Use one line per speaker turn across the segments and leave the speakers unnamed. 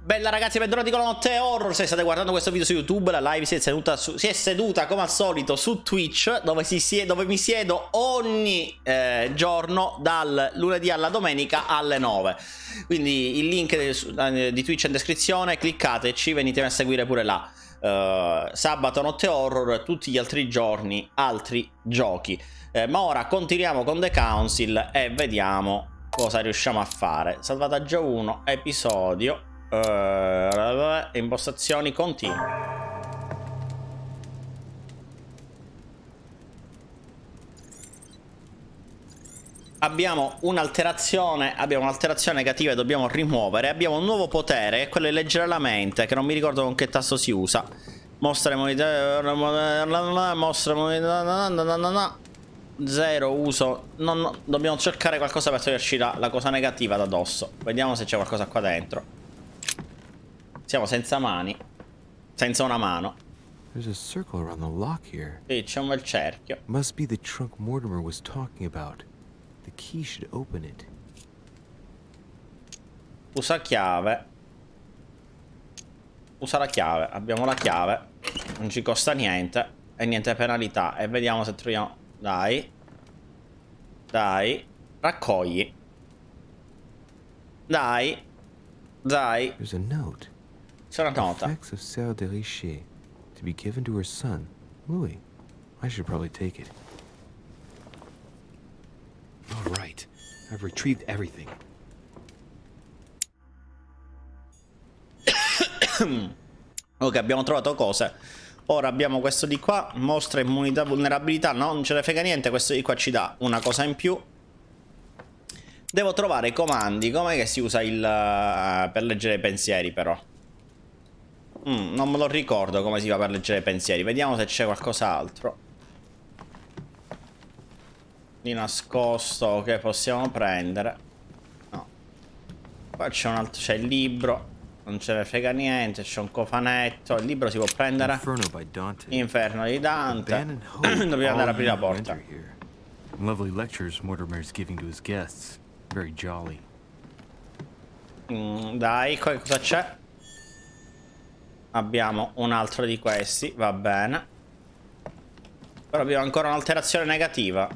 Bella ragazzi, bentornati con la notte horror. Se state guardando questo video su YouTube, la live si è seduta come al solito su Twitch, dove mi siedo ogni giorno dal lunedì alla domenica alle 9. Quindi il link di Twitch in descrizione, cliccateci, venitemi a seguire pure là. Sabato notte horror, tutti gli altri giorni altri giochi. Ma ora continuiamo con The Council e vediamo cosa riusciamo a fare. Salvataggio 1, episodio. Impostazioni continue. Abbiamo un'alterazione negativa e dobbiamo rimuovere. Abbiamo un nuovo potere, quello di leggere la mente, che non mi ricordo con che tasto si usa. Mostra moneta, zero uso. Dobbiamo cercare qualcosa per toglierci la cosa negativa da dosso. Vediamo se c'è qualcosa qua dentro. Siamo senza mani. Senza una mano.
There's a circle around the lock here.
Sì, c'è un bel cerchio.
Must be the trunk Mortimer was talking about. The key should open it.
Usa chiave. Usa la chiave. Abbiamo la chiave. Non ci costa niente. E niente penalità. E vediamo se troviamo. Dai. Dai. Raccogli. Dai. Dai.
There's a note.
C'è una nota.
Effects of Sœur de Richer to be given to her son, Louis. I should probably take it. All right. I've retrieved everything.
Ok, abbiamo trovato cose. Ora abbiamo questo di qua. Mostra immunità, vulnerabilità. No, non ce ne frega niente. Questo di qua ci dà una cosa in più. Devo trovare i comandi. Com'è che si usa il per leggere i pensieri però? Non me lo ricordo come si fa per leggere i pensieri. Vediamo se c'è qualcos'altro di nascosto che possiamo prendere. No. Qua c'è un altro. C'è il libro. Non ce ne frega niente. C'è un cofanetto. Il libro si può prendere. Inferno di Dante. Dobbiamo andare a aprire la porta.
Lovely lectures Mortimer's giving to his guests. Very jolly.
Dai, qua cosa c'è? Abbiamo un altro di questi, va bene. Però abbiamo ancora un'alterazione negativa.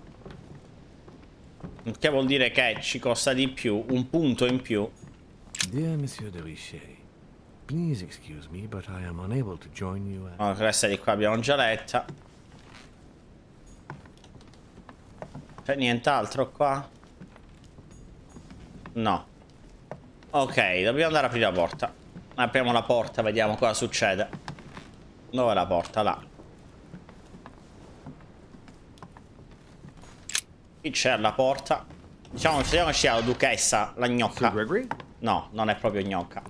Che vuol dire che ci costa di più, un punto in più.
Dear Monsieur de Richer, please excuse me, but I am unable to join you.
Oh, questa di qua abbiamo già letta. C'è nient'altro qua? No. Ok, dobbiamo andare a aprire la porta. Apriamo la porta, vediamo cosa succede. Dove è la porta? Là. Qui c'è la porta. Diciamo che sia la duchessa, la gnocca. No, non è proprio gnocca.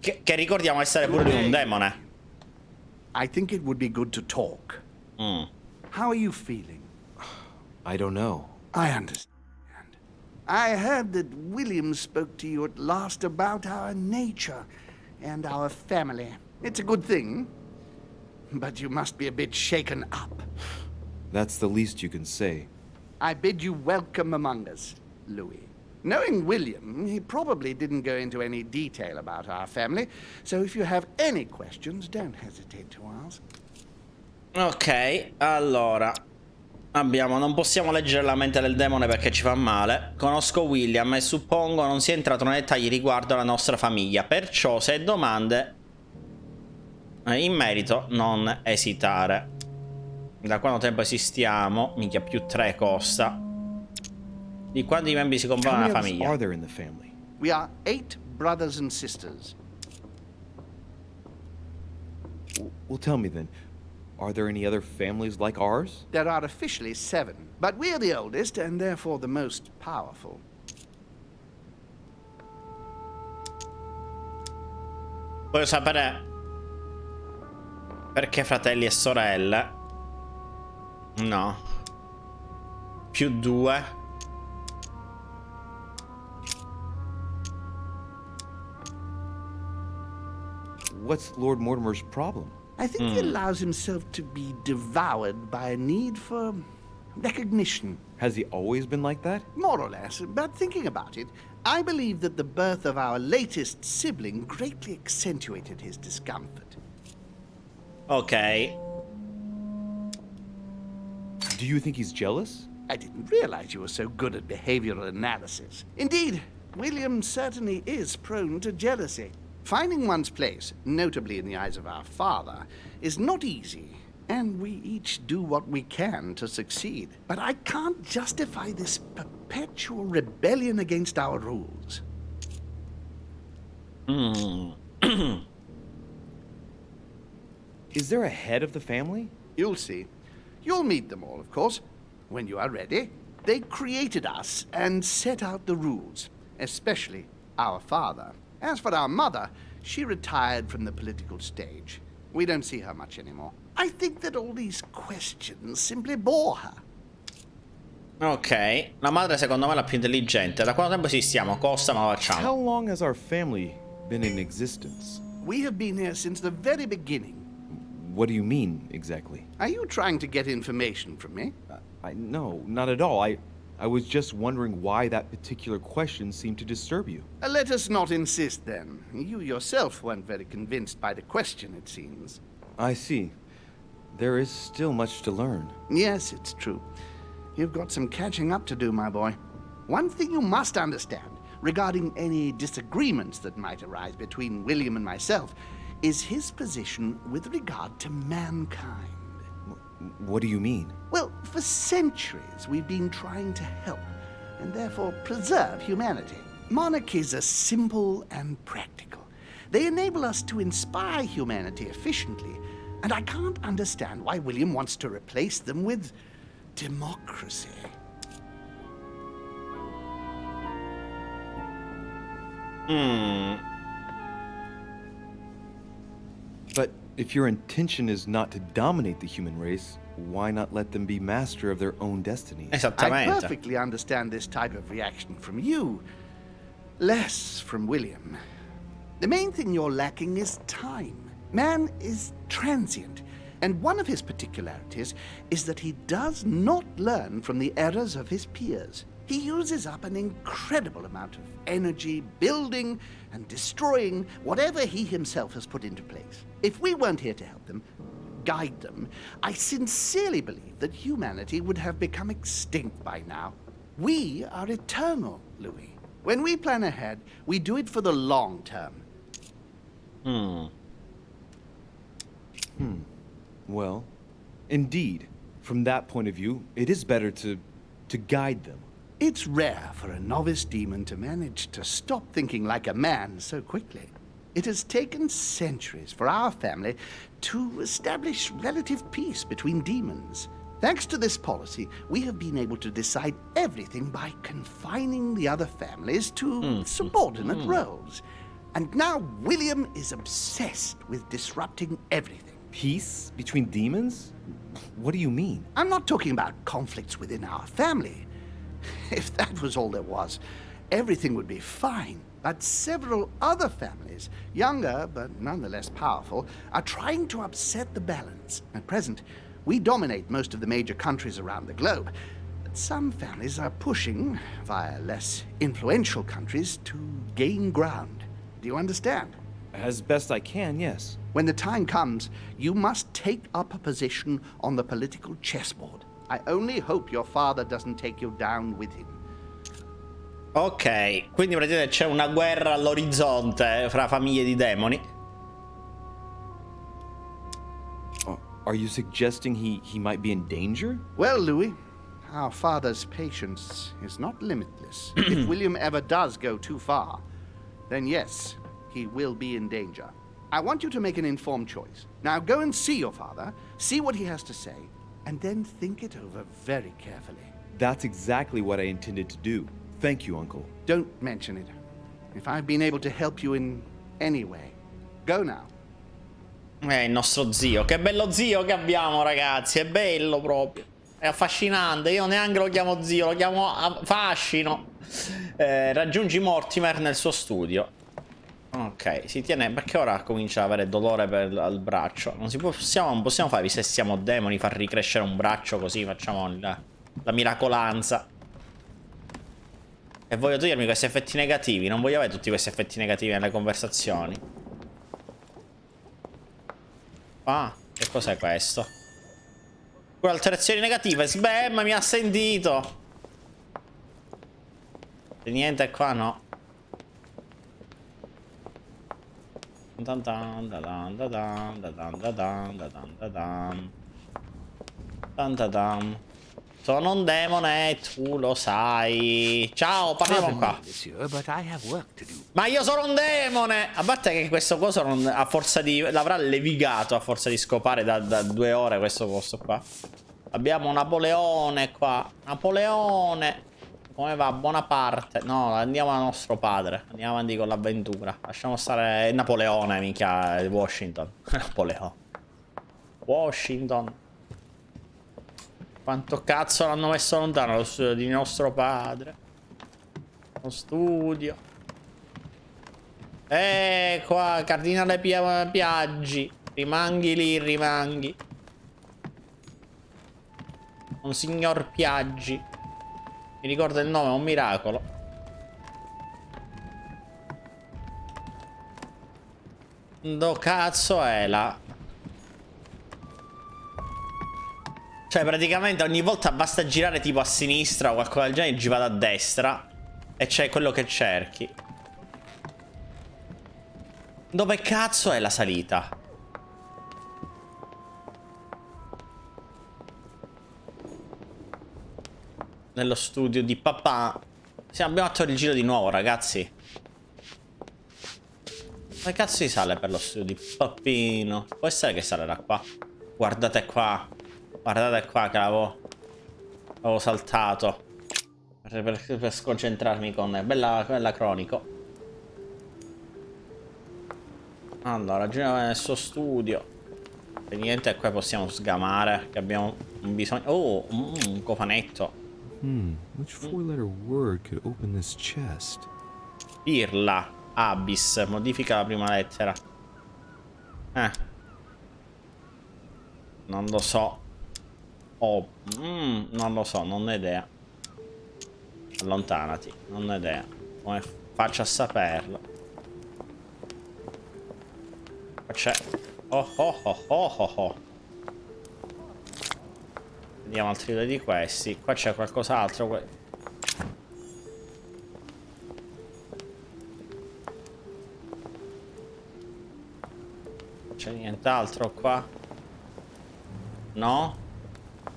Che ricordiamo essere pure di un demone.
I think it would be good to talk. How are you feeling?
I don't know.
I understand. I heard that William spoke to you at last about our nature and our family. It's a good thing, but you must be a bit shaken up.
That's the least you can say.
I bid you welcome among us, Louis. Knowing William, he probably didn't go into any detail about our family, so if you have any questions, don't hesitate to ask.
Ok, allora non possiamo leggere la mente del demone perché ci fa male. Conosco William e suppongo non sia entrato nei dettagli riguardo la nostra famiglia. Perciò se hai domande in merito non esitare. Da quanto tempo esistiamo? Minchia, più 3 costa. Di quanti membri si compone una famiglia?
We are 8 brothers and sisters.
Well, tell me then. Are there any other families like ours?
There are officially 7, but we're the oldest and therefore the most powerful.
Voglio sapere perché fratelli e sorelle. No. Più 2.
What's Lord Mortimer's problem?
I think he allows himself to be devoured by a need for recognition.
Has he always been like that?
More or less, but thinking about it, I believe that the birth of our latest sibling greatly accentuated his discomfort.
Ok.
Do you think he's jealous?
I didn't realize you were so good at behavioral analysis. Indeed, William certainly is prone to jealousy. Finding one's place, notably in the eyes of our father, is not easy, and we each do what we can to succeed. But I can't justify this perpetual rebellion against our rules.
Is there a head of the family?
You'll see. You'll meet them all, of course, when you are ready. They created us and set out the rules, especially our father. As for our mother, she retired from the political stage. We don't see her much anymore. I think that all these questions simply bore her.
Ok, la madre secondo me è la più intelligente. Da quanto tempo esistiamo? Cosa ma
How
facciamo?
long has our family been in existence?
We have been here since the very beginning.
What do you mean, exactly?
Are you trying to get information from me?
No, not at all. I was just wondering why that particular question seemed to disturb you.
Let us not insist, then. You yourself weren't very convinced by the question, it seems.
I see. There is still much to learn.
Yes, it's true. You've got some catching up to do, my boy. One thing you must understand, regarding any disagreements that might arise between William and myself, is his position with regard to mankind.
What do you mean?
Well, for centuries we've been trying to help, and therefore preserve humanity. Monarchies are simple and practical. They enable us to inspire humanity efficiently, and I can't understand why William wants to replace them with democracy.
But if your intention is not to dominate the human race, why not let them be master of their own destiny?
I
Esattamente.
perfectly understand this type of reaction from you, less from William. The main thing you're lacking is time. Man is transient, and one of his particularities is that he does not learn from the errors of his peers. He uses up an incredible amount of energy building and destroying whatever he himself has put into place. If we weren't here to help them, guide them, I sincerely believe that humanity would have become extinct by now. We are eternal, Louis. When we plan ahead, we do it for the long term.
Well, indeed, from that point of view, it is better to guide them.
It's rare for a novice demon to manage to stop thinking like a man so quickly. It has taken centuries for our family to establish relative peace between demons. Thanks to this policy, we have been able to decide everything by confining the other families to subordinate roles. And now William is obsessed with disrupting everything.
Peace between demons? What do you mean?
I'm not talking about conflicts within our family. If that was all there was, everything would be fine. But several other families, younger but nonetheless powerful, are trying to upset the balance. At present, we dominate most of the major countries around the globe. But some families are pushing, via less influential countries, to gain ground. Do you understand?
As best I can, yes.
When the time comes, you must take up a position on the political chessboard. I only hope your father doesn't take you down with him.
Ok, quindi praticamente c'è una guerra all'orizzonte fra famiglie di demoni.
Are you suggesting he might be in danger?
Well, Louis, our father's patience is not limitless. If William ever does go too far, then yes, he will be in danger. I want you to make an informed choice. Now go and see your father, see what he has to say, and then think it over very carefully.
That's exactly what I intended to do. Thank you, Uncle.
Don't mention it. If I've been able to help you in any way, go now.
Il nostro zio. Che bello zio che abbiamo, ragazzi. È bello proprio. È affascinante. Io neanche lo chiamo zio, lo chiamo fascino. Raggiungi Mortimer nel suo studio. Ok, si tiene. Perché ora comincia ad avere dolore al braccio? Non possiamo fare se siamo demoni, far ricrescere un braccio così. Facciamo il La miracolanza. E voglio togliermi questi effetti negativi. Non voglio avere tutti questi effetti negativi nelle conversazioni. Ah, che cos'è questo? Con alterazioni negative. Sbam, mi ha sentito. E niente qua, no. Sono un demone e tu lo sai. Ciao, parliamo qua. Ma io sono un demone. A parte che questo coso non, a forza di... l'avrà levigato a forza di scopare da 2 ore questo posto qua. Abbiamo Napoleone qua. Napoleone. Come va? Buona parte. No, andiamo al nostro padre. Andiamo avanti con l'avventura. Lasciamo stare Napoleone, minchia. Washington. Napoleone. Washington. Quanto cazzo l'hanno messo lontano lo studio di nostro padre. Lo studio. Qua, cardinale Piaggi. Rimanghi lì, rimanghi. Un signor Piaggi. Mi ricordo il nome, è un miracolo. Dove cazzo è la... Cioè praticamente ogni volta basta girare tipo a sinistra o qualcosa del genere, ci vado a destra e c'è quello che cerchi. Dove cazzo è la salita? Nello studio di papà. Sì, abbiamo fatto il giro di nuovo, ragazzi. Come cazzo si sale per lo studio di Pappino? Può essere che sale da qua. Guardate qua. Guardate qua che l'avevo saltato. Per sconcentrarmi con... Bella cronico. Allora, giriamo nel suo studio. E niente, qua possiamo sgamare. Che abbiamo un bisogno... Oh, un cofanetto.
Which four-letter word could open this chest?
Pirla. Abyss. Modifica la prima lettera. Non lo so. Oh. Non lo so, non ho idea. Allontanati. Non ho idea. Come faccio a saperlo? Qua c'è. Oh. Vediamo altri 2 di questi. Qua c'è qualcos'altro. C'è nient'altro qua? No?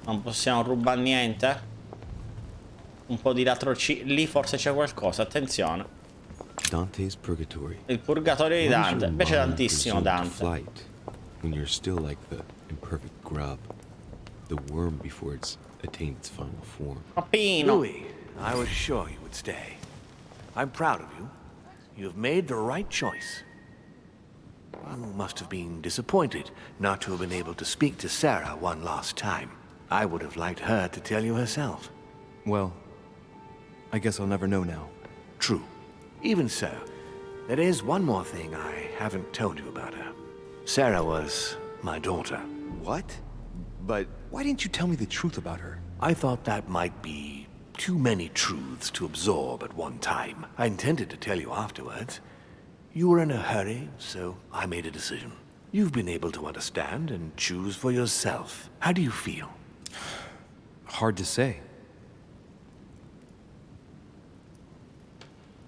Non possiamo rubare niente? Un po' di latrocinio. Lì forse c'è qualcosa, attenzione.
Dante's Purgatory.
Il purgatorio di Dante. Invece tantissimo Dante.
When you're still like the imperfect grub. The worm before it's attained its final form.
Pappino.
Louis, I was sure you would stay. I'm proud of you. You've made the right choice. You must have been disappointed not to have been able to speak to Sarah one last time. I would have liked her to tell you herself.
Well, I guess I'll never know now.
True. Even so, there is one more thing I haven't told you about her. Sarah was my daughter.
What? But why didn't you tell me the truth about her?
I thought that might be too many truths to absorb at one time. I intended to tell you afterwards. You were in a hurry, so I made a decision. You've been able to understand and choose for yourself. How do you feel?
Hard to say.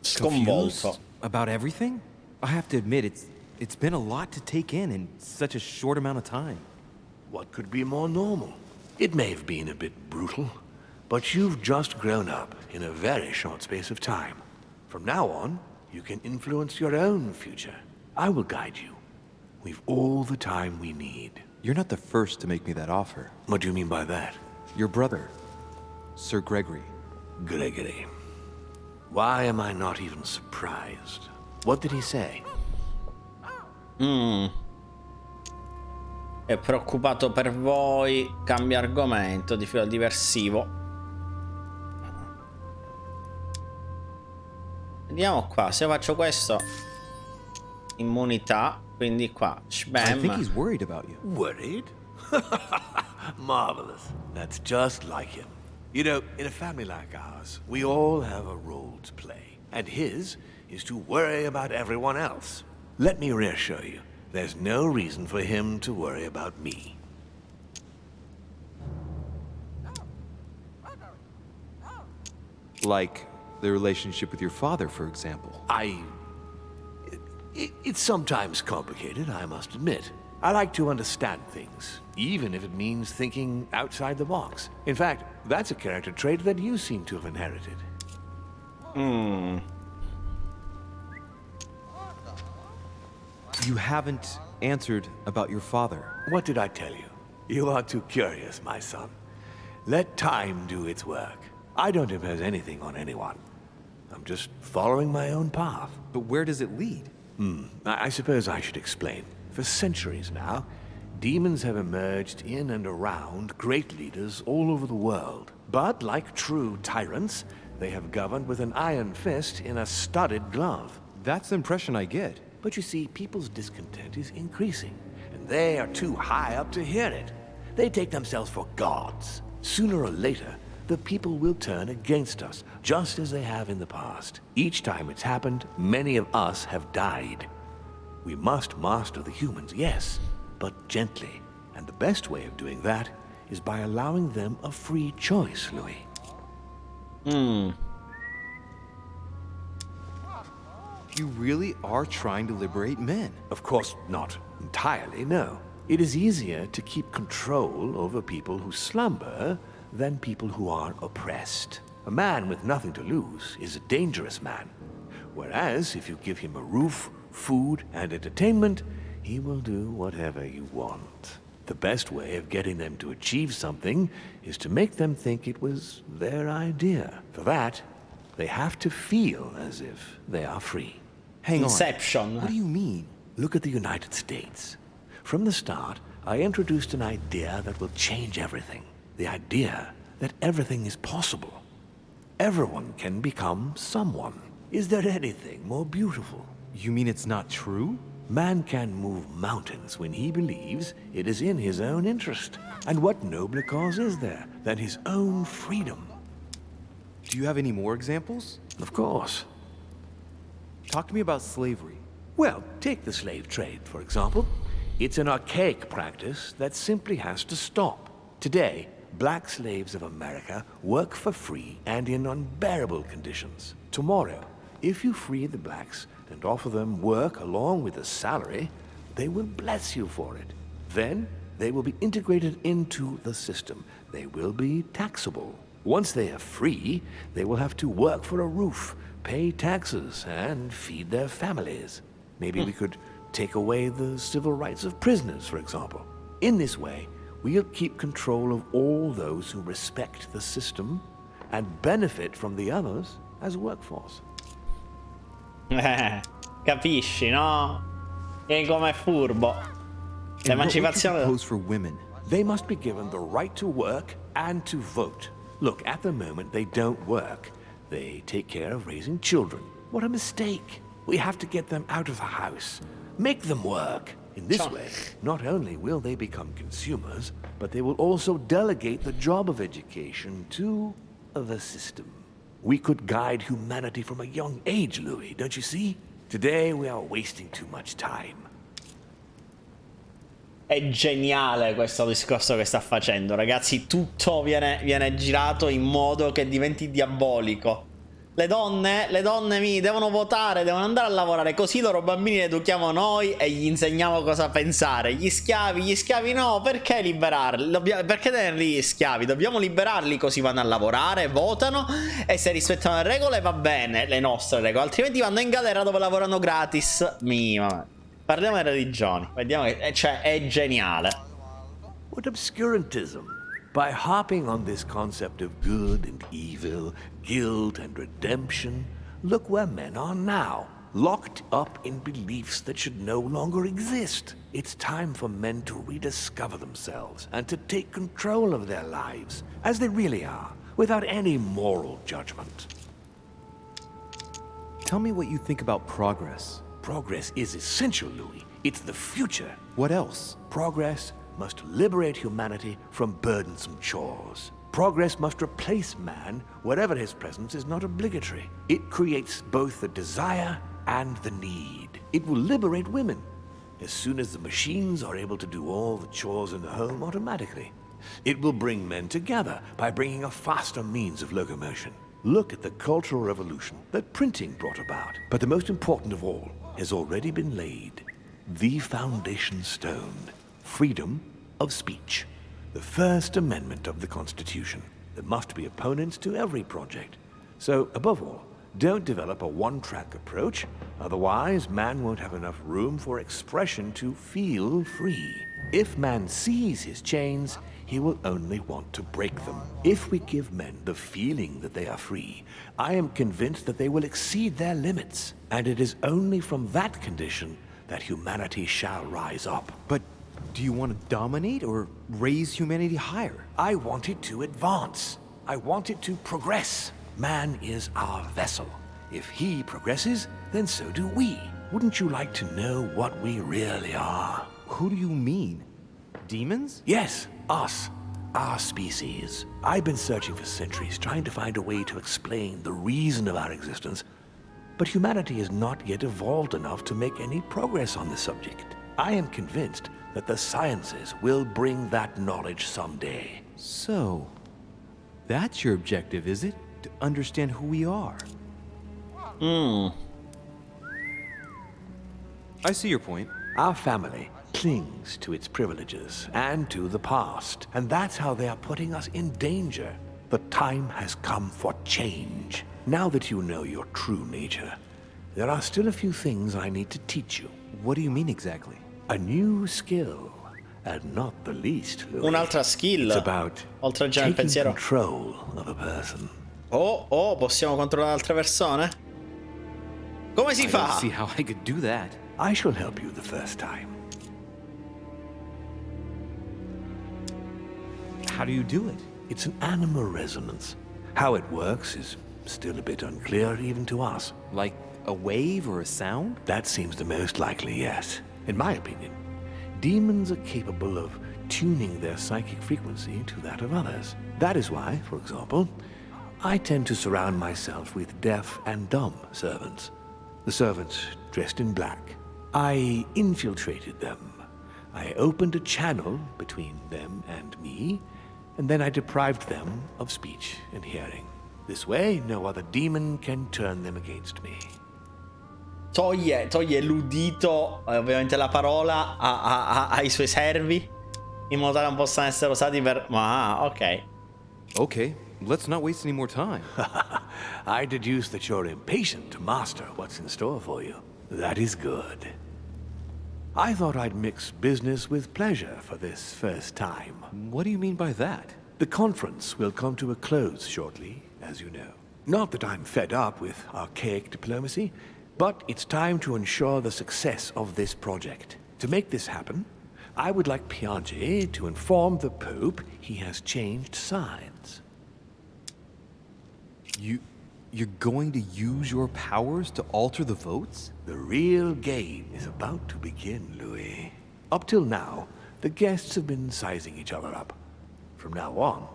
Sconvolto.
About everything? I have to admit, it's been a lot to take in such a short amount of time.
What could be more normal? It may have been a bit brutal, but you've just grown up in a very short space of time. From now on, you can influence your own future. I will guide you. We've all the time we need.
You're not the first to make me that offer.
What do you mean by that?
Your brother, Sir Gregory.
Gregory. Why am I not even surprised? What did he say?
È preoccupato per voi. Cambia argomento di filo diversivo. Vediamo qua. Se faccio questo, immunità. Quindi qua,
I think he's
spam.
worried about you.
Worried? Marvelous. That's just like him. You know, in a family like ours, we all have a role to play, and his is to worry about everyone else. Let me reassure you, there's no reason for him to worry about me.
Like the relationship with your father, for example.
It's sometimes complicated, I must admit. I like to understand things, even if it means thinking outside the box. In fact, that's a character trait that you seem to have inherited.
You haven't answered about your father.
What did I tell you? You are too curious, my son. Let time do its work. I don't impose anything on anyone. I'm just following my own path.
But where does it lead?
I suppose I should explain. For centuries now, demons have emerged in and around great leaders all over the world. But like true tyrants, they have governed with an iron fist in a studded glove.
That's the impression I get.
But you see, people's discontent is increasing, and they are too high up to hear it. They take themselves for gods. Sooner or later, the people will turn against us, just as they have in the past. Each time it's happened, many of us have died. We must master the humans, yes, but gently. And the best way of doing that is by allowing them a free choice, Louis.
You really are trying to liberate men.
Of course, not entirely, no. It is easier to keep control over people who slumber than people who are oppressed. A man with nothing to lose is a dangerous man. Whereas, if you give him a roof, food, and entertainment, he will do whatever you want. The best way of getting them to achieve something is to make them think it was their idea. For that, they have to feel as if they are free.
Hang
Inception.
on. What do you mean?
Look at the United States. From the start, I introduced an idea that will change everything. The idea that everything is possible. Everyone can become someone. Is there anything more beautiful?
You mean it's not true?
Man can move mountains when he believes it is in his own interest. And what nobler cause is there than his own freedom?
Do you have any more examples?
Of course.
Talk to me about slavery.
Well, take the slave trade, for example. It's an archaic practice that simply has to stop. Today, black slaves of America work for free and in unbearable conditions. Tomorrow, if you free the blacks and offer them work along with a salary, they will bless you for it. Then, they will be integrated into the system. They will be taxable. Once they are free, they will have to work for a roof, pay taxes, and feed their families. Maybe we could take away the civil rights of prisoners, for example. In this way, we'll keep control of all those who respect the system and benefit from the others as a workforce.
Capisci, no? E come è furbo.
And what would you
L'emancipazione.
propose for women?
They must be given the right to work and to vote. Look, at the moment, they don't work. They take care of raising children. What a mistake. We have to get them out of the house. Make them work. In this way, not only will they become consumers, but they will also delegate the job of education to the system. We could guide humanity from a young age, Louis, don't you see? Today we are wasting too much time.
È geniale questo discorso che sta facendo, ragazzi. Tutto viene girato in modo che diventi diabolico. Le donne mi devono votare, devono andare a lavorare, così i loro bambini li educhiamo noi e gli insegniamo cosa pensare. Gli schiavi no, perché liberarli? Perché tenerli schiavi? Dobbiamo liberarli, così vanno a lavorare, votano e se rispettano le regole va bene, le nostre regole, altrimenti vanno in galera dove lavorano gratis. Parliamo di religioni, vediamo che cioè, è geniale.
What obscurantism! By harping on this concept of good and evil, guilt and redemption, look where men are now, locked up in beliefs that should no longer exist. It's time for men to rediscover themselves and to take control of their lives, as they really are, without any moral judgment.
Tell me what you think about progress.
Progress is essential, Louis. It's the future.
What else?
Progress must liberate humanity from burdensome chores. Progress must replace man wherever his presence is not obligatory. It creates both the desire and the need. It will liberate women as soon as the machines are able to do all the chores in the home automatically. It will bring men together by bringing a faster means of locomotion. Look at the cultural revolution that printing brought about. But the most important of all has already been laid. The foundation stone. Freedom of speech. The First Amendment of the Constitution. There must be opponents to every project. So, above all, don't develop a one-track approach. Otherwise, man won't have enough room for expression to feel free. If man sees his chains, he will only want to break them. If we give men the feeling that they are free, I am convinced that they will exceed their limits. And it is only from that condition that humanity shall rise up.
But do you want to dominate or raise humanity higher?
I want it to advance. I want it to progress. Man is our vessel. If he progresses, then so do we. Wouldn't you like to know what we really are?
Who do you mean? Demons?
Yes, us. Our species. I've been searching for centuries, trying to find a way to explain the reason of our existence. But humanity has not yet evolved enough to make any progress on the subject. I am convinced that the sciences will bring that knowledge someday.
So, that's your objective, is it? To understand who we are. I see your point.
Our family clings to its privileges and to the past, and that's how they are putting us in danger. The time has come for change. Now that you know your true nature, there are still a few things I need to teach you.
What do you mean exactly?
A new skill, and not the least, Louis.
Un'altra skill.
It's about
Oltre al genere
taking
pensiero.
control of a person.
Oh, possiamo controllare altre persone? Come si
I don't
fa?
see how I could do that.
I shall help you the first time.
How do you do it?
It's an animal resonance. How it works is still a bit unclear even to us.
Like a wave or a sound?
That seems the most likely, yes. In my opinion, demons are capable of tuning their psychic frequency to that of others. That is why, for example, I tend to surround myself with deaf and dumb servants. The servants dressed in black. I infiltrated them. I opened a channel between them and me, and then I deprived them of speech and hearing. This way, no other demon can turn them against me.
Toglie l'udito, ovviamente la parola, ai suoi servi, in modo tale non possano essere usati per... ok.
Okay, let's not waste any more time.
I deduce that you're impatient to master what's in store for you. That is good. I thought I'd mix business with pleasure for this first time.
What do you mean by that?
The conference will come to a close shortly, as you know. Not that I'm fed up with archaic diplomacy, but it's time to ensure the success of this project. To make this happen, I would like Piaget to inform the Pope he has changed sides.
You're going to use your powers to alter the votes?
The real game is about to begin, Louis. Up till now, the guests have been sizing each other up. From now on,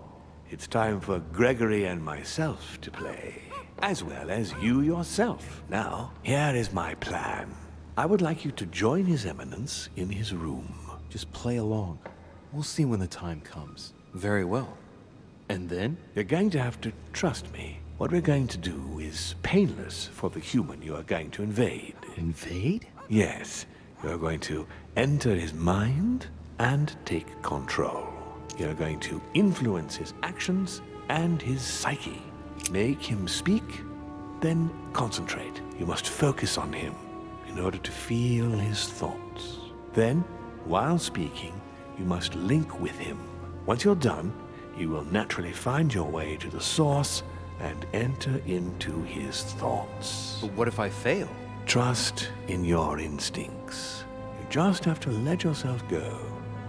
it's time for Gregory and myself to play, as well as you yourself. Now, here is my plan. I would like you to join His Eminence in his room.
Just play along. We'll see when the time comes. Very well. And then?
You're going to have to trust me. What we're going to do is painless for the human you are going to invade.
Invade?
Yes, you're going to enter his mind and take control. You're going to influence his actions and his psyche. Make him speak, then concentrate. You must focus on him in order to feel his thoughts. Then, while speaking, you must link with him. Once you're done, you will naturally find your way to the source and enter into his thoughts.
But what if I fail?
Trust in your instincts. You just have to let yourself go.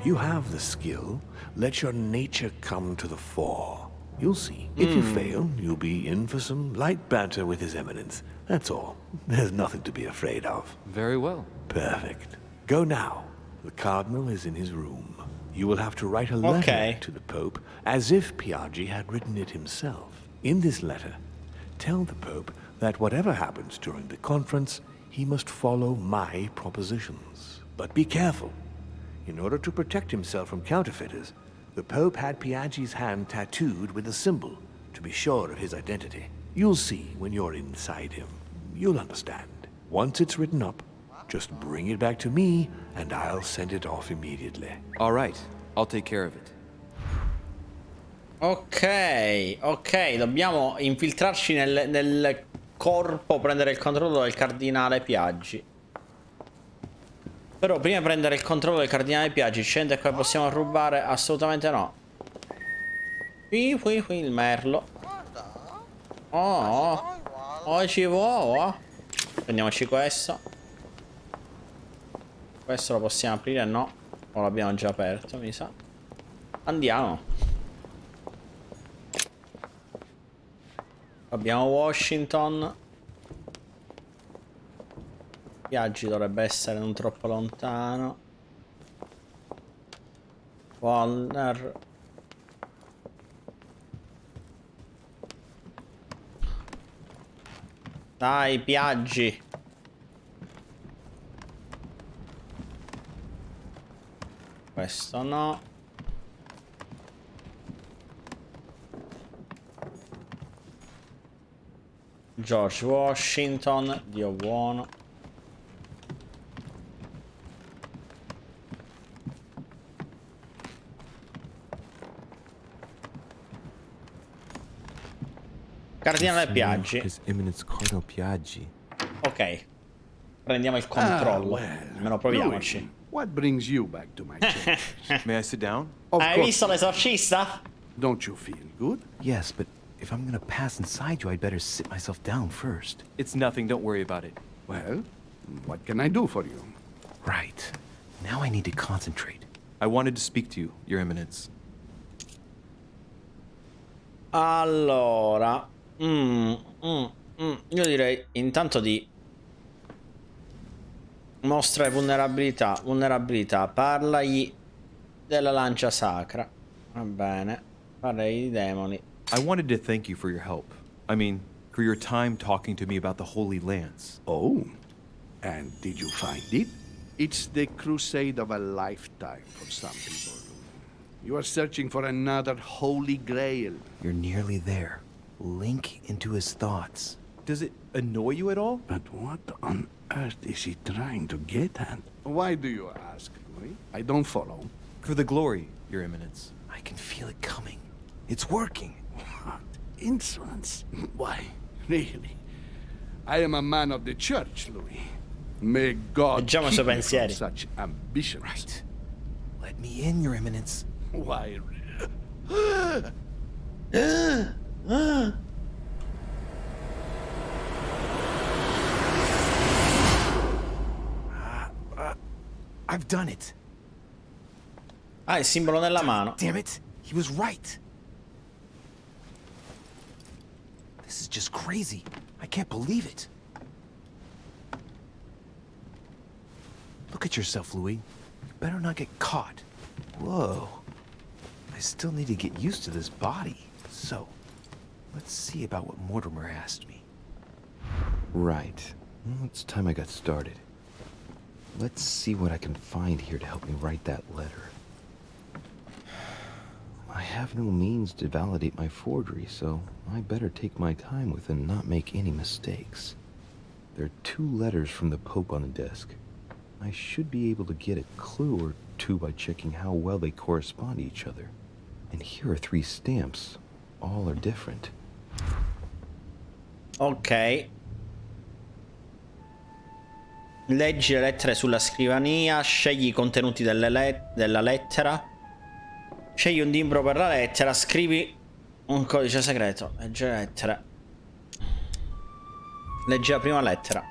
You have the skill. Let your nature come to the fore. You'll see. If you fail, you'll be in for some light banter with His Eminence. That's all. There's nothing to be afraid of.
Very well.
Perfect. Go now. The Cardinal is in his room. You will have to write a letter
Okay.
to the Pope as if Piaggi had written it himself. In this letter, tell the Pope that whatever happens during the conference, he must follow my propositions. But be careful. In order to protect himself from counterfeiters, the Pope had Piaggi's hand tattooed with a symbol to be sure of his identity. You'll see when you're inside him. You'll understand. Once it's written up, just bring it back to me and I'll send it off immediately.
All right, I'll take care of it.
Ok, ok, dobbiamo infiltrarci nel corpo, prendere il controllo del cardinale Piaggi. Però prima di prendere il controllo del cardinale Piaggi, scende qua, possiamo rubare? Assolutamente no. Qui, il merlo. Oh, ci vuole. Prendiamoci questo. Questo lo possiamo aprire? No. O l'abbiamo già aperto, mi sa. Andiamo. Abbiamo Washington. Viaggi dovrebbe essere non troppo lontano. Warner. Dai, Piaggi. Questo no. George Washington, Dio buono. Cardinale Piaggi.
His Eminence Cardinal Piaggi.
Ok. Prendiamo il controllo.
well,
Almeno proviamoci.
Louis, what brings you back to my chambers?
May I sit down?
Of
Hai
course.
visto l'esorcista?
Don't you feel good?
Yes, but if I'm gonna pass inside you, I'd better sit myself down first.
It's nothing, don't worry about it.
Well, what can I do for you?
Right. Now I need to concentrate.
I wanted to speak to you, Your Eminence.
Allora. Io direi intanto di mostra vulnerabilità. Parlagli della lancia sacra. Va bene. Parlagli di demoni.
I wanted to thank you for your help. I mean, for your time talking to me about the Holy Lance.
Oh, and did you find it? It's the crusade of a lifetime for some people. You are searching for another holy grail.
You're nearly there. Link into his thoughts.
Does it annoy you at all?
But what on earth is he trying to get at? Why do you ask, Louis? I don't follow.
For the glory, Your Eminence.
I can feel it coming. It's working.
What insolence? Why, really? I am a man of the church, Louis. May God
Leggiamo i
keep
suoi
me from
pensieri.
such ambitions.
Right. Let me in, Your Eminence.
Why?
I've done it.
Ah, il simbolo nella mano.
Damn it. He was right. This is just crazy. I can't believe it. Look at yourself, Louis. You better not get caught. Whoa. I still need to get used to this body. So, let's see about what Mortimer asked me. Right. Well, it's time I got started. Let's see what I can find here to help me write that letter. I have no means to validate my forgery, so I better take my time with it and not make any mistakes. There are 2 letters from the Pope on the desk. I should be able to get a clue or 2 by checking how well they correspond to each other. And here are 3 stamps. All are different.
Ok. Leggi le lettere sulla scrivania. Scegli i contenuti della lettera. Scegli un timbro per la lettera. Scrivi un codice segreto. Leggi le lettere. Leggi la prima lettera.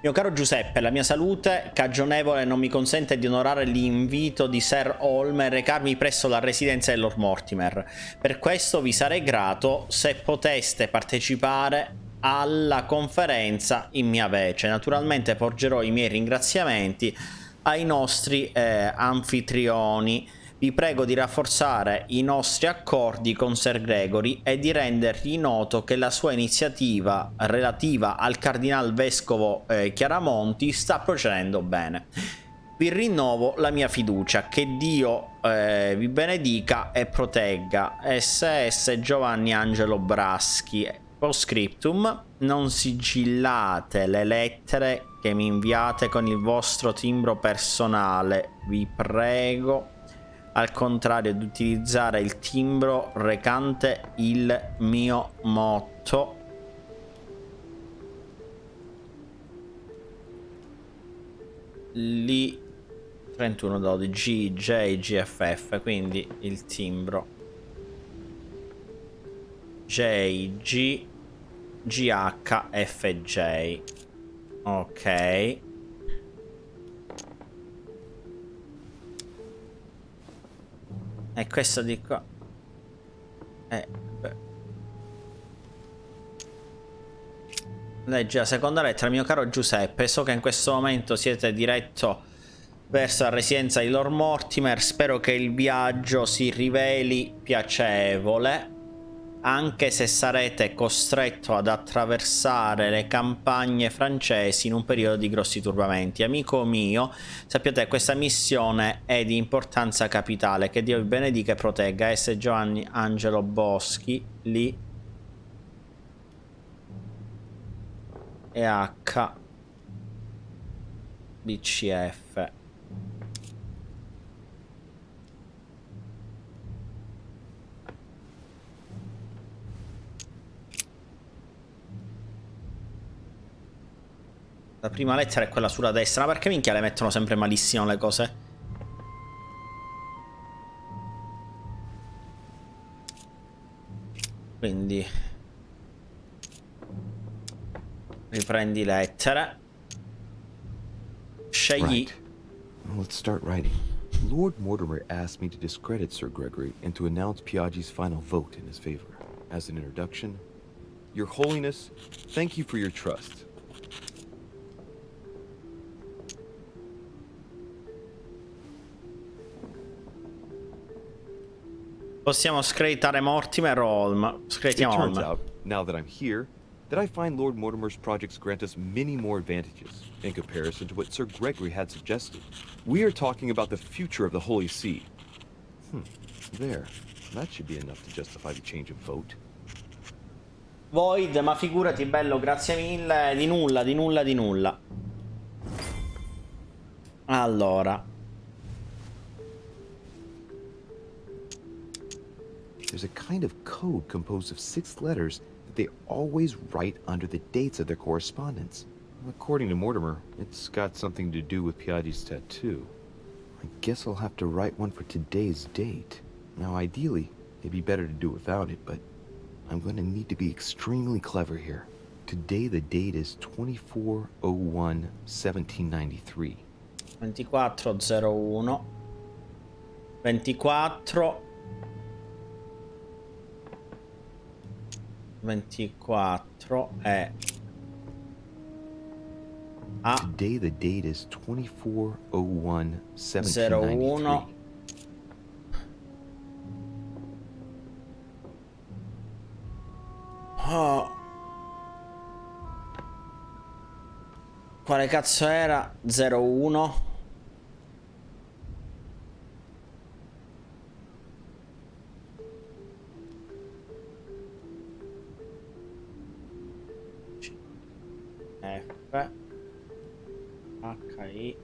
Mio caro Giuseppe, la mia salute cagionevole non mi consente di onorare l'invito di Sir Holme e recarmi presso la residenza del Lord Mortimer. Per questo vi sarei grato se poteste partecipare alla conferenza in mia vece. Naturalmente porgerò i miei ringraziamenti ai nostri anfitrioni. Vi prego di rafforzare i nostri accordi con Sir Gregory e di rendergli noto che la sua iniziativa relativa al cardinal vescovo Chiaramonti sta procedendo bene. Vi rinnovo la mia fiducia. Che Dio vi benedica e protegga. SS Giovanni Angelo Braschi. Postscriptum: non sigillate le lettere che mi inviate con il vostro timbro personale. Vi prego, al contrario, di utilizzare il timbro recante il mio motto. Lì 3112 GJGFF, quindi il timbro JGGHFJ. Ok. E questo di qua. Leggi la seconda lettera. Mio caro Giuseppe, so che in questo momento siete diretto verso la residenza di Lord Mortimer. Spero che il viaggio si riveli piacevole, anche se sarete costretto ad attraversare le campagne francesi in un periodo di grossi turbamenti. Amico mio, sappiate che questa missione è di importanza capitale. Che Dio vi benedica e protegga. S. Giovanni Angelo Boschi, lì e H BCF. La prima lettera è quella sulla destra. Ma perché minchia le mettono sempre malissimo le cose? Quindi riprendi lettere. Scegli.
Right. Well, let's start writing. Lord Mortimer asked me to discredit Sir Gregory and to announce Piaggi's final vote in his favor. As an introduction, Your Holiness, thank you for your trust.
Possiamo screditare Mortimer o Holm.
It
Screditiamo
turns
Holm.
out, now that I'm here, that I find Lord Mortimer's projects grant us many more advantages in comparison to what Sir Gregory had suggested. We are talking about the future of the Holy See. There. That should be enough to justify the change of vote.
Void, ma figurati, bello, grazie mille. Di nulla, di nulla, di nulla. Allora.
There's a kind of code composed of 6 letters that they always write under the dates of their correspondence. According to Mortimer, it's got something to do with Piaggi's tattoo. I guess I'll have to write one for today's date. Now, ideally, it'd be better to do without it, but I'm going to need to be extremely clever here. Today, the date is 24/01/1793.
2401. 24. 24 è a
Today, the date is 24/01/1793.
01. Oh. Quale cazzo era? 01. F HI.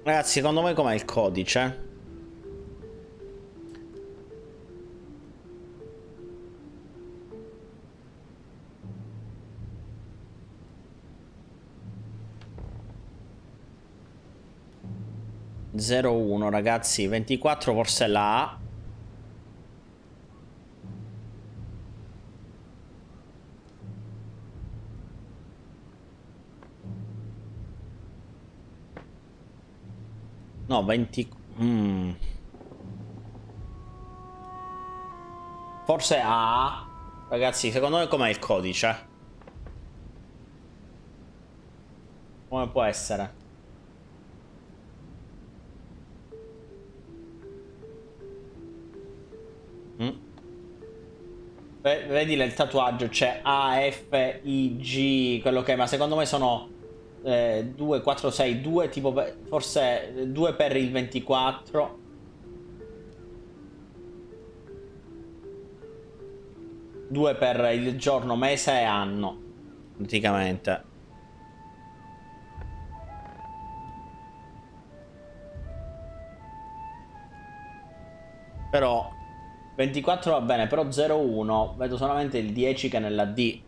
Ragazzi, secondo voi com'è il codice? Zero uno, ragazzi, 24 forse è la A. No, 20. Forse A. Ragazzi, secondo me com'è il codice? Come può essere? Vedi il tatuaggio, c'è A, F, I, G, quello che è, ma secondo me sono 2, 4, 6, 2 tipo, forse 2 per il 24. Due per il giorno, mese e anno, praticamente. Però 24 va bene, però 01 vedo solamente il 10 che è nella D.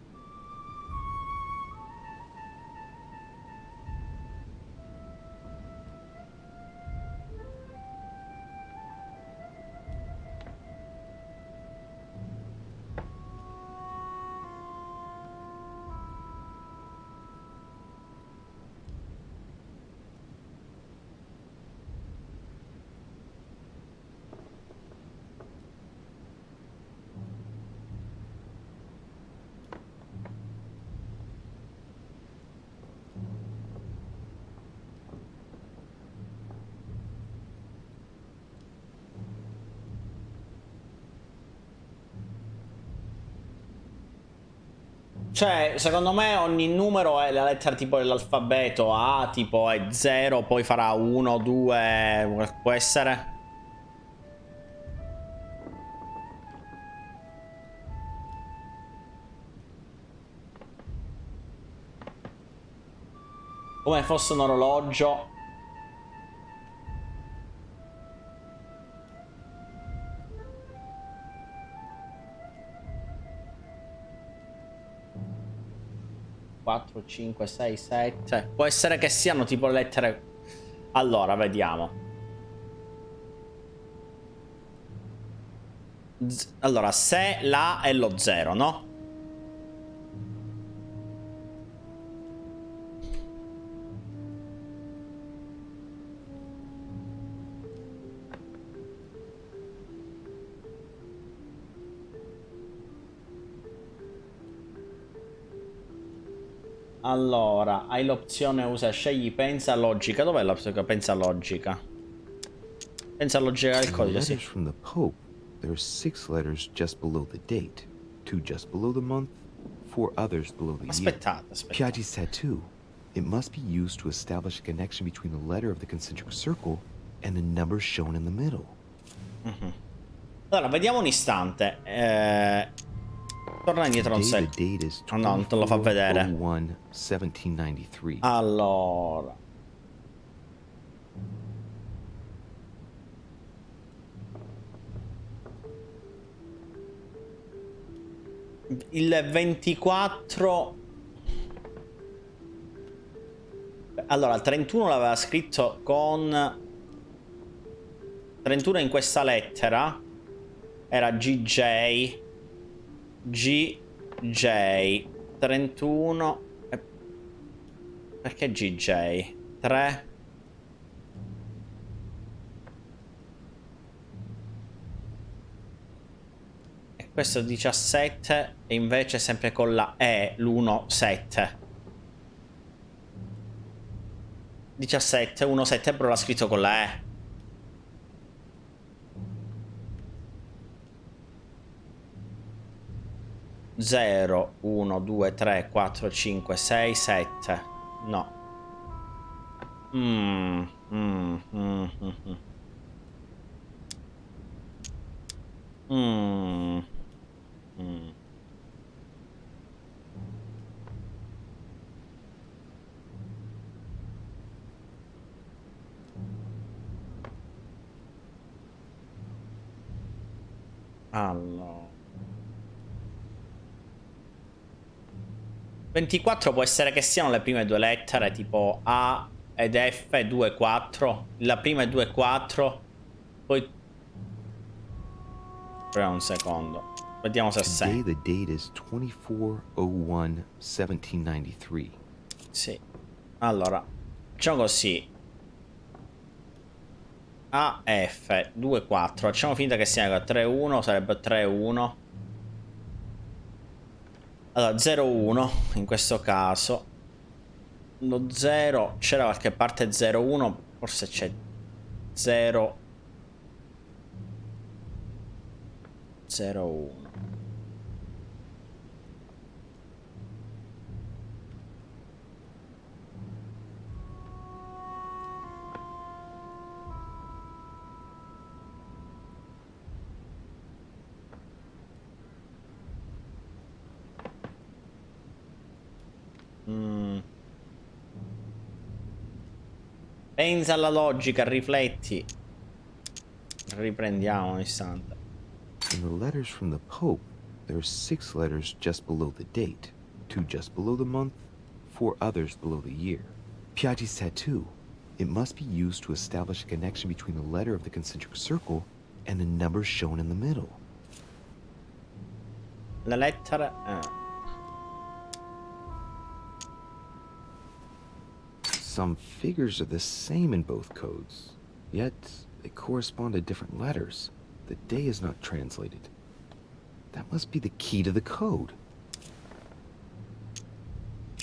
Cioè, secondo me ogni numero è la lettera tipo dell'alfabeto. A tipo è 0, poi farà 1, 2, può essere. Come fosse un orologio. Quattro, 5, 6, 7. Può essere che siano tipo lettere. Allora, vediamo. Allora, se la è lo 0, no? Allora, hai l'opzione usa, scegli pensa logica. Dov'è l'opzione pensa logica? Pensa logica del codice, sì.
From the Pope, there are 6 letters just below the date, 2 just below the month, 4 others below the year.
Aspettate.
Piaggi's tattoo. It must be used to establish a connection between the letter of the concentric circle and the number shown in the middle.
Allora, vediamo un istante. Torna indietro un
Today,
secco.
the date is
Oh, no, non te lo fa vedere.
24/01/1793.
Allora. Il 24. Allora, il 31 l'aveva scritto con 31 in questa lettera. Era GJ. GJ 31. Perché GJ 3. E questo 17. E invece sempre con la E, l'1 7. 17 1 7, però l'ha scritto con la E. Zero, 1, 2, 3, 4, 5, 6, 7. No. Allora. 24 può essere che siano le prime due lettere, tipo A ed F 2, 4. La prima è 2, 4. Poi. Aspetta un secondo. Vediamo se sei.
Today the date is 24/01/1793.
Sì. Allora, facciamo così. A F 2, 4. Facciamo finta che sia 3, 1. Sarebbe 3, 1. Allora, 0-1 in questo caso. Lo 0 c'era qualche parte 0-1, forse c'è 0 0-1. Pensa alla logica, rifletti. Riprendiamo un istante.
In the letters from the Pope, there are 6 letters just below the date, 2 just below the month, 4 others below the year. Piaggi's tattoo. It must be used to establish a connection between the letter of the concentric circle and the number shown in the middle.
La lettera...
Some figures are the same in both codes, yet they correspond to different letters. The day is not translated. That must be the key to the code.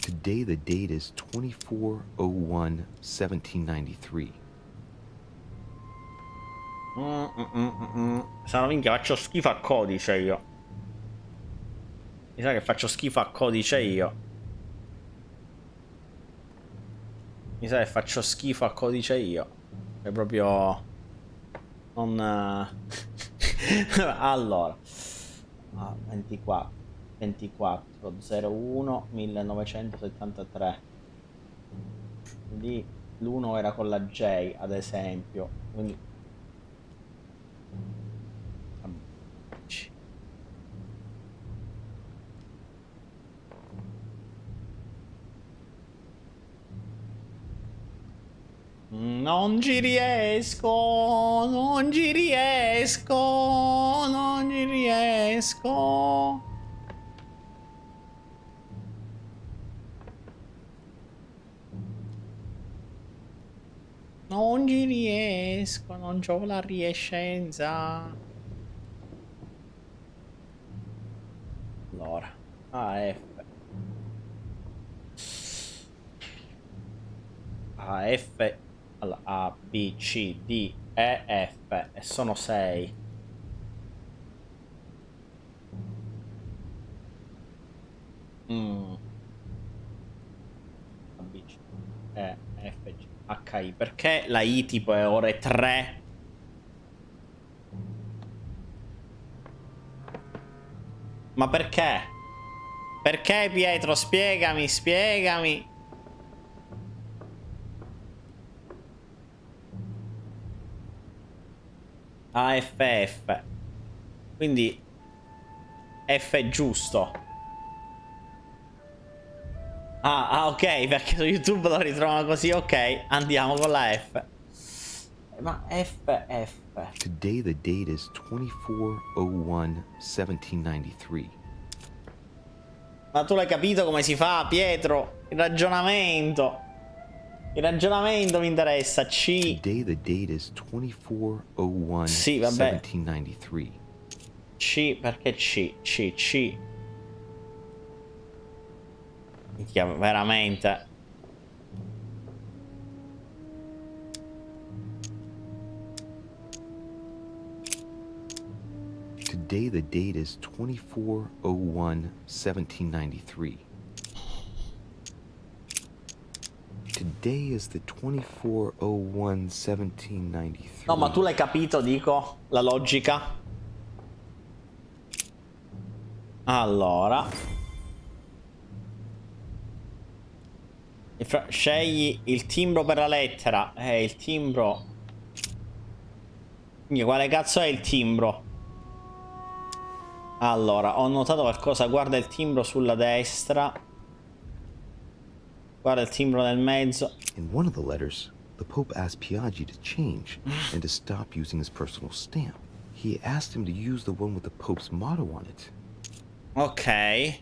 Today the date is 24/01/1793.
Sono minchia, faccio schifo a codice io. Mi sa che faccio schifo a codice io. Mi sa che faccio schifo a codice io. È proprio... non... allora. 24. 01 1973. Quindi l'1 era con la J, ad esempio. Quindi... non ci riesco, non ci riesco, non ci riesco. Non ci riesco, non c'ho la riescenza. Allora, AF. AF. Allora, A, B, C, D, E, F. E sono 6. A, B, C, E, F, G, H, I. Perché la I tipo è ore 3? Ma perché? Perché, Pietro? Spiegami, spiegami. AFF. Quindi F è giusto. Ok, perché su YouTube lo ritrovano così. Ok, andiamo con la F. Ma FF.
Today the date is 24/01/1793.
Ma tu l'hai capito come si fa, Pietro? Il ragionamento. Il ragionamento mi interessa. C.
Today the date is 24/01/1793.
C, perché C. Minchia, veramente.
Today the date is 24/01/1793. Today is the 24/01/1793.
No, ma tu l'hai capito, dico, la logica? Allora. Scegli il timbro per la lettera. Il timbro. Quale cazzo è il timbro? Allora, ho notato qualcosa. Guarda il timbro sulla destra. Guarda il timbro nel mezzo.
In one of the letters, the Pope asked Piaggi to change and to stop using his personal stamp. He asked him to use the one with the Pope's motto on it.
Ok.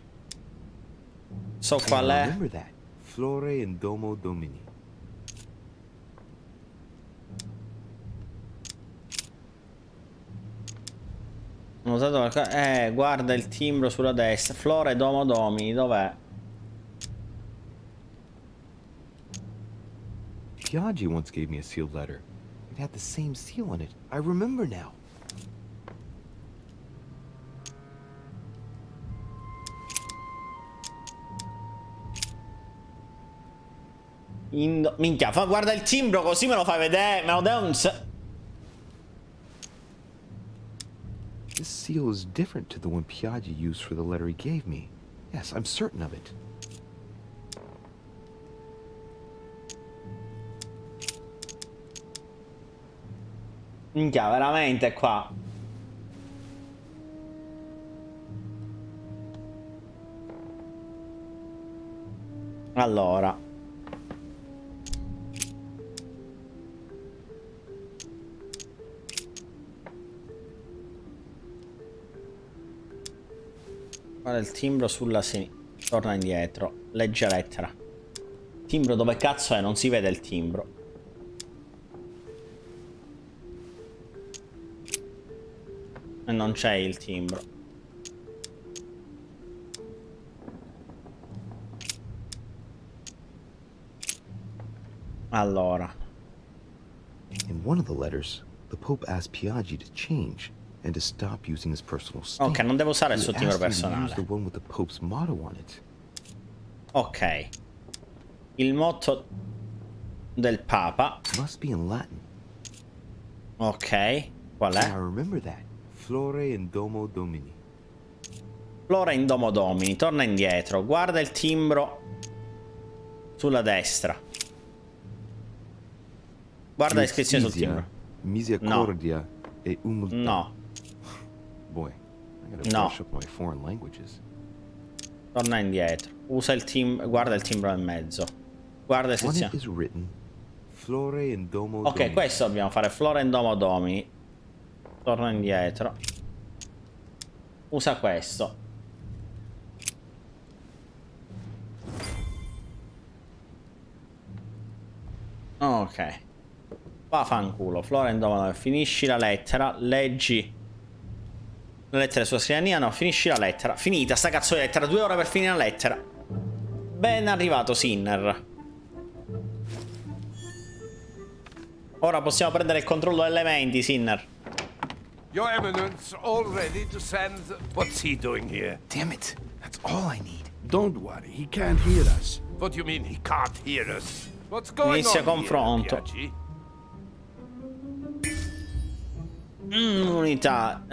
So qual è?
Remember that. Flore in Domo Domini.
Ho usato guarda il timbro sulla destra. Flora e Domo Domini, dov'è?
Piaggi once gave me a sealed letter. It had the same seal on it. I remember now.
Minchia, guarda il timbro così me lo fai vedere. Me lo dai un...
This seal is different to the one Piaggi used for the letter he gave me. Yes, I'm certain of it.
Minchia, veramente qua. Allora. Guarda il timbro sulla sinistra. Torna indietro. Legge lettera. Timbro dove cazzo è? Non si vede il timbro. E non c'è il timbro. Allora.
In one of the letters, the Pope asked Piaggi to change and to stop using his personal stamp.
Ok, non devo usare il
He
suo timbro
asked me to use
personale.
the one with the Pope's motto on it.
Ok. Il motto del Papa.
Must be in Latin.
Ok. Qual
I
è?
remember that. Flore in Domo Domini.
Flora in Domo Domini. Torna indietro. Guarda il timbro sulla destra. Guarda l'iscrizione sul timbro.
Misericordia e umiltà.
No.
Boy, I gotta
No.
brush up my foreign languages.
Torna indietro. Usa il timbro. Guarda il timbro nel mezzo. Guarda
On it
l'iscrizione.
is written Flore in Domo
Ok,
Domini.
questo dobbiamo fare. Flora in Domo Domini. Torna indietro. Usa questo. Ok. Qua fanculo. Flora in Domo Domini. Finisci la lettera. Leggi la lettera sulla scrivania. No, finisci la lettera. Finita sta cazzo di lettera. 2 ore per finire la lettera. Ben arrivato, Sinner. Ora possiamo prendere il controllo delle menti, Sinner.
Your Eminence, all ready to send... What's he doing here?
Damn it. That's all I need.
Don't worry, he can't hear us.
What do you mean he can't hear us? What's going
Inizia
on
confronto.
here, Piaggi?
Unità.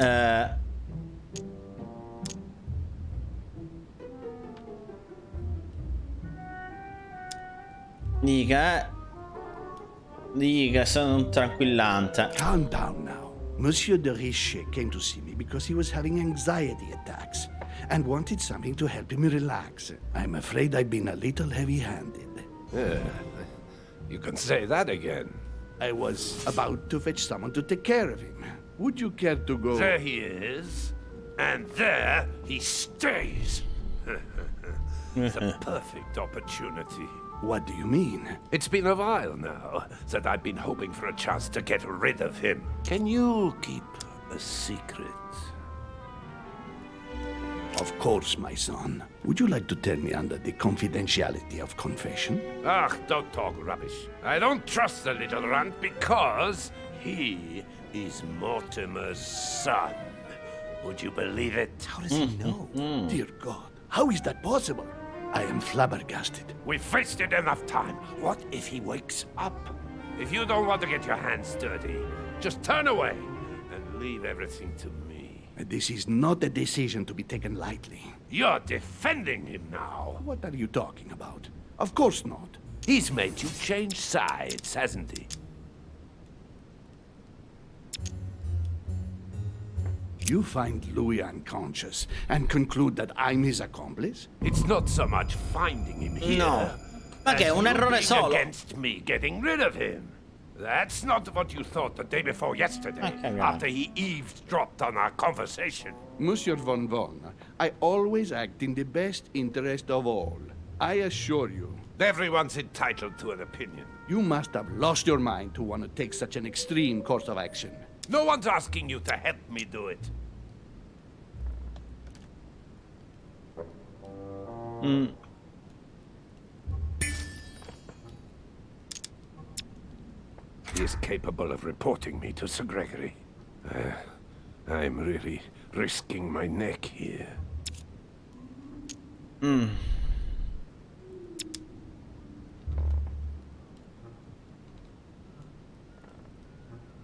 Dica, sono un tranquillante.
Calm down now. Monsieur de Richet came to see me because he was having anxiety attacks and wanted something to help him relax. I'm afraid I've been a little heavy-handed.
You can say that again.
I was about to fetch someone to take care of him. Would you care to go?
There he is, and there he stays. The perfect opportunity.
What do you mean?
It's been a while now that I've been hoping for a chance to get rid of him. Can you keep a secret?
Of course, my son. Would you like to tell me under the confidentiality of confession?
Ah, don't talk rubbish. I don't trust the little runt because he is Mortimer's son. Would you believe it?
How does he know?
Dear God, how is that possible? I am flabbergasted.
We've wasted enough time. What if he wakes up? If you don't want to get your hands dirty, just turn away and leave everything to me.
This is not a decision to be taken lightly.
You're defending him now.
What are you talking about? Of course not.
He's made you change sides, hasn't he?
You find Louis unconscious and conclude that I'm his accomplice?
It's not so much finding him here.
No. Ma che è
as
un
you
errore
being
solo.
against me getting rid of him. That's not what you thought the day before yesterday,
Okay,
after he eavesdropped on our conversation.
Monsieur von Von, I always act in the best interest of all. I assure you.
Everyone's entitled to an opinion.
You must have lost your mind to want to take such an extreme course of action.
No one's asking you to help me do it. He is capable of reporting me to Sir Gregory. I'm really risking my neck here.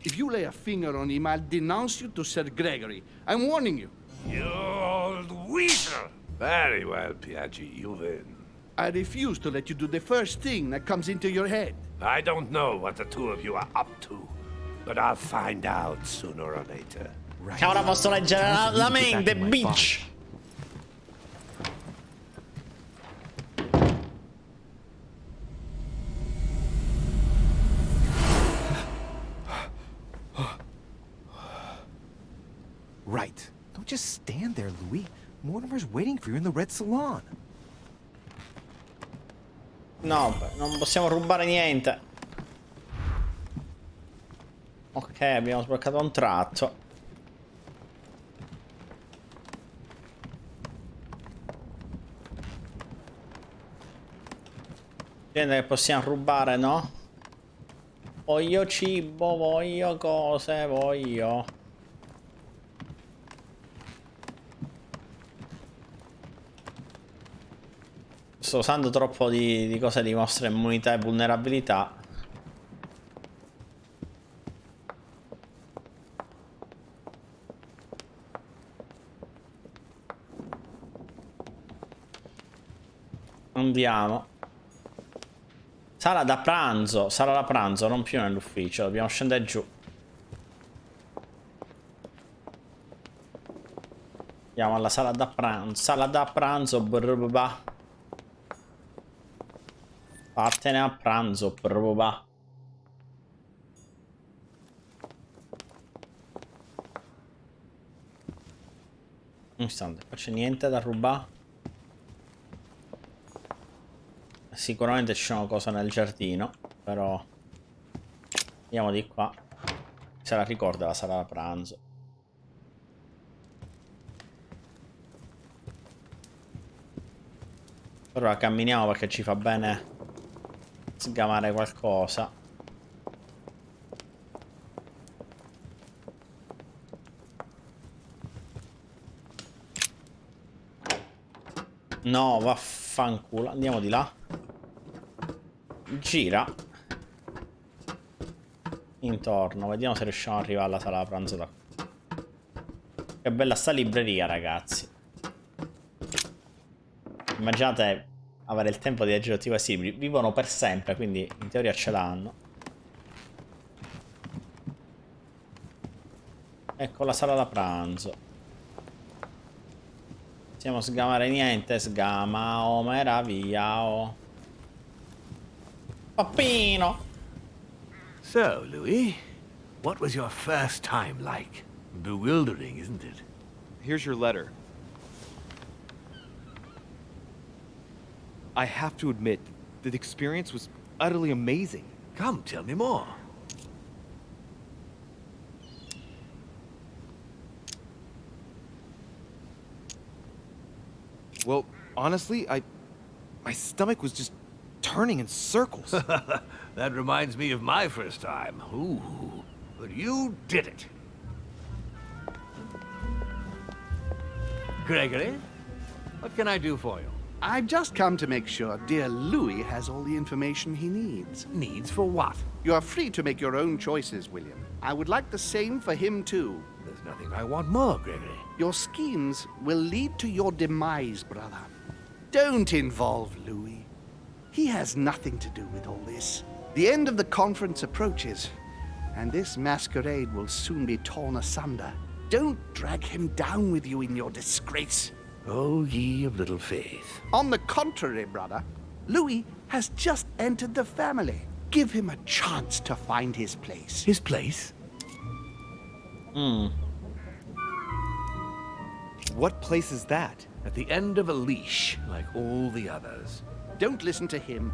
If you lay a finger on him, I'll denounce you to Sir Gregory. I'm warning you.
You old weasel! Very well, Piaggi, you win.
I refuse to let you do the first thing that comes into your head.
I don't know what the two of you are up to, but I'll find out sooner or later.
Che ora posso leggere la mente, bitch.
Right. Don't just stand there, Louis. Mortimer's waiting for you in the red salon.
No, non possiamo rubare niente. Ok, abbiamo sbloccato un tratto. Gente che possiamo rubare, no? Voglio cibo, voglio cose, voglio. Sto usando troppo di cose di mostra immunità e vulnerabilità. Andiamo. Sala da pranzo, non più nell'ufficio, dobbiamo scendere giù. Andiamo alla sala da pranzo, brrrba. Vattene a pranzo, brrrba. Un istante, qua c'è niente da rubare. Sicuramente ci sono cose nel giardino, però andiamo di qua. Se la ricorda la sala da pranzo. Però camminiamo perché ci fa bene sgamare qualcosa. No, vaffanculo. Andiamo di là. Gira intorno, vediamo se riusciamo ad arrivare alla sala da pranzo da qua. Che bella sta libreria, ragazzi. Immaginate avere il tempo di leggere tutti questi libri. Vivono per sempre, quindi in teoria ce l'hanno. Ecco la sala da pranzo. Possiamo sgamare niente. Sgama, oh meraviglia, oh. Pappino.
So, Louis, what was your first time like? Bewildering, isn't it?
Here's your letter. I have to admit, the experience was utterly amazing.
Come, tell me more.
Well, honestly, my stomach was just turning in circles.
That reminds me of my first time. Ooh, but you did it. Gregory, what can I do for you?
I've just come to make sure dear Louis has all the information he needs.
Needs for what?
You are free to make your own choices, William. I would like the same for him, too.
There's nothing I want more, Gregory.
Your schemes will lead to your demise, brother. Don't involve Louis. He has nothing to do with all this. The end of the conference approaches, and this masquerade will soon be torn asunder. Don't drag him down with you in your disgrace.
Oh, ye of little faith.
On the contrary, brother, Louis has just entered the family. Give him a chance to find his place.
His place?
What place is that?
At the end of a leash, like all the others.
Don't listen to him.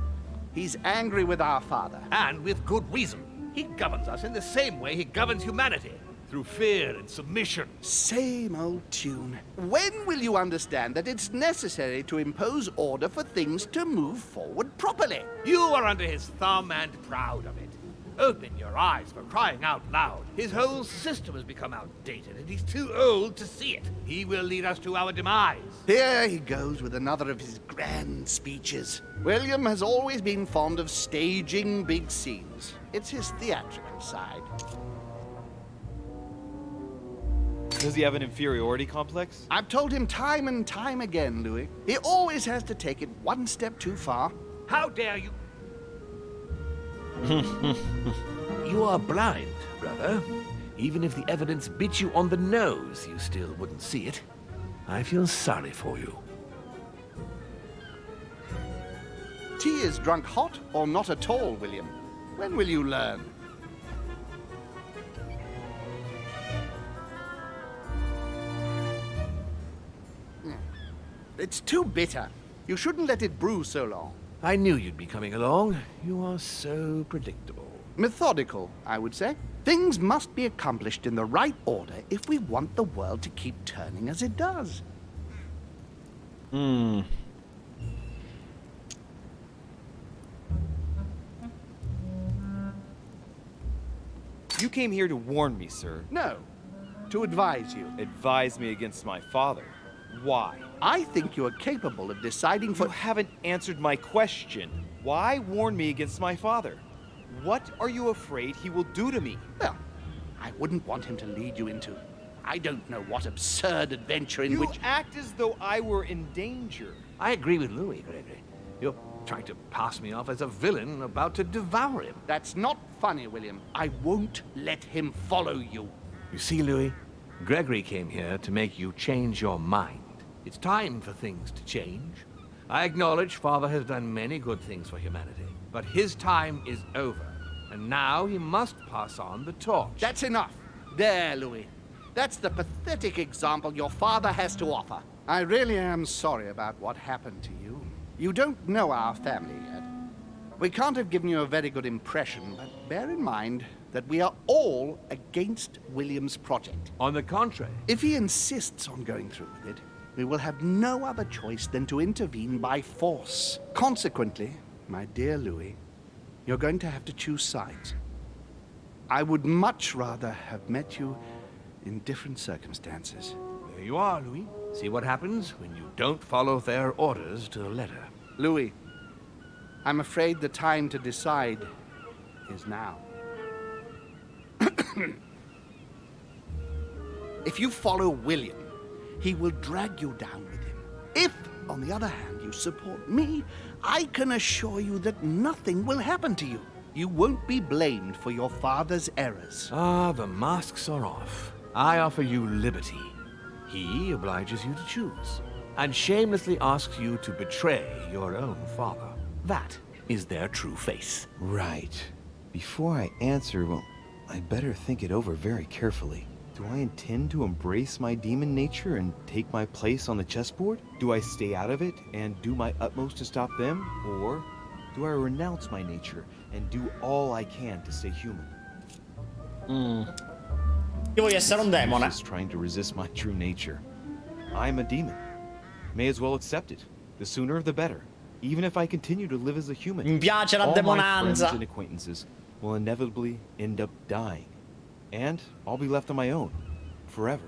He's angry with our father.
And with good reason. He governs us in the same way he governs humanity. through fear and submission.
Same old tune. When will you understand that it's necessary to impose order for things to move forward properly?
You are under his thumb and proud of it. Open your eyes, for crying out loud. His whole system has become outdated, and he's too old to see it. He will lead us to our demise.
Here he goes with another of his grand speeches. William has always been fond of staging big scenes. It's his theatrical side.
Does he have an inferiority complex?
I've told him time and time again, Louis. He always has to take it one step too far.
How dare you? You are blind, brother. Even if the evidence bit you on the nose, you still wouldn't see it. I feel sorry for you.
Tea is drunk hot or not at all, William. When will you learn? It's too bitter. You shouldn't let it brew so long.
I knew you'd be coming along. You are so predictable.
Methodical, I would say. Things must be accomplished in the right order if we want the world to keep turning as it does.
You came here to warn me, sir.
No, to advise you.
Advise me against my father. Why?
I think you are capable of deciding for...
You haven't answered my question. Why warn me against my father? What are you afraid he will do to me?
Well, I wouldn't want him to lead you into... I don't know what absurd adventure in
You
which...
act as though I were in danger.
I agree with Louis, Gregory. You're trying to pass me off as a villain about to devour him.
That's not funny, William. I won't let him follow you.
You see, Louis, Gregory came here to make you change your mind. It's time for things to change. I acknowledge Father has done many good things for humanity, but his time is over, and now he must pass on the torch.
That's enough. There, Louis. That's the pathetic example your father has to offer. I really am sorry about what happened to you. You don't know our family yet. We can't have given you a very good impression, but bear in mind that we are all against William's project.
On the contrary,
If he insists on going through with it, we will have no other choice than to intervene by force. Consequently, my dear Louis, you're going to have to choose sides. I would much rather have met you in different circumstances.
there you are, Louis. See what happens when you don't follow their orders to the letter.
Louis, I'm afraid the time to decide is now. If you follow William, he will drag you down with him. If, on the other hand, you support me, I can assure you that nothing will happen to you. You won't be blamed for your father's errors.
Ah, the masks are off. I offer you liberty. He obliges you to choose, and shamelessly asks you to betray your own father. That is their true face.
Right. Before I answer, well, I'd better think it over very carefully. Do I intend to embrace my demon nature and take my place on the chessboard? Do I stay out of it and do my utmost to stop them? Or do I renounce my nature and do all I can to stay human?
Io voglio essere un demone.
Just trying to resist my true nature. I'm a demon. May as well accept it. The sooner the better. Even if I continue to live as a human.
Mi piace la
all my friends
demonanza.
and acquaintances will inevitably end up dying. And I'll be left on my own. Forever.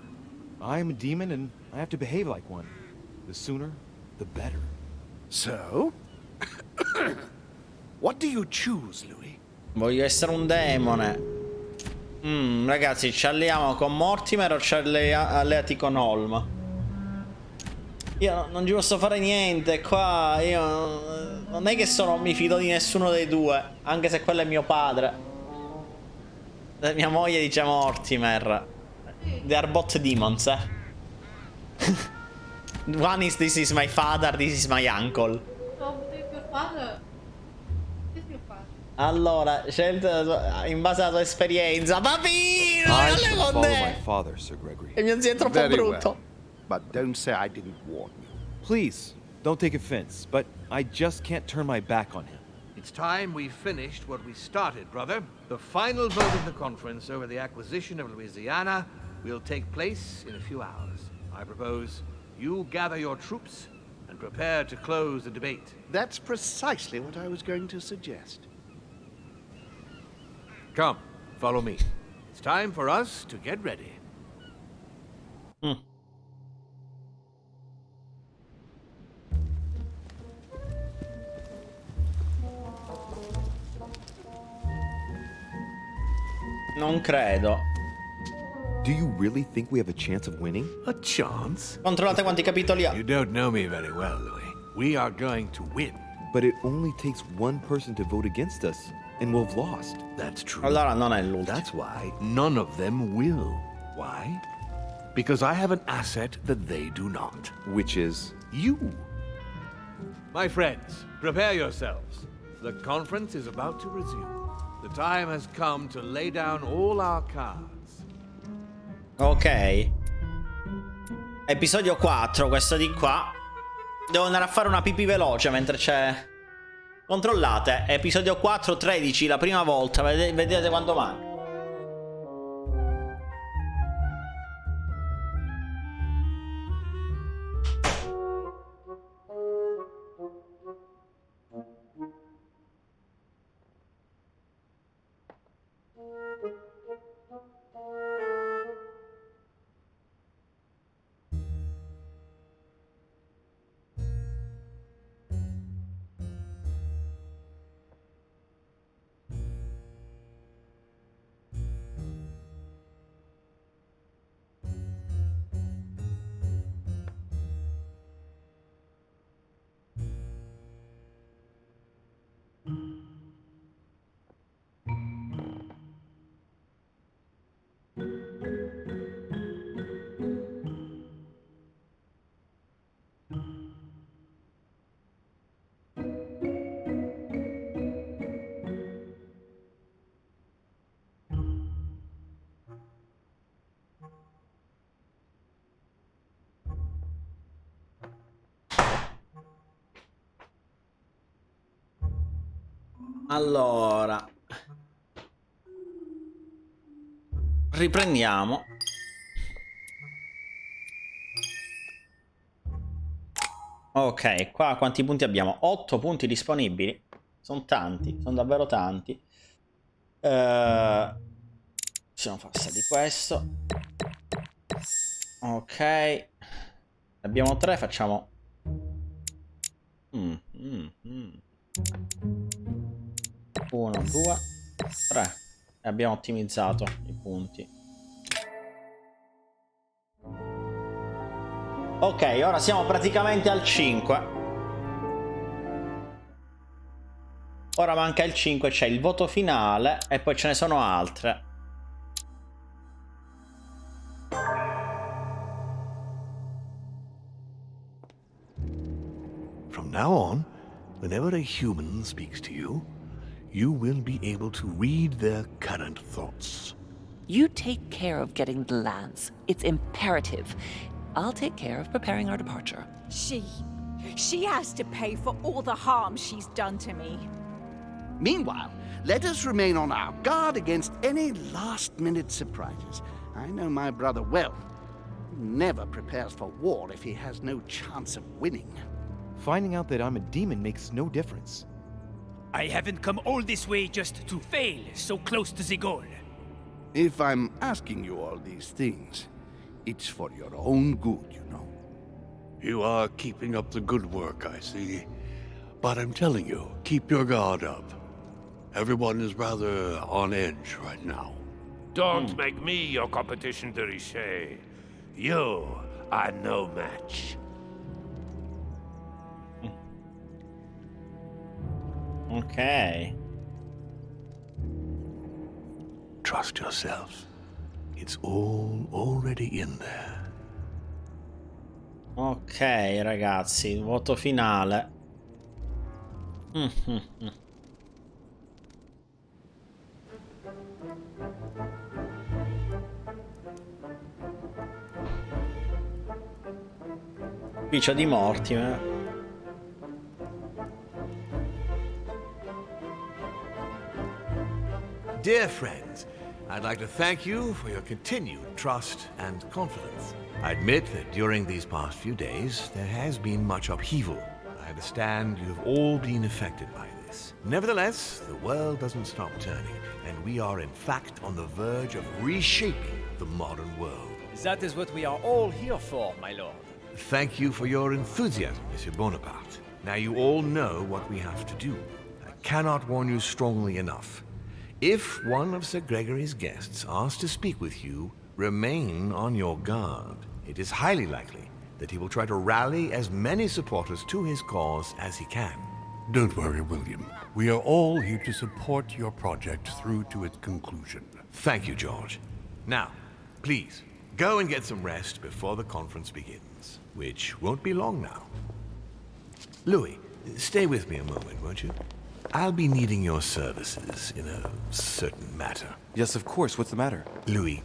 I am a demon and I have to behave like one. The sooner, the better.
So? What do you choose, Louis?
Voglio essere un demone. Ragazzi, ci alleiamo con Mortimer o ci alleati con Holm? Io non ci posso fare niente qua. Io non è che mi fido di nessuno dei due, anche se quello è mio padre. Mia moglie dice Mortimer. They are both demons, eh. One is this is my father, this is my uncle.
Oh, your father. Is your father?
Allora, scelta in base alla tua esperienza. Bambino,
I
non le
shall
con
follow my
te.
father, Sir Gregory.
E mio zio è troppo
Very
brutto.
well. But don't say I didn't warn you.
Please, don't take offense, but I just can't turn my back on him.
It's time we finished what we started, brother. The final vote of the conference over the acquisition of Louisiana will take place in a few hours. I propose you gather your troops and prepare to close the debate.
That's precisely what I was going to suggest.
Come, follow me. It's time for us to get ready.
Non credo.
Do you really think we have a chance of winning?
A chance?
Controllate quanti capitoli ha.
You don't know me very well, Louis. We are going to win.
But it only takes one person to vote against us, and we'll have lost.
That's true.
Allora non è l'ultimo.
That's why none of them will. Why? Because I have an asset that they do not.
Which is?
You. My friends, prepare yourselves. The conference is about to resume. The time has come to lay down all our cards.
Ok. Episodio 4, questo di qua. Devo andare a fare una pipì veloce mentre c'è... Controllate, episodio 4, 13, la prima volta, vedete quanto manca. Allora, riprendiamo. Ok, qua quanti punti abbiamo? 8 punti disponibili. Sono tanti, sono davvero tanti. Possiamo fare di questo. Ok, ne abbiamo 3, facciamo 1, 2, 3 e abbiamo ottimizzato i punti. Ok, ora siamo praticamente al 5. Ora manca il 5, c'è il voto finale e poi ce ne sono altre.
From now on, whenever a human speaks to you, you will be able to read their current thoughts.
You take care of getting the lands. It's imperative. I'll take care of preparing our departure.
She has to pay for all the harm she's done to me.
Meanwhile, let us remain on our guard against any last-minute surprises. I know my brother well. He never prepares for war if he has no chance of winning.
Finding out that I'm a demon makes no difference.
I haven't come all this way just to fail so close to the goal.
If I'm asking you all these things, it's for your own good, you know.
You are keeping up the good work, I see. But I'm telling you, keep your guard up. Everyone is rather on edge right now.
Don't make me your competition, de Richet. You are no match.
Ok.
Trust yourself. It's all already in there.
Ok, ragazzi, voto finale. Ufficio di Mortimer.
Dear friends, I'd like to thank you for your continued trust and confidence. I admit that during these past few days, there has been much upheaval. I understand you have all been affected by this. Nevertheless, the world doesn't stop turning, and we are in fact on the verge of reshaping the modern world.
That is what we are all here for, my lord.
Thank you for your enthusiasm, Monsieur Bonaparte. Now you all know what we have to do. I cannot warn you strongly enough. If one of Sir Gregory's guests asks to speak with you, remain on your guard. It is highly likely that he will try to rally as many supporters to his cause as he can.
Don't worry, William. We are all here to support your project through to its conclusion.
Thank you, George. Now, please, go and get some rest before the conference begins, which won't be long now. Louis, stay with me a moment, won't you? I'll be needing your services in a certain matter.
Yes, of course. What's the matter?
Louis,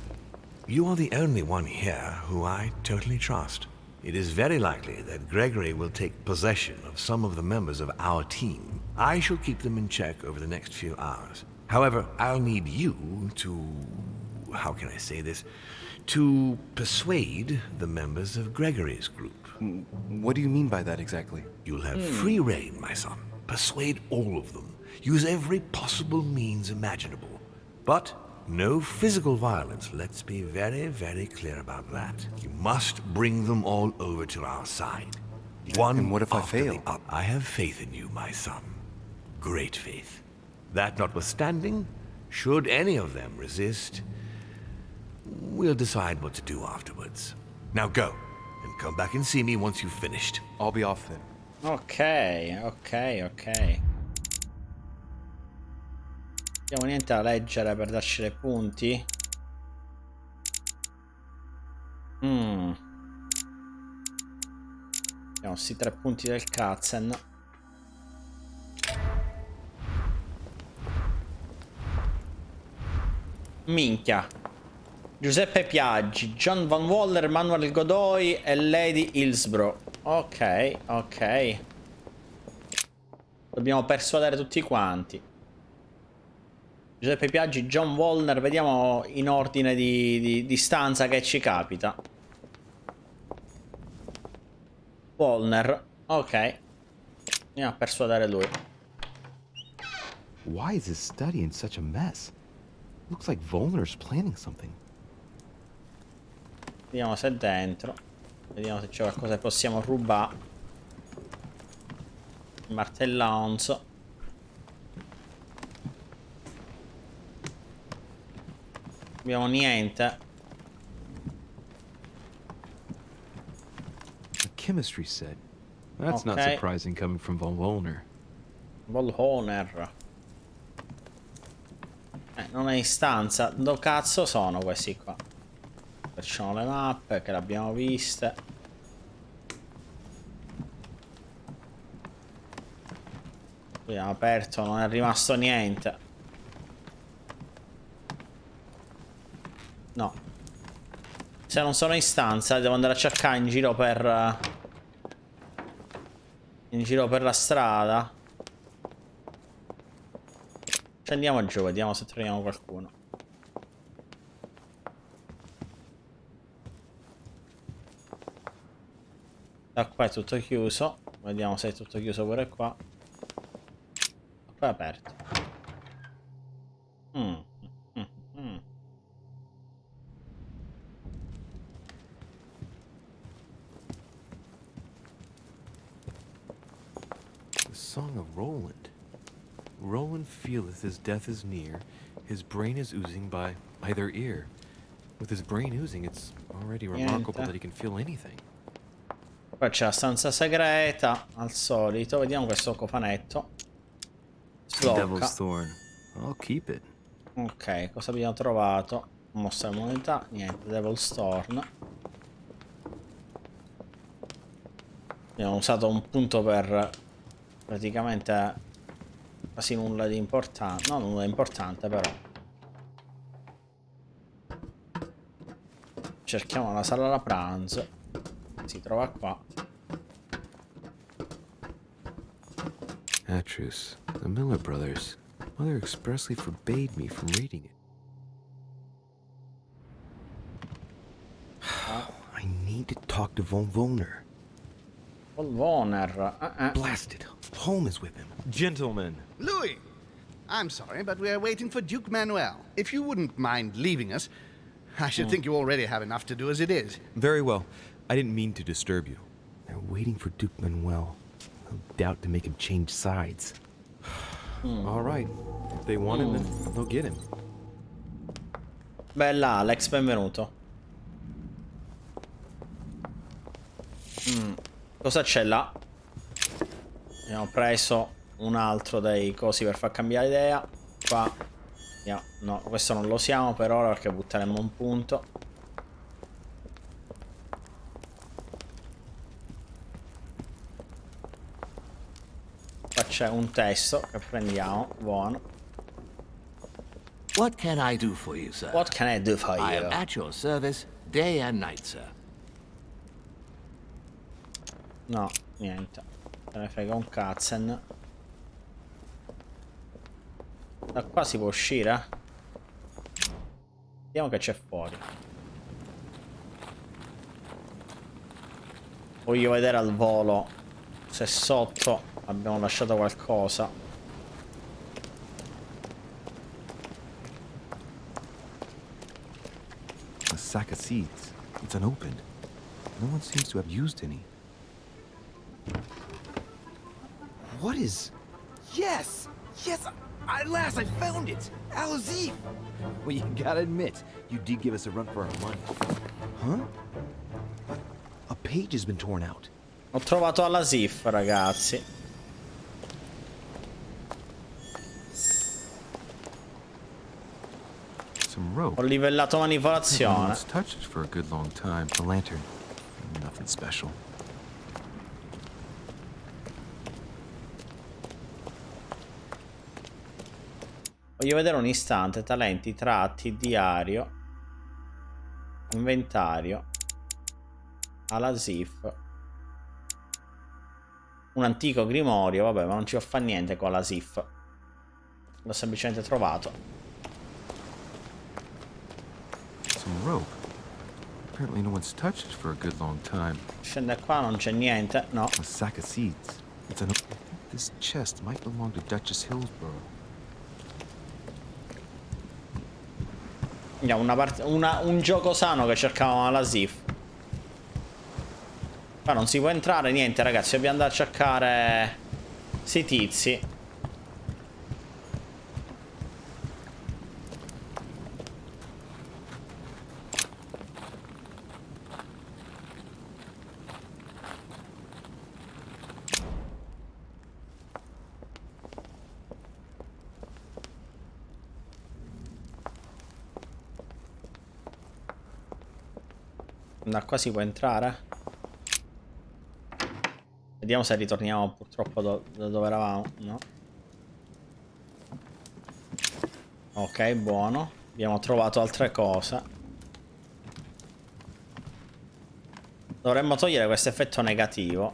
you are the only one here who I totally trust. It is very likely that Gregory will take possession of some of the members of our team. I shall keep them in check over the next few hours. However, I'll need you to... how can I say this? To persuade the members of Gregory's group.
What do you mean by that exactly?
You'll have free rein, my son. Persuade all of them. Use every possible means imaginable. But no physical violence. Let's be very, very clear about that. You must bring them all over to our side.
And what if I fail?
I have faith in you, my son. Great faith. That notwithstanding, should any of them resist, we'll decide what to do afterwards. Now go, and come back and see me once you've finished.
I'll be off then.
Ok. Abbiamo niente da leggere per darci dei punti. Abbiamo sti 3 punti del Katzen. Minchia. Giuseppe Piaggi, John Van Waller, Manuel Godoy e Lady Hillsborough. Ok. Dobbiamo persuadere tutti quanti. Giuseppe Piaggi, John Wallner, vediamo in ordine di stanza che ci capita. Wallner, ok. Andiamo a persuadere lui.
Why is his study in such a mess? Looks like Volner's planning something.
Vediamo se è dentro. Vediamo se c'è qualcosa che possiamo rubare. Il martellonzo. Abbiamo niente.
A chemistry set. That's not surprising coming from Von Volner.
Volhoner. Non è in stanza. Dove cazzo sono questi qua? Facciamo le mappe che le abbiamo viste. Abbiamo aperto, non è rimasto niente. No. Se non sono in stanza devo andare a cercare in giro per la strada. Scendiamo giù, vediamo se troviamo qualcuno. Da qua è tutto chiuso. Vediamo se è tutto chiuso pure qua. Qua è aperto.
The Song of Roland. Roland feeleth his death is near. His brain is oozing by either ear. With his brain oozing, it's already remarkable that he can feel anything.
Poi c'è la stanza segreta, al solito. Vediamo questo cofanetto.
Devil's Thorn. I'll keep it.
Ok, cosa abbiamo trovato? Mostra moneta, niente, Devil's Thorn. Abbiamo usato un punto per praticamente quasi nulla di importante. No, nulla di importante però. Cerchiamo la sala da pranzo. Si trova qua.
Atrus, the Miller brothers. Mother expressly forbade me from reading it. I need to talk to Von Woner.
Von Woner.
Blast it. Holm is with him.
Gentlemen. Louis! I'm sorry, but we are waiting for Duke Manuel. If you wouldn't mind leaving us, I should think you already have enough to do as it is.
Very well. I didn't mean to disturb you. They're waiting for Duke Manuel. No doubt to make him change sides. All right. If they want him, then they'll get him.
Bella Alex, benvenuto. Cosa c'è là? Abbiamo preso un altro dei cosi per far cambiare idea. Qua. No, questo non lo usiamo per ora perché butteremo un punto. Qua c'è un testo che prendiamo. Buono.
What can I do for you, sir?
What can I do for you?
I am at your service, day and night, sir.
No, niente. Se ne frega un cazzen. Da qua si può uscire? Vediamo che c'è fuori. Voglio vedere al volo se sotto abbiamo lasciato qualcosa.
A sack of seeds. It's unopened. No one seems to have used any. What is...
Yes! Yes! At last I found it! Al-Azif!
Well, you gotta admit, you did give us a run for our money. Huh? A page has been torn out.
Ho trovato Al-Azif, ragazzi.
Some rope.
Ho livellato manipolazione.
It's touched it for a good long time. A lantern. Nothing special.
Voglio vedere un istante. Talenti, tratti, diario, inventario, Al-Azif, un antico grimorio. Vabbè, ma non ci fa niente con Al-Azif. L'ho semplicemente trovato.
Some rope. Apparently no one's touched it for a good long time.
Scende qua, non c'è niente. No.
A sack of seeds. It's an... This chest might belong to Duchess Hillsborough.
Un gioco sano che cercavamo alla SIF. Qua non si può entrare, niente ragazzi. Dobbiamo andare a cercare sti tizi. Da qua si può entrare. Vediamo se ritorniamo purtroppo da dove eravamo. No. Ok, buono. Abbiamo trovato altre cose. Dovremmo togliere questo effetto negativo.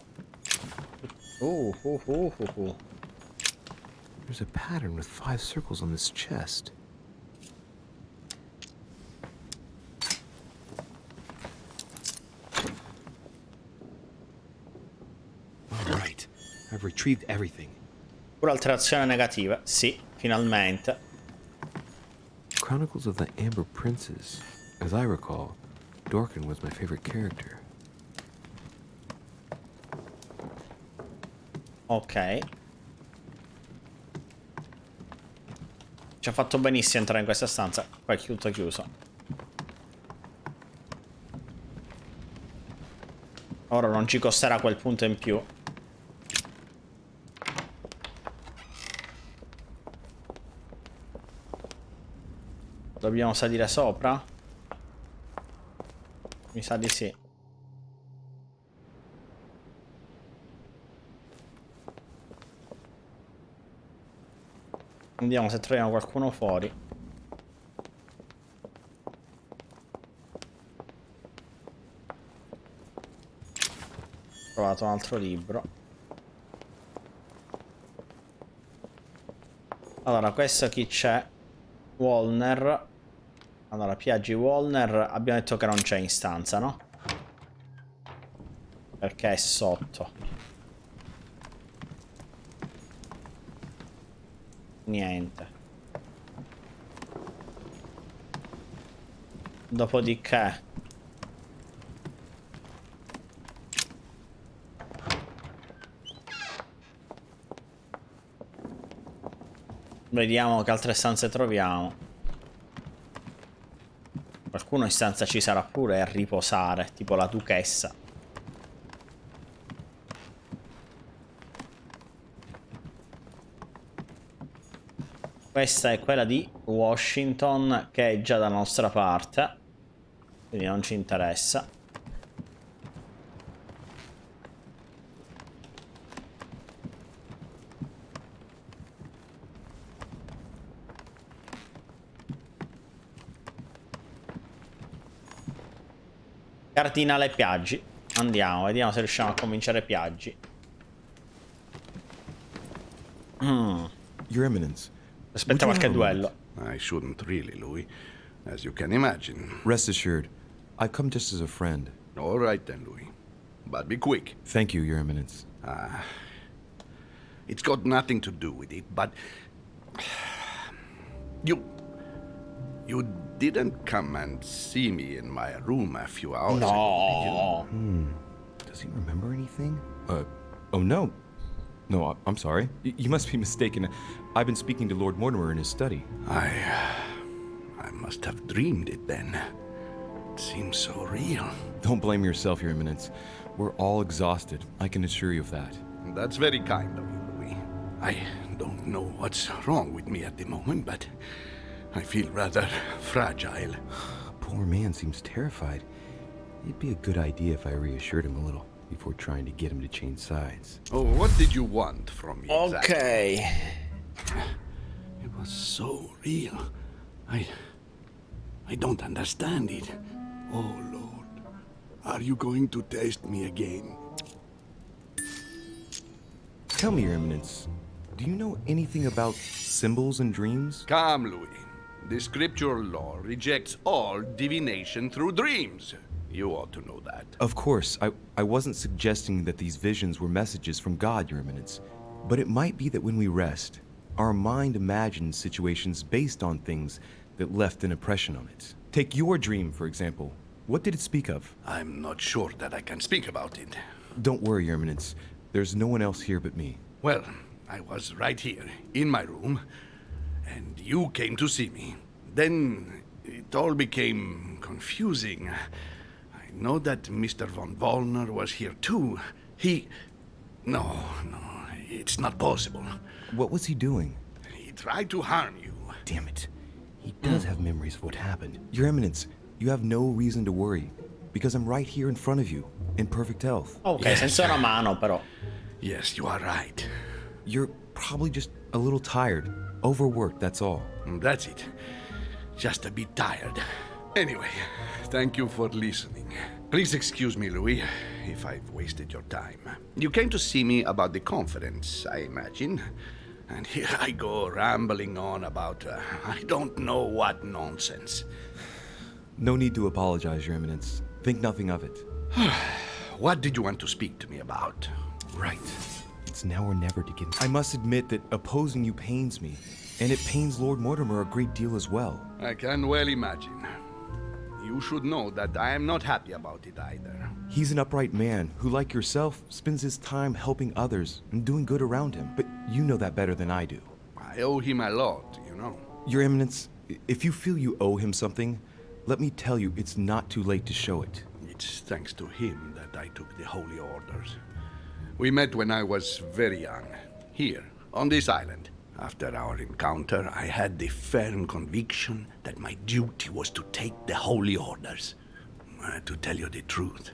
There's a pattern with 5 circles on this chest. I've retrieved everything.
Pure alterazione negativa. Sì, finalmente.
Chronicles of the Amber Princes. As I recall, Dorkin was my favorite character.
Ok. Ci ha fatto benissimo entrare in questa stanza. Qua è tutto chiuso. Ora non ci costerà quel punto in più. Dobbiamo salire sopra? Mi sa di sì. Andiamo se troviamo qualcuno fuori. Ho trovato un altro libro. Allora, questo chi c'è? Walner. Allora, Piaggi Walner. Abbiamo detto che non c'è in stanza, no? Perché è sotto. Niente. Dopodiché vediamo che altre stanze troviamo. Qualcuno in stanza ci sarà pure a riposare, tipo la duchessa. Questa è quella di Washington, che è già dalla nostra parte, quindi non ci interessa. Cardinale Piaggi. Andiamo, vediamo se riusciamo a convincere Piaggi.
Your Eminence.
Aspetta qualche duello.
I shouldn't really, Louis, as you can imagine.
Rest assured, I've come just as a friend.
All right then, Louis. But be quick.
Thank you, Your Eminence.
It's got nothing to do with it, but... You didn't come and see me in my room a few hours ago, did you?
Does he remember anything? Oh no. No, I'm sorry. You must be mistaken. I've been speaking to Lord Mortimer in his study.
I must have dreamed it then. It seems so real.
Don't blame yourself, Your Eminence. We're all exhausted. I can assure you of that.
That's very kind of you, Louis. I don't know what's wrong with me at the moment, but I feel rather fragile.
Poor man seems terrified. It'd be a good idea if I reassured him a little before trying to get him to change sides.
Oh, what did you want from me exactly?
Okay.
It was so real. I don't understand it. Oh, Lord. Are you going to test me again?
Tell me, Your Eminence, do you know anything about symbols and dreams?
Come, Louis. The scriptural law rejects all divination through dreams. You ought to know that.
Of course, I wasn't suggesting that these visions were messages from God, Your Eminence. But it might be that when we rest, our mind imagines situations based on things that left an impression on it. Take your dream, for example. What did it speak of?
I'm not sure that I can speak about it.
Don't worry, Your Eminence. There's no one else here but me.
Well, I was right here, in my room, and you came to see me. Then it all became confusing. I know that Mr. von Wollner was here too. No, it's not possible.
What was he doing?
He tried to harm you.
Damn it. He does have memories of what happened. Your Eminence, you have no reason to worry, because I'm right here in front of you, in perfect health.
Ok, senza una mano però.
Yes, you are right.
You're probably just a little tired. Overworked, that's all.
That's it. Just a bit tired. Anyway, thank you for listening. Please excuse me, Louis, if I've wasted your time. You came to see me about the conference, I imagine. And here I go rambling on about I don't know what nonsense.
No need to apologize, Your Eminence. Think nothing of it.
What did you want to speak to me about?
Right. It's now or never to get... I must admit that opposing you pains me, and it pains Lord Mortimer a great deal as well.
I can well imagine. You should know that I am not happy about it either.
He's an upright man who, like yourself, spends his time helping others and doing good around him. But you know that better than I do.
I owe him a lot, you know.
Your Eminence, if you feel you owe him something, let me tell you it's not too late to show it.
It's thanks to him that I took the Holy Orders. We met when I was very young, here, on this island. After our encounter, I had the firm conviction that my duty was to take the Holy Orders. To tell you the truth,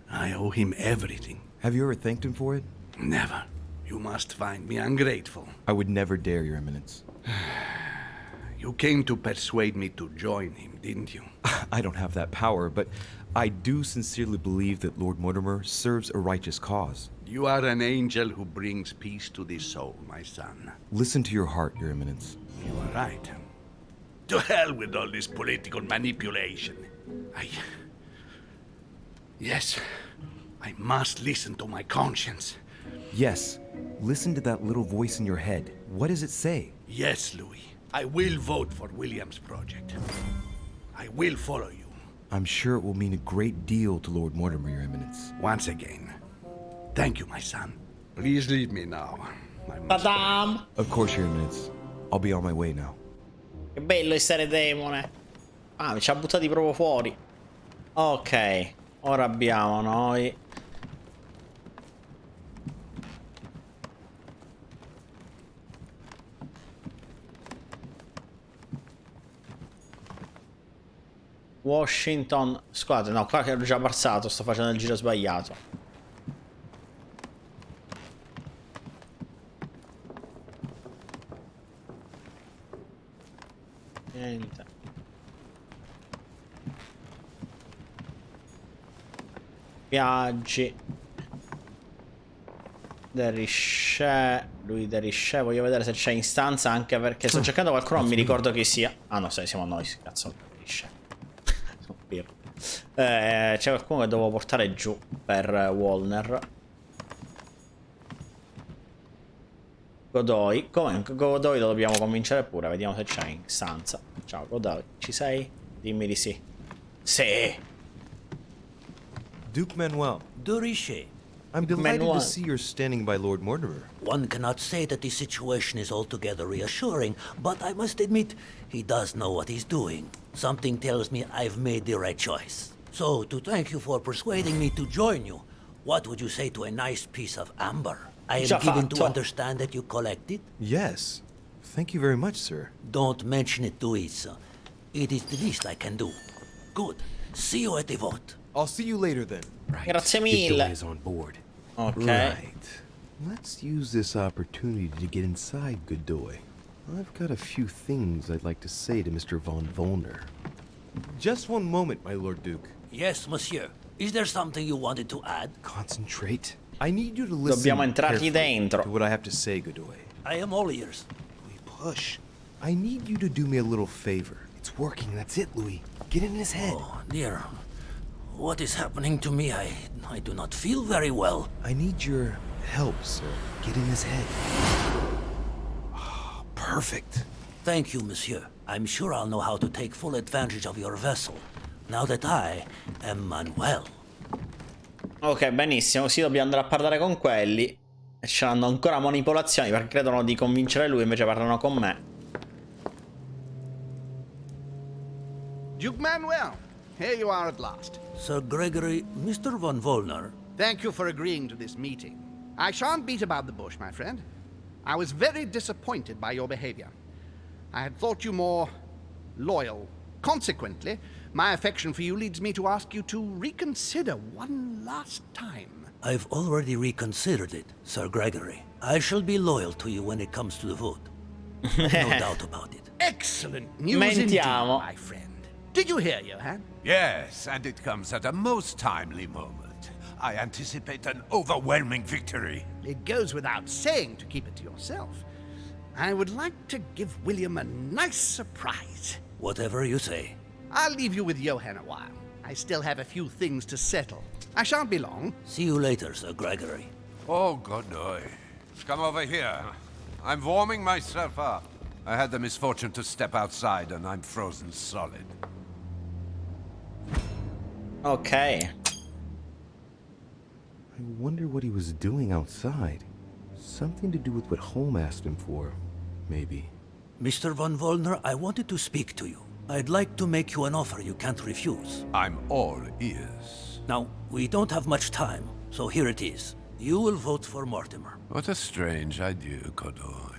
I owe him everything.
Have you ever thanked him for it?
Never. You must find me ungrateful.
I would never dare, Your Eminence.
You came to persuade me to join him, didn't you?
I don't have that power, but I do sincerely believe that Lord Mortimer serves a righteous cause.
You are an angel who brings peace to the soul, my son.
Listen to your heart, Your Eminence.
You are right. To hell with all this political manipulation. Yes, I must listen to my conscience.
Yes, listen to that little voice in your head. What does it say?
Yes, Louis. I will vote for William's project. I will follow you.
I'm sure it will mean a great deal to Lord Mortimer, Your Eminence.
Once again, thank you, my son. Please leave me now.
Ta-dam!
Of course, Your Eminence. I'll be on my way now.
Che bello essere demone. Ah, ci ha buttati proprio fuori. Ok, ora abbiamo noi Washington. Scusate, no, qua che ero già passato, sto facendo il giro sbagliato. Niente. Viaggi. Derisce. Lui Derisce. Voglio vedere se c'è in stanza, anche perché sto cercando qualcuno, non mi ricordo chi sia. Ah no, siamo noi, cazzo. Derisce. C'è qualcuno che devo portare giù per Walner. Godoy. Come Godoy lo dobbiamo convincere pure. Vediamo se c'è in stanza. Ciao Godoy, ci sei? Dimmi di sì. Sì.
Duke Manuel.
Durishe.
I'm delighted to see you're standing by Lord Mortimer.
One cannot say that the situation is altogether reassuring, but I must admit, he does know what he's doing. Something tells me I've made the right choice. So, to thank you for persuading me to join you, what would you say to a nice piece of amber? I am given to understand that you collect it?
Yes. Thank you very much, sir.
Don't mention it to Isa. It is the least I can do. Good. See you at the vote.
I'll see you later then.
Right. Grazie mille.
Godoy is on board.
Okay.
Right. Let's use this opportunity to get inside Godoy. I've got a few things I'd like to say to Mr. von Volner. Just one moment, my Lord Duke.
Yes, monsieur. Is there something you wanted to add?
Concentrate. I need you to listen
Dobbiamo entrargli dentro.
to what I have to say, Godoy.
I am all ears.
Louis, push. I need you to do me a little favor. It's working, that's it, Louis. Get in his head.
Oh, dear. What is happening to me? I do not feel very well.
I need your help, sir. Get in his head. Oh, perfect.
Thank you, monsieur. I'm sure I'll know how to take full advantage of your vessel, now that I am Manuel.
Ok, benissimo. Sì, dobbiamo andare a parlare con quelli. E ci hanno ancora manipolazioni perché credono di convincere lui, invece parlano con me.
Duke Manuel, here you are at last.
Sir Gregory, Mr. von Volner.
Thank you for agreeing to this meeting. I shan't beat about the bush, my friend. I was very disappointed by your behavior. I had thought you more loyal. Consequently, my affection for you leads me to ask you to reconsider one last time.
I've already reconsidered it, Sir Gregory. I shall be loyal to you when it comes to the vote. No doubt about it.
Excellent news indeed, my friend. Did you hear, Johann?
Yes, and it comes at a most timely moment. I anticipate an overwhelming victory.
It goes without saying to keep it to yourself. I would like to give William a nice surprise.
Whatever you say.
I'll leave you with Johann a while. I still have a few things to settle. I shan't be long.
See you later, Sir Gregory.
Oh, Godoy. Come over here. I'm warming myself up. I had the misfortune to step outside and I'm frozen solid.
Ok.
I wonder what he was doing outside. Something to do with what Holm asked him for, maybe.
Mr. von Volner, I wanted to speak to you. I'd like to make you an offer you can't refuse.
I'm all ears.
Now, we don't have much time, so here it is. You will vote for Mortimer.
What a strange idea, Godoy.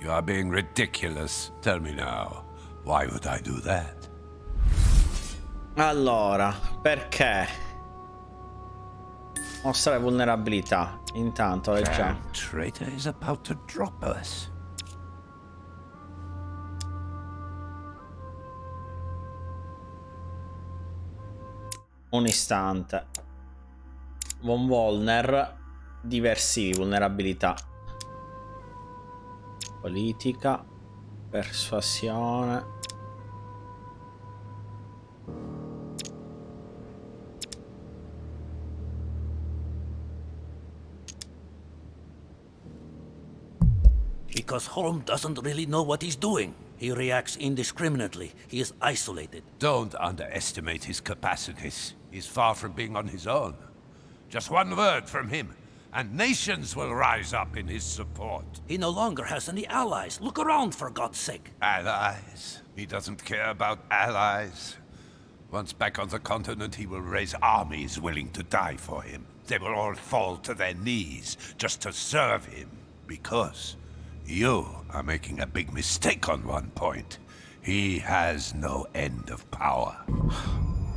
You are being ridiculous. Tell me now, why would I do that?
Allora, perché? Mostrare vulnerabilità. Intanto leggiamo.
Traitor is about to drop us.
Un istante. Von Volner. diversivi, vulnerabilità. Politica, persuasione.
Because Holm doesn't really know what he's doing. He reacts indiscriminately. He is isolated.
Don't underestimate his capacities. He's far from being on his own. Just one word from him, and nations will rise up in his support.
He no longer has any allies. Look around, for God's sake.
Allies? He doesn't care about allies. Once back on the continent, he will raise armies willing to die for him. They will all fall to their knees just to serve him. Because you are making a big mistake on one point. He has no end of power.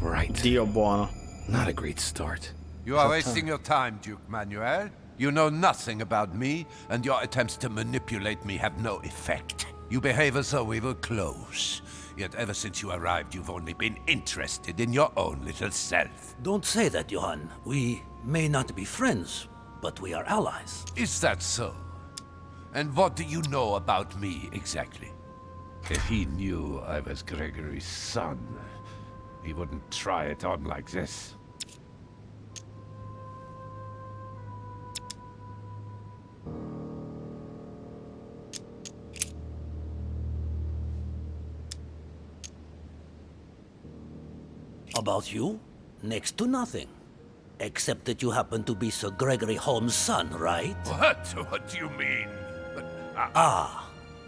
Right.
Dio buono.
Not a great start.
You are wasting your time, Duke Manuel. You know nothing about me, and your attempts to manipulate me have no effect. You behave as though we were close. Yet ever since you arrived, you've only been interested in your own little self.
Don't say that, Johann. We may not be friends, but we are allies.
Is that so? And what do you know about me, exactly? If he knew I was Gregory's son, he wouldn't try it on like this.
About you? Next to nothing. Except that you happen to be Sir Gregory Holmes' son, right?
What? What do you mean?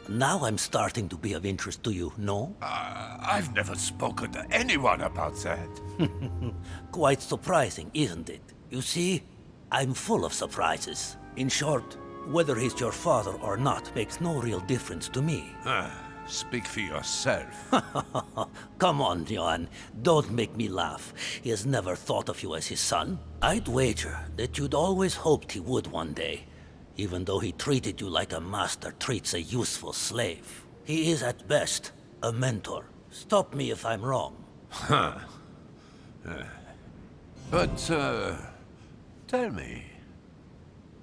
Now I'm starting to be of interest to you, no?
I've never spoken to anyone about that.
Quite surprising, isn't it? You see, I'm full of surprises. In short, whether he's your father or not makes no real difference to me.
Speak for yourself.
Come on, Johann. Don't make me laugh. He has never thought of you as his son. I'd wager that you'd always hoped he would one day, even though he treated you like a master treats a useful slave. He is at best a mentor. Stop me if I'm wrong.
But, tell me,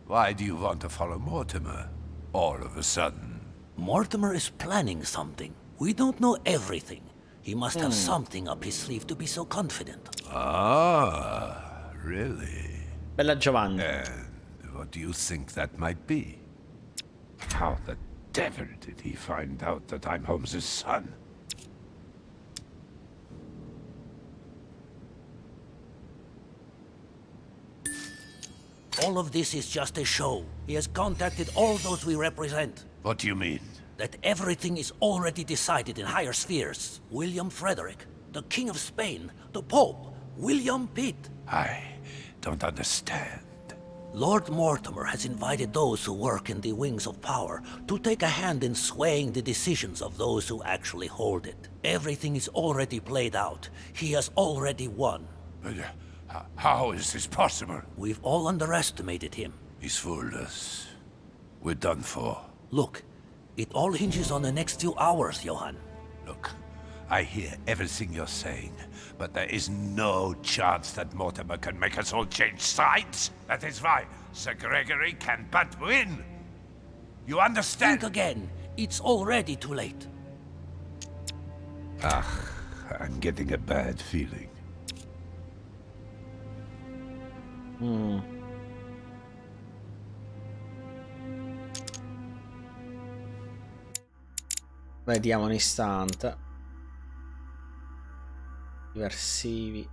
why do you want to follow Mortimer all of a sudden?
Mortimer is planning something. We don't know everything. He must have something up his sleeve to be so confident.
Ah, really?
Bella Giovanni.
And what do you think that might be? How the devil did he find out that I'm Holmes's son?
All of this is just a show. He has contacted all those we represent.
What do you mean?
That everything is already decided in higher spheres. William Frederick, the King of Spain, the Pope, William Pitt.
I don't understand.
Lord Mortimer has invited those who work in the wings of power to take a hand in swaying the decisions of those who actually hold it. Everything is already played out. He has already won.
How is this possible?
We've all underestimated him.
He's fooled us. We're done for.
Look, it all hinges on the next few hours, Johann.
Look, I hear everything you're saying, but there is no chance that Mortimer can make us all change sides. That is why Sir Gregory can but win. You understand?
Think again. It's already too late.
I'm getting a bad feeling.
Vediamo un istante. Diversivi.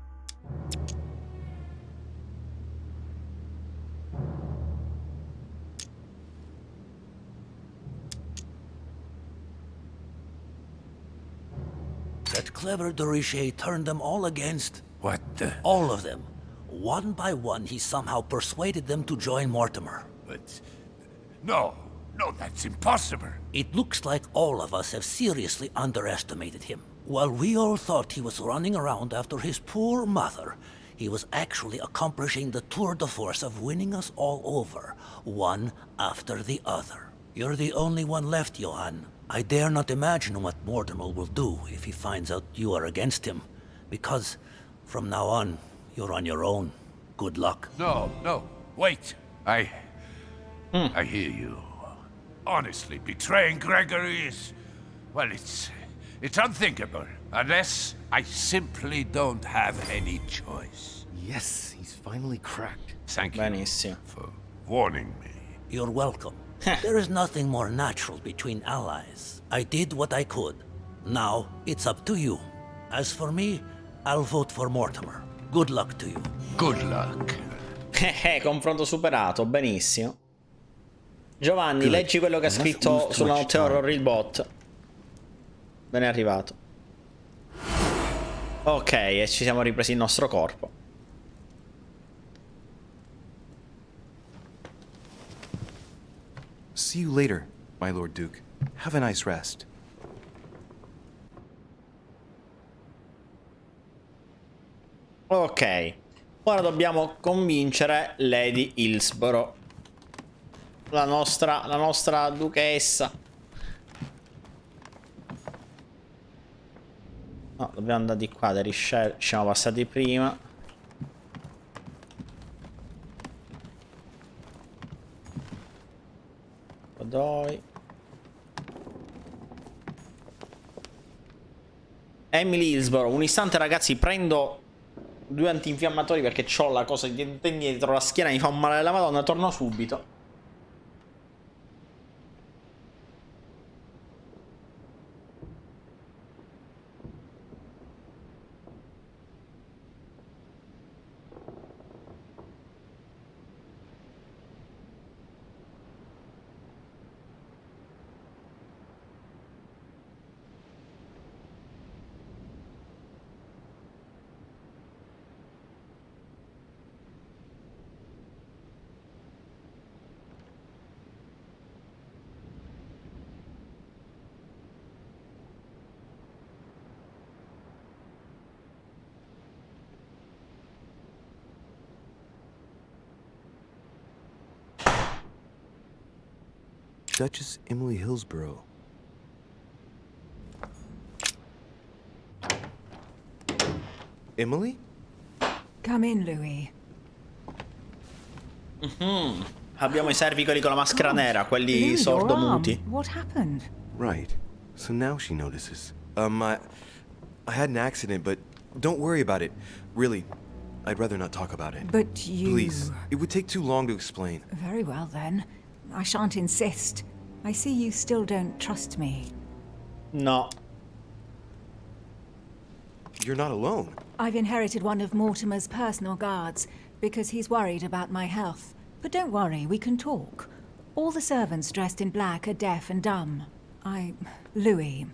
That clever de Richet turned them all against...
What the...
All of them. One by one, he somehow persuaded them to join Mortimer.
But... No, that's impossible.
It looks like all of us have seriously underestimated him. While we all thought he was running around after his poor mother, he was actually accomplishing the tour de force of winning us all over, one after the other. You're the only one left, Johann. I dare not imagine what Mortimer will do if he finds out you are against him, because from now on, you're on your own. Good luck.
No, wait. I hear you. Honestly, betraying Gregory is... well, it's unthinkable. Unless I simply don't have any choice.
Yes, he's finally cracked.
Thank you
Benissimo.
for warning me.
You're welcome. There is nothing more natural between allies. I did what I could. Now, it's up to you. As for me, I'll vote for Mortimer. Good luck to you.
Good luck.
Confronto superato, benissimo. Giovanni, leggi quello che ha scritto sulla notte horror il bot. Ben è arrivato. Ok, e ci siamo ripresi il nostro corpo.
See you later, my Lord Duke. Have a nice rest.
Ok, ora dobbiamo convincere Lady Hillsborough, la nostra duchessa. No, dobbiamo andare di qua, ci siamo passati prima. Dai. Emily Hillsborough, un istante ragazzi, prendo 2 antinfiammatori perché ho la cosa dietro la schiena, mi fa un male alla Madonna, torno subito.
Duchess Emily Hillsborough. Emily?
Come in, Louis.
Abbiamo i servi quelli con la maschera nera, quelli
Louis,
sordomuti.
your arm. What happened?
Right. So now she notices. I had an accident, but don't worry about it. Really, I'd rather not talk about it.
But you...
Please, it would take too long to explain.
Very well, then. I shan't insist. I see you still don't trust me.
No.
You're not alone.
I've inherited one of Mortimer's personal guards because he's worried about my health. But don't worry, we can talk. All the servants dressed in black are deaf and dumb. Louis,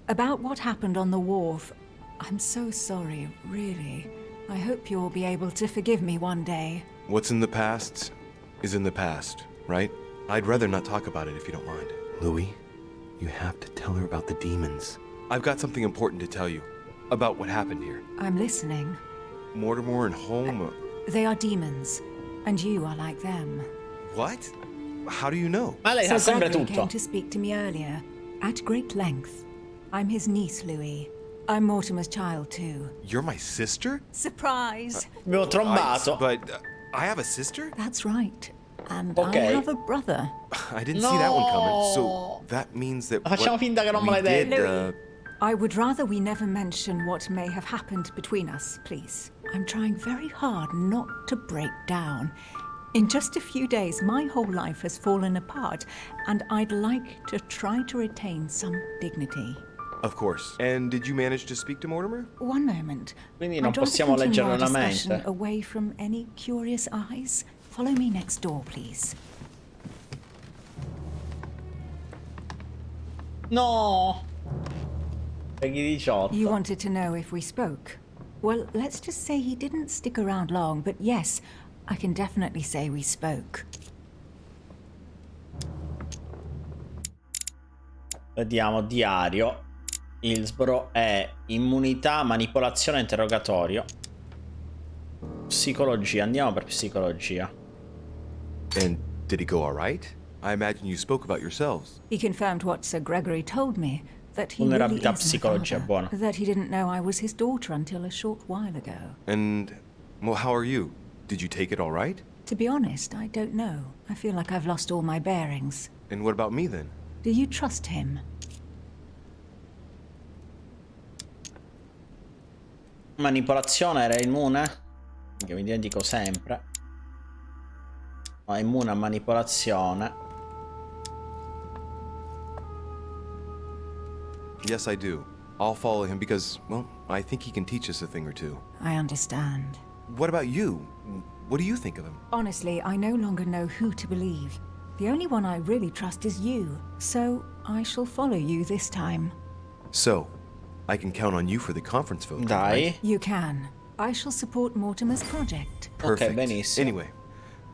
about what happened on the wharf, I'm so sorry, really. I hope you'll be able to forgive me one day.
What's in the past is in the past, right? I'd rather not talk about it if you don't mind. Louis, you have to tell her about the demons. I've got something important to tell you about what happened here.
I'm listening.
Mortimer and Holm...
They are demons, and you are like them.
What? How do you know?
Ma lei sa
So
sempre
Gregory
tutto.
came to speak to me earlier, at great length. I'm his niece, Louis. I'm Mortimer's child, too.
You're my sister?
Surprise!
Abbiamo trombato.
But I have a sister?
That's right. And
Okay.
I have a brother.
I didn't see that one coming, so that means that
Facciamo finta che non me l'hai
did,
detto.
I would rather we never mention what may have happened between us, please. I'm trying very hard not to break down. In just a few days, my whole life has fallen apart, and I'd like to try to retain some dignity.
Of course. And did you manage to speak to Mortimer?
One moment.
Quindi non
I'd rather
possiamo
continue
leggerlo
our
nella
discussion
mente.
away from any curious eyes. Follow me next door, please.
No. Peggy 18.
You wanted to know if we spoke. Well, let's just say he didn't stick around long, but yes, I can definitely say we spoke.
Vediamo, diario. Hillsborough è immunità, manipolazione, interrogatorio. Psicologia, andiamo per psicologia.
And did he go all right? I imagine you spoke about yourselves.
He confirmed what Sir Gregory told me, that he really
Vulnerabilità
is my
psicologia,
father,
buono.
that he didn't know I was his daughter until a short while ago.
And, well, how are you? Did you take it all right?
To be honest, I don't know. I feel like I've lost all my bearings.
And what about me then?
Do you trust him?
Manipolazione, era immune? Che mi dimentico sempre. No, è immune a manipolazione.
Yes, I do. I'll follow him because, well, I think he can teach us a thing or two.
I understand.
What about you? What do you think of him?
Honestly, I no longer know who to believe. The only one I really trust is you, so I shall follow you this time.
So, I can count on you for the conference vote,
Dai.
right?
You can. I shall support Mortimer's project.
Perfect.
Ok, benissimo.
Anyway,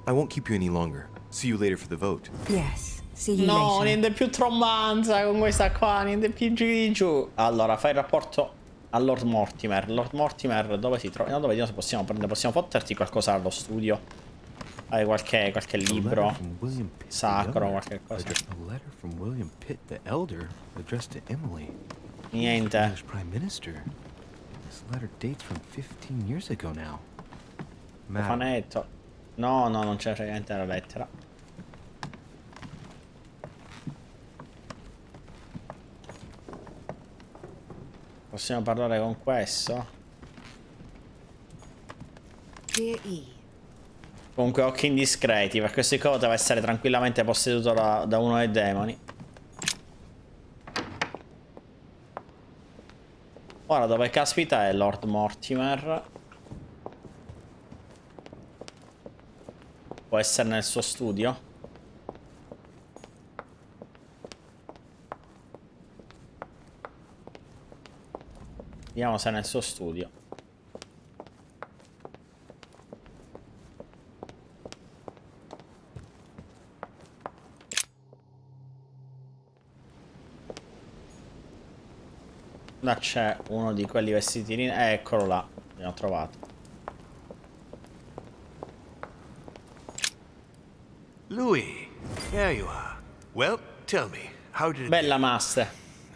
I won't keep you any longer. See you later for the vote.
Yes. See you
No,
later.
niente più trombanza con questa qua, niente più giù di giù. Allora, fai il rapporto a Lord Mortimer. Lord Mortimer, dove si trova? No, dove vediamo se possiamo prendere. Possiamo fotterti qualcosa allo studio. Hai qualche libro sacro, qualche cosa.
A letter from William Pitt the Elder addressed to Emily.
Niente.
English Prime Minister. This letter dates from 15 years ago now.
Fanetto. No, non c'è niente la lettera. Possiamo parlare con questo?
Dear E.
Comunque occhi indiscreti, per questi qua poteva essere tranquillamente posseduto da uno dei demoni. Ora dove caspita è Lord Mortimer? Può essere nel suo studio? Vediamo se è nel suo studio. Là c'è uno di quelli vestiti in... eccolo là, l'abbiamo trovato.
Louis, there you are. Well, tell me, how did it
Bella
go?
master.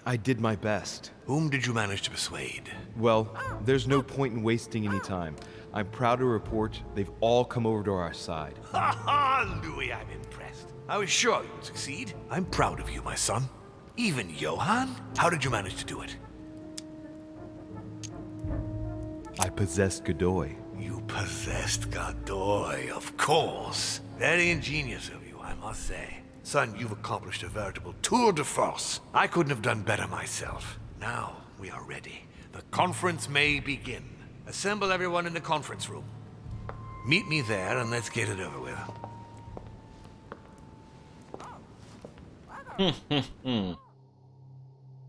I did my best.
Whom did you manage to persuade?
Well, there's no point in wasting any time. I'm proud to report they've all come over to our side.
Ha ha, Louis, I'm impressed. I was sure you'd succeed. I'm proud of you, my son. Even Johann? How did you manage to do it?
I possessed Godoy.
You possessed Godoy, of course. Very ingenious of you, I must say. Son, you've accomplished a veritable tour de force. I couldn't have done better myself. Now we are ready. The conference may begin. Assemble everyone in the conference room. Meet me there and let's get it over with.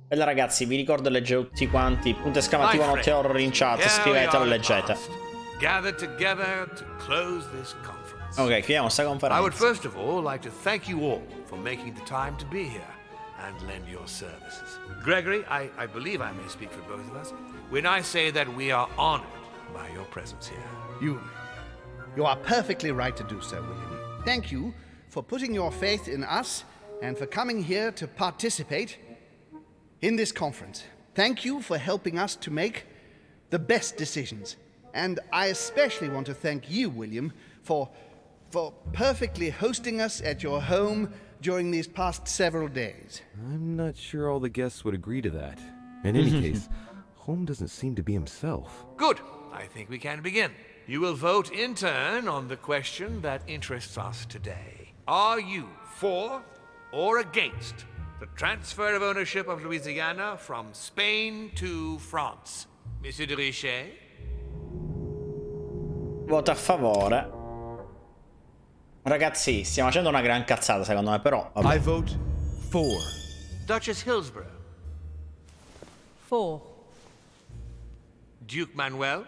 Bella ragazzi, vi ricordo leggere tutti quanti. Punto esclamativo notte horror in chat. Scrivetelo e leggete.
Gathered together to close this conference.
Ok, chiudiamo sta conferenza.
I would first of all like to thank you all for making the time to be here and lend your services. Gregory, I believe I may speak for both of us when I say that we are honored by your presence here.
You are perfectly right to do so, William. Thank you for putting your faith in us and for coming here to participate in this conference. Thank you for helping us to make the best decisions. And I especially want to thank you, William, for perfectly hosting us at your home during these past several days.
I'm not sure all the guests would agree to that. In any case, Holm doesn't seem to be himself.
Good. I think we can begin. You will vote in turn on the question that interests us today. Are you for or against the transfer of ownership of Louisiana from Spain to France? Monsieur de Richet?
Voto a favore. Ragazzi, stiamo facendo una gran cazzata secondo me, però vabbè.
I vote for.
Duchess Hillsborough?
For.
Duke Manuel?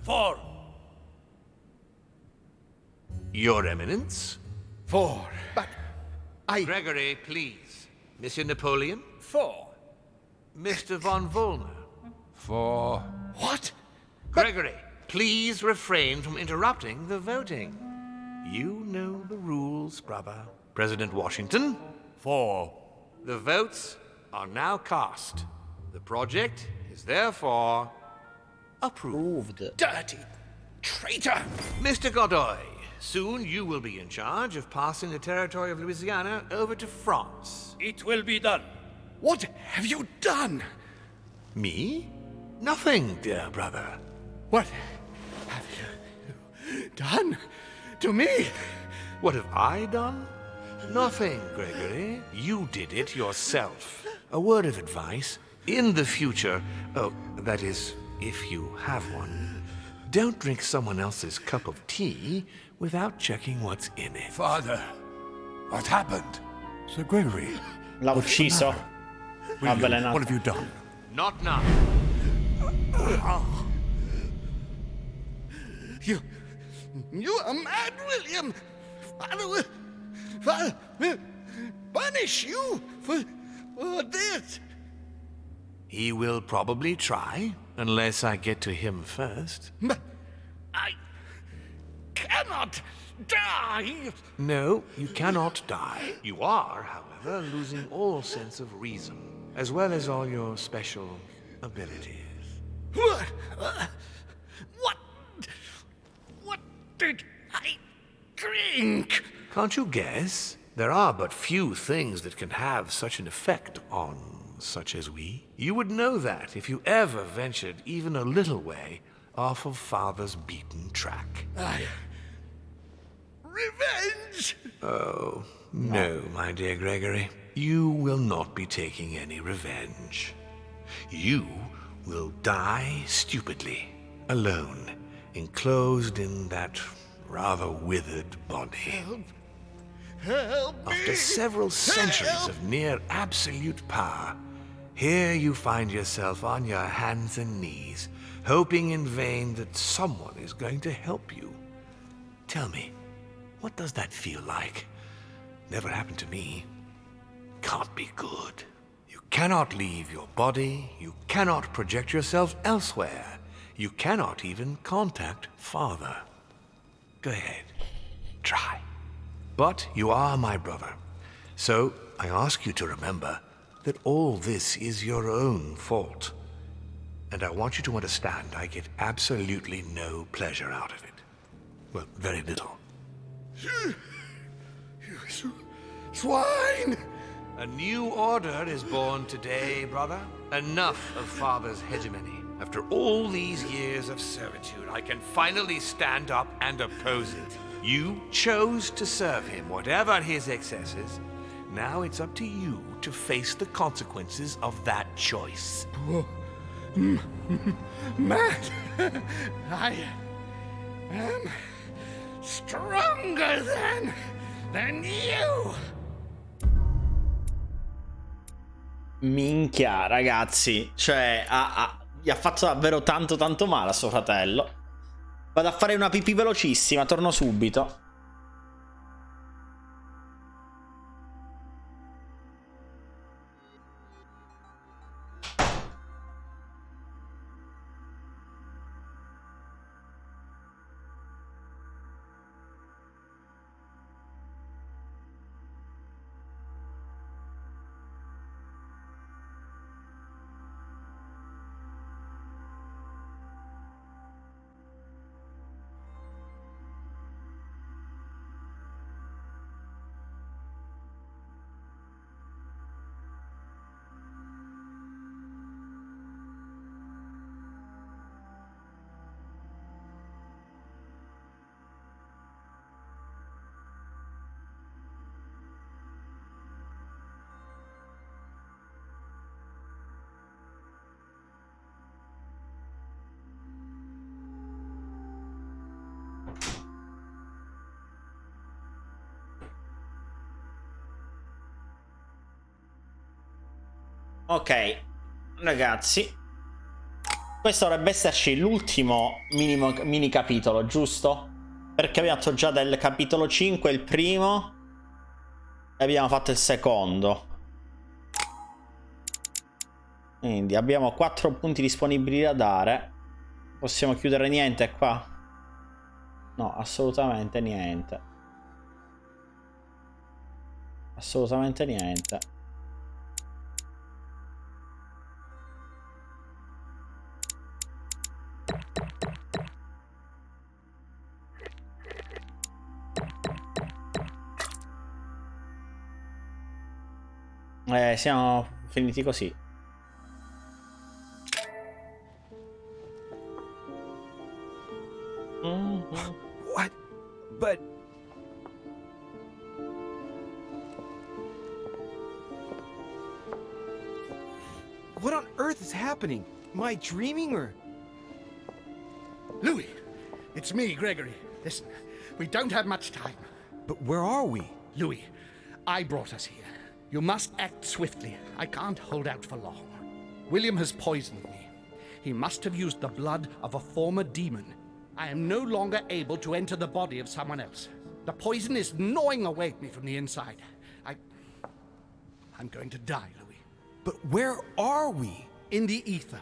For.
Your Eminence?
For. But
Gregory, please. Monsieur Napoleon?
For.
Mr. von Vollmer?
For.
What?
Gregory, please refrain from interrupting the voting. You know the rules, brother. President Washington?
For.
The votes are now cast. The project is therefore approved.
Dirty traitor!
Mr. Godoy, Soon you will be in charge of passing the territory of Louisiana over to France.
It will be done.
What have you done?
Me? Nothing, dear brother.
What have you done to me?
What have I done? Nothing, Gregory. You did it yourself. A word of advice. In the future, that is, if you have one, don't drink someone else's cup of tea without checking what's in it.
Father, what happened?
Sir Gregory.
L'ha ucciso.
William,
Avvelenato.
what have you done?
Not now.
You are mad, William. Father will punish you for this.
He will probably try, unless I get to him first.
But I cannot die.
No, you cannot die. You are, however, losing all sense of reason, as well as all your special abilities.
What did I drink?
Can't you guess? There are but few things that can have such an effect on such as we. You would know that if you ever ventured even a little way off of Father's beaten track.
Revenge!
Oh, no, my dear Gregory. You will not be taking any revenge. You will die stupidly, alone, enclosed in that rather withered body.
Help me!
After several centuries of near absolute power, here you find yourself on your hands and knees, hoping in vain that someone is going to help you. Tell me, what does that feel like? Never happened to me. Can't be good. You cannot leave your body, you cannot project yourself elsewhere, you cannot even contact Father. Go ahead, try. But you are my brother, so I ask you to remember that all this is your own fault. And I want you to understand I get absolutely no pleasure out of it. Well, very little.
You swine!
A new order is born today, brother. Enough of Father's hegemony. After all these years of servitude, I can finally stand up and oppose it. You chose to serve him, whatever his excesses. Now it's up to you to face the consequences of that choice.
Matt, I am stronger than you.
Minchia, ragazzi. Cioè, gli ha fatto davvero tanto male a suo fratello. Vado a fare una pipì velocissima, torno subito. Ok, ragazzi, questo dovrebbe esserci l'ultimo mini capitolo, giusto? Perché abbiamo fatto già del capitolo 5 il primo e abbiamo fatto il secondo. Quindi abbiamo 4 punti disponibili da dare. Possiamo chiudere niente qua? No, assolutamente niente. Assolutamente niente. Siamo finiti così.
What? But... What on earth is happening? Am I dreaming or...
Louis, it's me, Gregory. Listen, we don't have much time.
But where are we?
Louis, I brought us here. You must act swiftly. I can't hold out for long. William has poisoned me. He must have used the blood of a former demon. I am no longer able to enter the body of someone else. The poison is gnawing away at me from the inside. I'm going to die, Louis.
But where are we?
In the ether.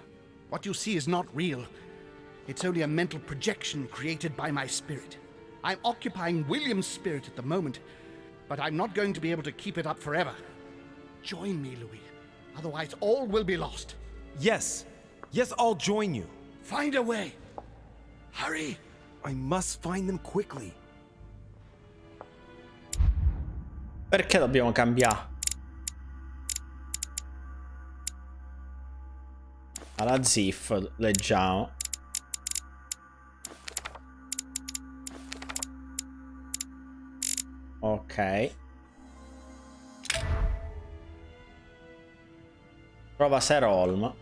What you see is not real. It's only a mental projection created by my spirit. I'm occupying William's spirit at the moment, but I'm not going to be able to keep it up forever. Join me, Louis. Otherwise, all will be lost.
Yes. Yes, I'll join you.
Find a way. Hurry.
I must find them quickly.
Perché dobbiamo cambiare? Alla ZIF leggiamo. Ok. Prova Serolm.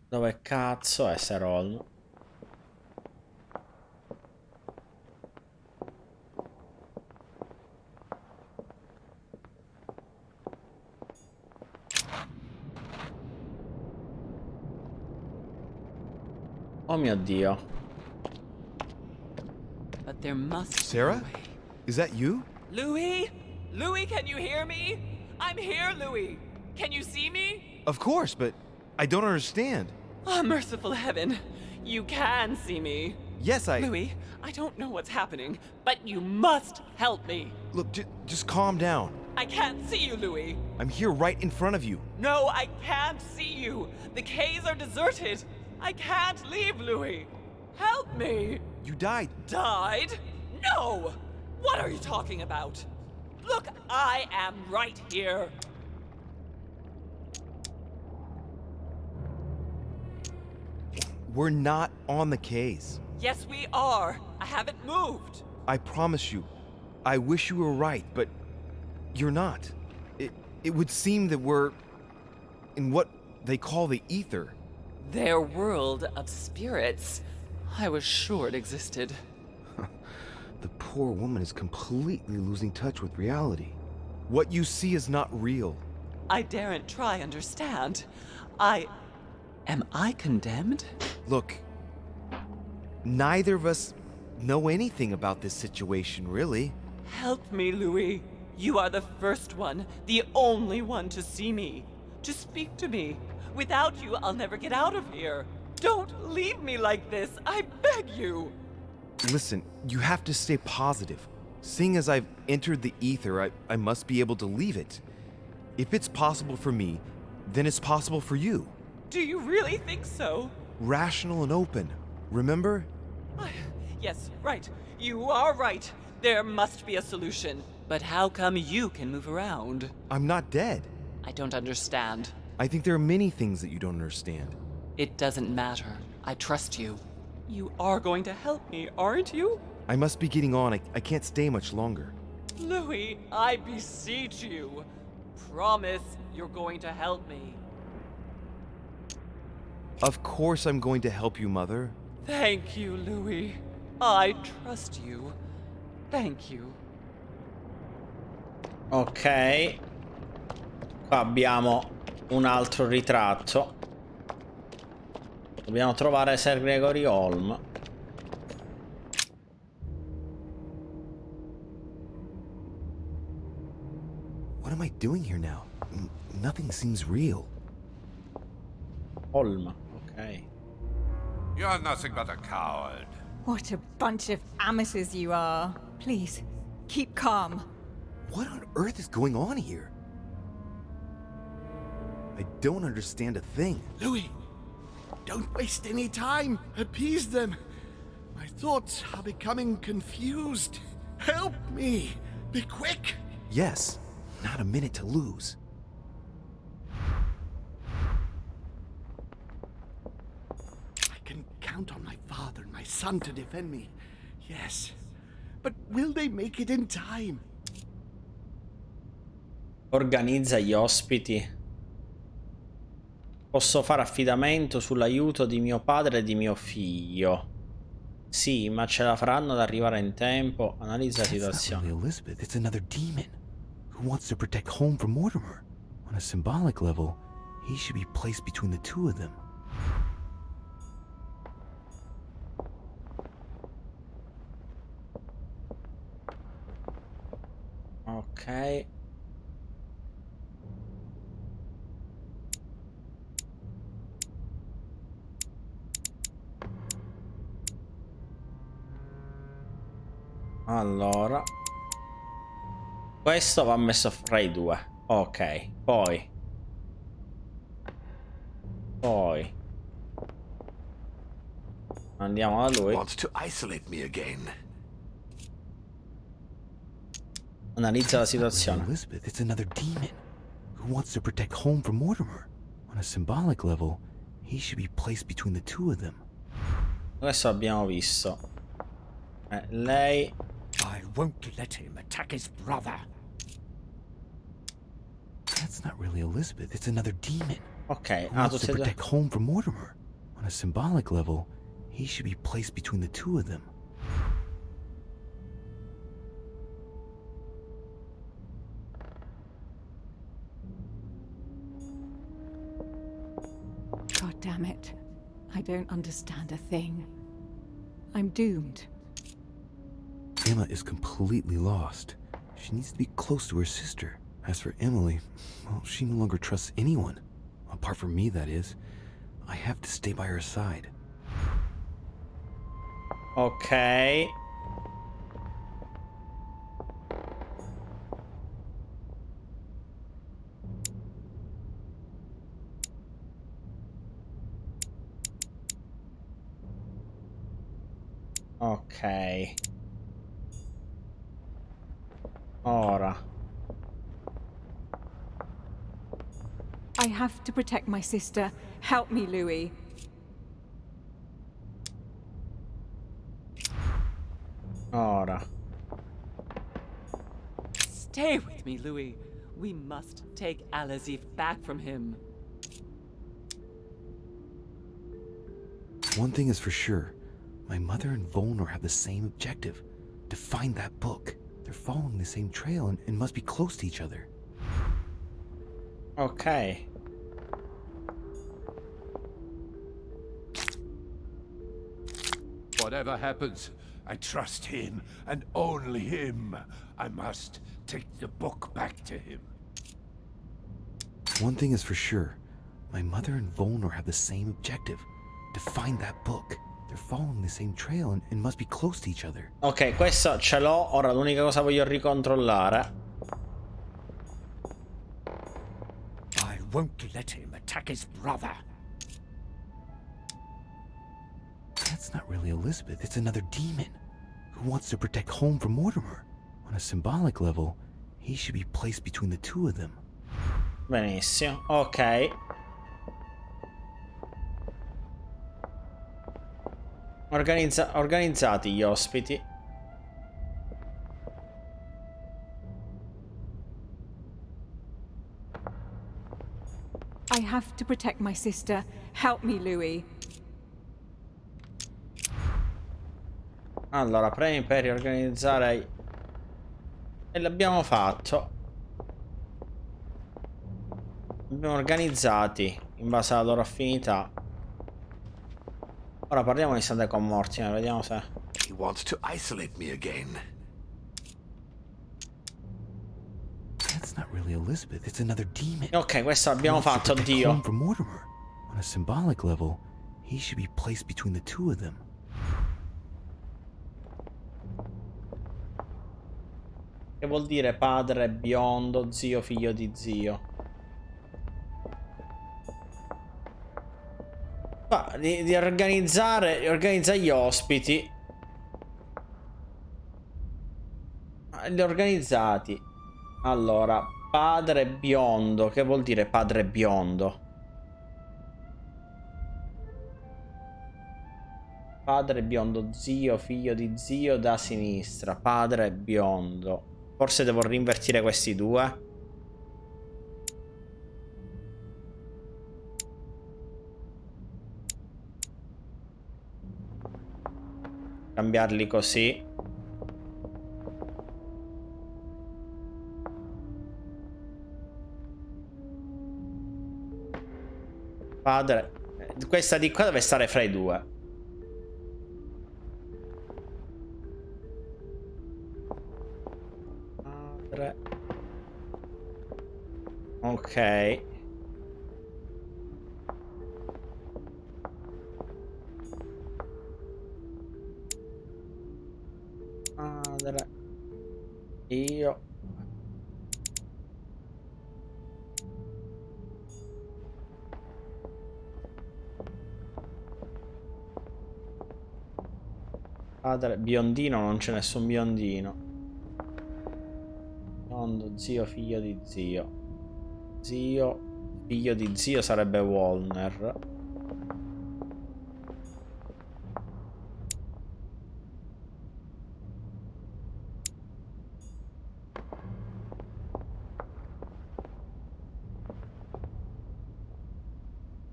Dove cazzo è Serolm? Oh mio Dio.
But there must
Sarah? Is that you?
Louis? Louis, can you hear me? I'm here, Louis. Can you see me?
Of course, but I don't understand.
Oh, merciful heaven. You can see me.
Yes,
Louis, I don't know what's happening, but you must help me.
Look, just calm down.
I can't see you, Louis.
I'm here right in front of you.
No, I can't see you. The caves are deserted. I can't leave, Louis. Help me.
You died.
Died? No! What are you talking about? Look, I am right here.
We're not on the case.
Yes, we are. I haven't moved.
I promise you. I wish you were right, but you're not. It would seem that we're in what they call the ether.
Their world of spirits. I was sure it existed.
The poor woman is completely losing touch with reality. What you see is not real.
I daren't try understand. Am I condemned?
Look, neither of us know anything about this situation, really.
Help me, Louis. You are the first one, the only one to see me, to speak to me. Without you, I'll never get out of here. Don't leave me like this, I beg you.
Listen, you have to stay positive. Seeing as I've entered the ether, I must be able to leave it. If it's possible for me, then it's possible for you.
Do you really think so?
Rational and open, remember?
Yes, right. You are right. There must be a solution. But how come you can move around?
I'm not dead.
I don't understand.
I think there are many things that you don't understand.
It doesn't matter. I trust you. You are going to help me, aren't you?
I must be getting on. I can't stay much longer.
Louis, I beseech you. Promise you're going to help me.
Of course I'm going to help you, Mother.
Thank you, Louis. I trust you. Thank you.
Ok. Qua abbiamo un altro ritratto. Dobbiamo trovare Sir Gregory Holm.
What am I doing here now? Nothing seems real.
Holm, ok.
You're nothing but a coward.
What a bunch of amateurs you are. Please, keep calm.
What on earth is going on here? I don't understand a thing.
Louis, Don't waste any time. Appease them. My thoughts are becoming confused. Help me. Be quick.
Yes, not a minute to lose.
I can count on my father and my son to defend me. Yes. But will they make it in time?
Organizza gli ospiti. Posso fare affidamento sull'aiuto di mio padre e di mio figlio. Sì, ma ce la faranno ad arrivare in tempo. Analizza la situazione.
Really Elizabeth, it's another demon who wants to protect home from Mortimer. On a symbolic level, he should be placed between the two of them.
Ok. Allora, questo va messo fra i due. Ok, poi andiamo da lui.
Wants to isolate me again.
Analizza la situazione.
Elizabeth, it's another demon who wants to protect home from Mortimer. On a symbolic level, he should be placed between the two of them.
Questo abbiamo visto. Lei.
I won't let him attack his brother.
That's not really Elizabeth, it's another demon.
Ok,
who wants to protect home from Mortimer. On a symbolic level, he should be placed between the two of them.
God damn it. I don't understand a thing. I'm doomed.
Emma is completely lost. She needs to be close to her sister. As for Emily, well, she no longer trusts anyone. Apart from me, that is. I have to stay by her side.
Ok. Ok. Ora.
I have to protect my sister. Help me, Louis.
Ora.
Stay with me, Louis. We must take Al-Azif back from him.
One thing is for sure. My mother and Volnor have the same objective. To find that book. They're following the same trail and must be close to each other.
Ok.
Whatever happens, I trust him, and only him. I must take the book back to him.
One thing is for sure. My mother and Volnor have the same objective. To find that book. They're following the same trail and must be close to each other.
Ok, questo ce l'ho. Ora l'unica cosa voglio ricontrollare.
I won't let him attack his brother.
That's not really Elizabeth, it's another demon who wants to protect home from Mortimer. On a symbolic level, he should be placed between the two of them.
Benissimo, ok. Organizzati gli ospiti.
I have to protect my sister. Help me, Louis.
Allora, premi per riorganizzare. E l'abbiamo fatto. Abbiamo organizzati in base alla loro affinità. Ora parliamo un istante con Mortimer, vediamo se.
He wants to isolate me again.
That's not really Elizabeth, it's another demon.
Ok, questo l'abbiamo fatto, oddio.
Home from Mortimer. On a symbolic level, he should be placed between the two of them.
Che vuol dire padre biondo, zio figlio di zio? Di organizzare gli ospiti. Li ho organizzati. Allora, padre biondo. Che vuol dire padre biondo? Padre biondo, zio, figlio di zio da sinistra. Padre biondo. Forse devo rinvertire questi due. Cambiarli così. Padre. Questa di qua deve stare fra i due. Padre. Ok. Madre. Io. Padre biondino, non c'è nessun biondino. Biondo, zio, figlio di zio. Zio, figlio di zio sarebbe Walner.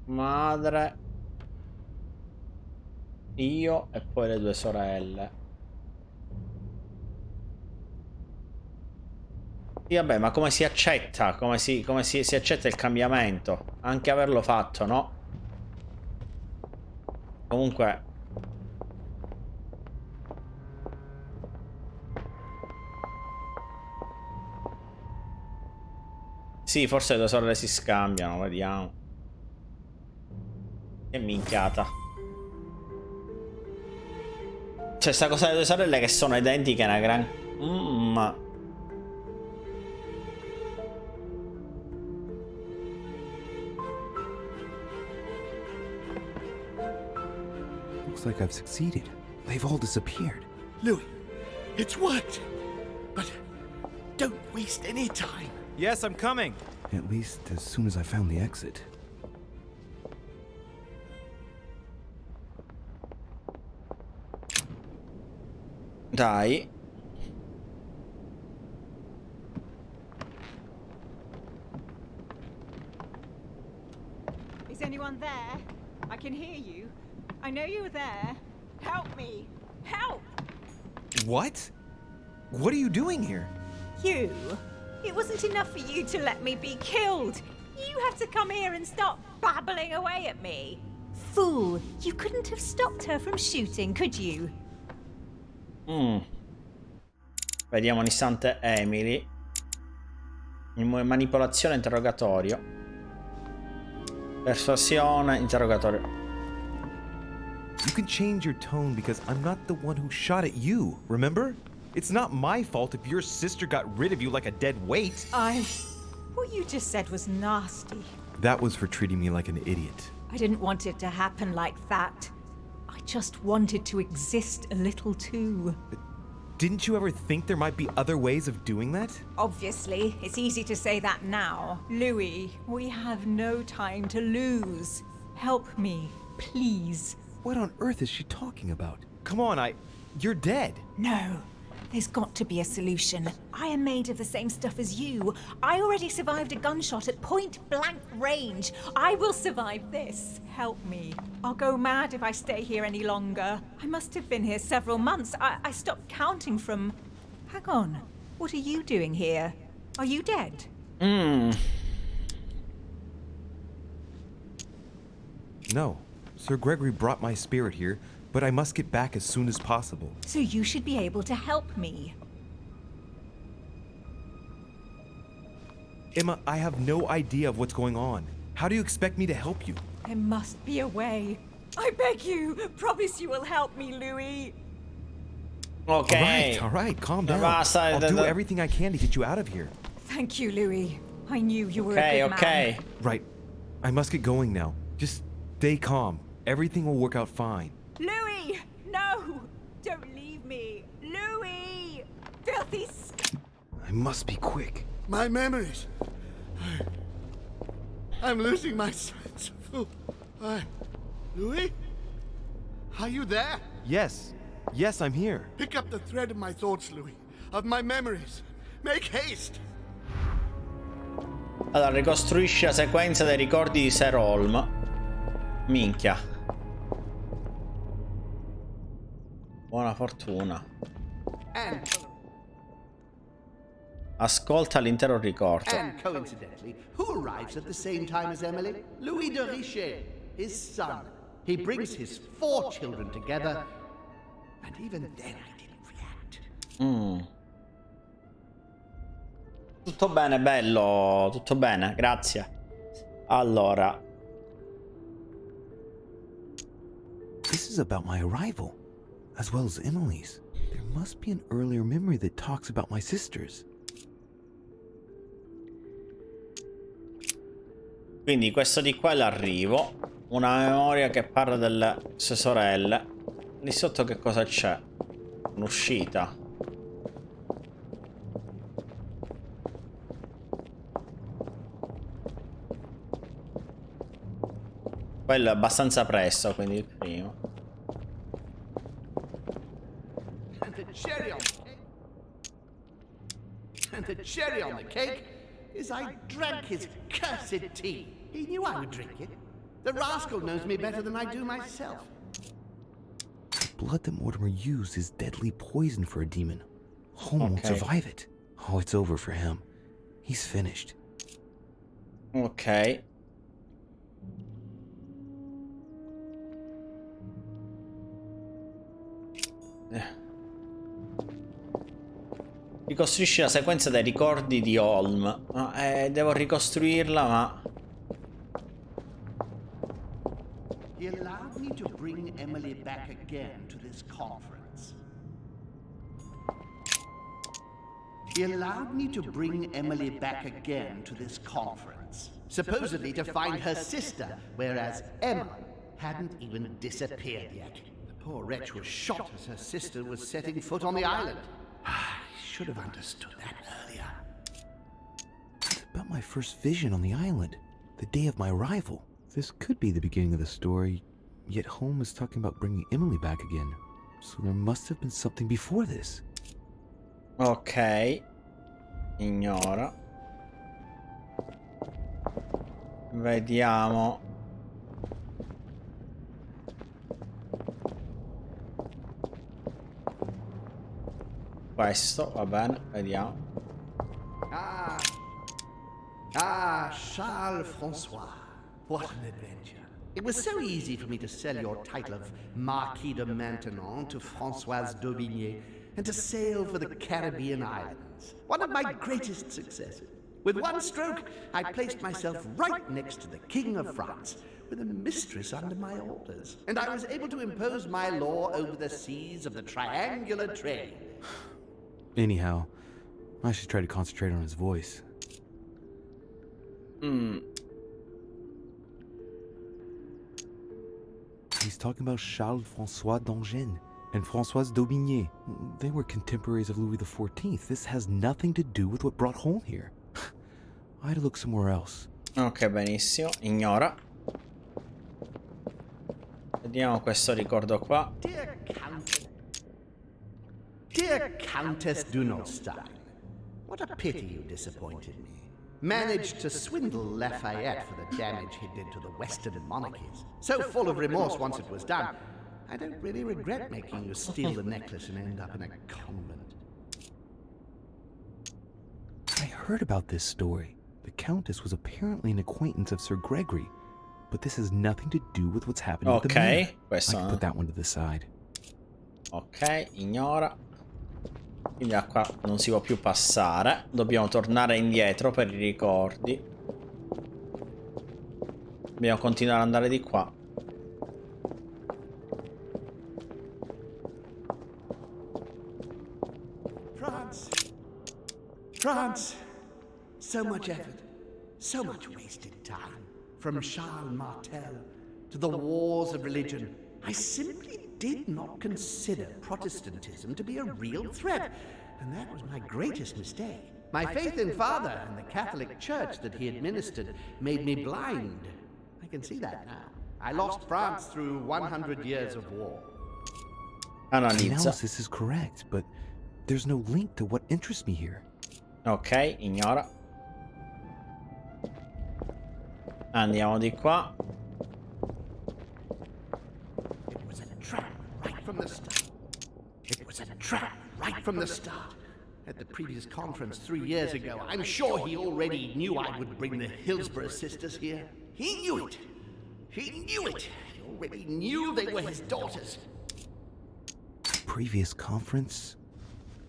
Madre. Io e poi le due sorelle. Sì, vabbè, ma come si accetta? Come si accetta il cambiamento? Anche averlo fatto, no? Comunque. Sì, forse le due sorelle si scambiano, vediamo. Che minchiata. C'è sta cosa delle due sorelle che sono identiche, una gran...
Looks like I've succeeded. They've all disappeared.
Louis, it's worked. But don't waste any time.
Yes, I'm coming. At least as soon as I found the exit.
Dai.
Is anyone there? I can hear you. I know you're there. Help me. Help!
What? What are you doing here?
You? It wasn't enough for you to let me be killed. You had to come here and start babbling away at me. Fool, you couldn't have stopped her from shooting, could you?
Vediamo un istante Emily. Manipolazione, interrogatorio. Persuasione, interrogatorio.
You can change your tone because I'm not the one who shot at you, remember? It's not my fault if your sister got rid of you like a dead weight.
What you just said was nasty.
That was for treating me like an idiot.
I didn't want it to happen like that. I just wanted to exist a little too.
Didn't you ever think there might be other ways of doing that?
Obviously, it's easy to say that now. Louis, we have no time to lose. Help me, please.
What on earth is she talking about? Come on, you're dead.
No. There's got to be a solution. I am made of the same stuff as you. I already survived a gunshot at point-blank range. I will survive this. Help me. I'll go mad if I stay here any longer. I must have been here several months. I stopped counting from... Hang on. What are you doing here? Are you dead?
No. Sir Gregory brought my spirit here, but I must get back as soon as possible.
So you should be able to help me.
Emma, I have no idea of what's going on. How do you expect me to help you?
There must be a way. I beg you, promise you will help me, Louis.
Ok.
All right, calm down. I'll do everything I can to get you out of here.
Thank you, Louis. I knew you were a good man.
Right. I must get going now. Just stay calm. Everything will work out fine.
Louis! No! Don't leave me! Louis! Filthy
I must be quick.
My memories. I'm losing my sense of... Louis? Are you there?
Yes. Yes, I'm here.
Pick up the thread of my thoughts, Louis. Of my memories. Make haste!
Allora, ricostruisci la sequenza dei ricordi di Sir Holm. Minchia. Buona fortuna. Ascolta l'intero ricordo.
And coincidentally, who arrives at the same time as Emily? Louis de Richet, his son. He brings his 4 children together, and even then I didn't react.
Tutto bene, bello, tutto bene, grazie. Allora.
This is about my arrival, as well as Emily's. There must be an earlier memory that talks about my sisters.
Quindi questo di qua è l'arrivo. Una memoria che parla delle sue sorelle. Lì sotto che cosa c'è? Un'uscita. Quello è abbastanza presto, quindi il primo.
And the cherry on the cake is I drank his cursed tea. He knew I would drink it. The rascal knows me better than I do myself.
The blood that Mortimer used is deadly poison for a demon. Holm won't survive it. Oh, it's over for him. He's finished.
Ok. Ricostruisci la sequenza dei ricordi di Holm. Devo ricostruirla, ma...
He allowed me to bring Emily back again to this conference. Supposedly to find her sister, whereas Emma hadn't even disappeared yet. The poor wretch was shot as her sister was setting foot on the island. I should have understood that earlier.
It's about my first vision on the island, the day of my arrival. This could be the beginning of the story, yet Holm is talking about bringing Emily back again. So there must have been something before this.
Ok. Ignora. Vediamo. Questo, va bene, vediamo.
Charles Francois. What an adventure. It was so easy for me to sell your title of Marquis de Maintenon to Françoise d'Aubigné and to sail for the Caribbean islands. One of my greatest successes. With one stroke, I placed myself right next to the King of France, with a mistress under my orders. And I was able to impose my law over the seas of the triangular trade.
Anyhow, I should try to concentrate on his voice. He's talking about Charles-François d'Angennes and Françoise d'Aubigné. They were contemporaries of Louis XIV. This has nothing to do with what brought Holm here. I had to look somewhere else.
Ok, benissimo. Ignora. Vediamo questo ricordo qua.
Dear Countess Dunolstein, what a pity you disappointed me. Managed to swindle Lafayette for the damage he did to the Western monarchies. So full of remorse once it was done, I don't really regret making you steal the necklace and end up in a convent.
I heard about this story. The Countess was apparently an acquaintance of Sir Gregory, but this has nothing to do with what's happening with the mayor. I can put that one to the side.
Ok, ignora. Quindi da qua non si può più passare. Dobbiamo tornare indietro per i ricordi. Dobbiamo continuare ad andare di qua.
France. So much effort. So much wasted time. From Charles Martel to the wars of religion. I simply did not consider Protestantism to be a real threat, and that was my greatest mistake. My faith in Father and the Catholic Church that he administered made me blind. I can see that now. I lost France through 100 years of war.
The analysis is correct, but there's no link to what interests me here.
Ok, ignora. Andiamo di qua.
It was a trap right from the start. It was a trap right from the start. At the previous conference 3 years ago, I'm sure he already knew I would bring the Hillsborough sisters here. He knew it. He knew it. He already knew they were his daughters.
Previous conference?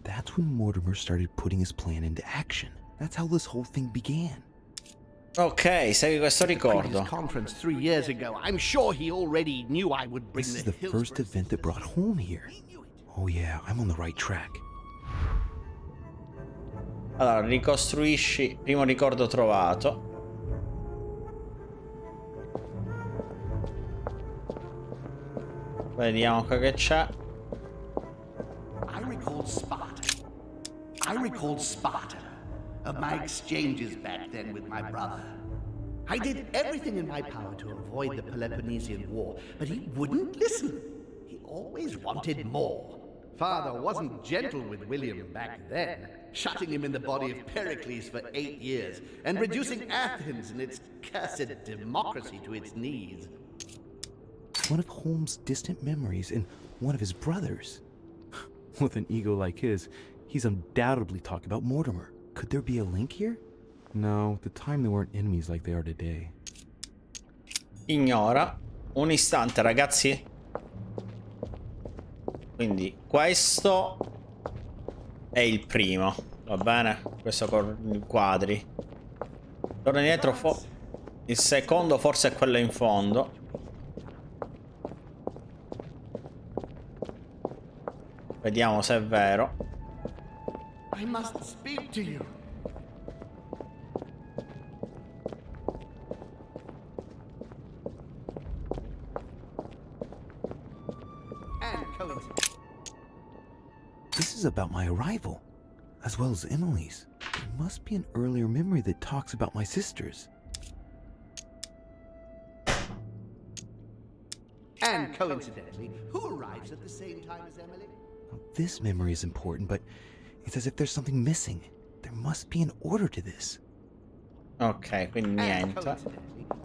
That's when Mortimer started putting his plan into action. That's how this whole thing began.
Ok, segui questo ricordo.
Previous conference 3 years ago, I'm sure he already knew I would bring
This is the first event that brought home here. Oh yeah, I'm on the right track.
Allora, ricostruisci primo ricordo trovato. Vediamo qua che c'è.
I recalled Sparta of my exchanges back then with my brother. I did everything in my power to avoid the Peloponnesian War, but he wouldn't listen. He always wanted more. Father wasn't gentle with William back then, shutting him in the body of Pericles for 8 years and reducing Athens and its cursed democracy to its knees.
One of Holmes' distant memories and one of his brothers. With an ego like his, he's undoubtedly talking about Mortimer. Could there be a link here? No, at the time they weren't enemies like they are today.
Ignora. Un istante, ragazzi. Quindi questo è il primo, va bene? Questo con i quadri. Torna indietro, il secondo forse è quello in fondo. Vediamo se è vero.
I must speak to you.
This is about my arrival, as well as Emily's. There must be an earlier memory that talks about my sisters.
And coincidentally, who arrives at the same time as Emily?
Now, this memory is important, but it's as if there's something missing. There must be an order to this.
Ok, quindi niente.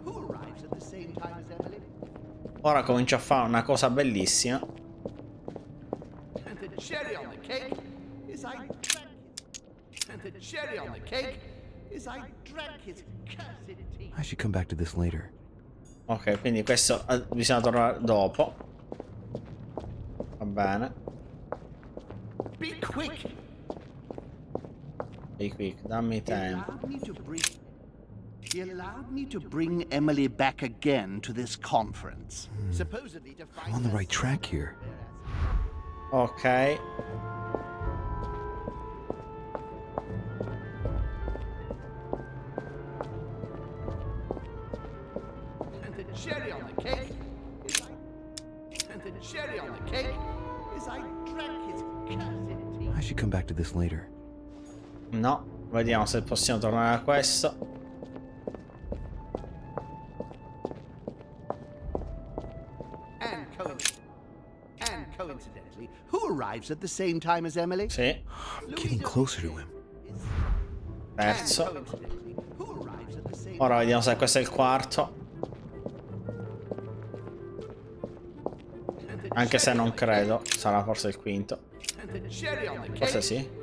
Who arrives at the same time as Emily?
Ora comincio a fare una cosa bellissima.
And the cherry on the cake is I drank his... And the cherry on the cake is I drank his cursed tea.
I should come back to this later.
Ok, quindi questo bisogna tornare dopo. Va bene.
Be quick.
Be quick, dammi tempo.
He allowed me to bring Emily back again to this conference. Supposedly to find
I'm on the right track here.
Ok.
And the cherry on the cake is And the cherry on the cake is I drank his cursed tea.
I should come back to this later.
No, vediamo se possiamo tornare a questo.
And coincidentally, who arrives at the same time as Emily?
Sì.
I'm getting closer to him.
Terzo. Ora vediamo se questo è il quarto. Anche se non credo, sarà forse il quinto. Forse sì.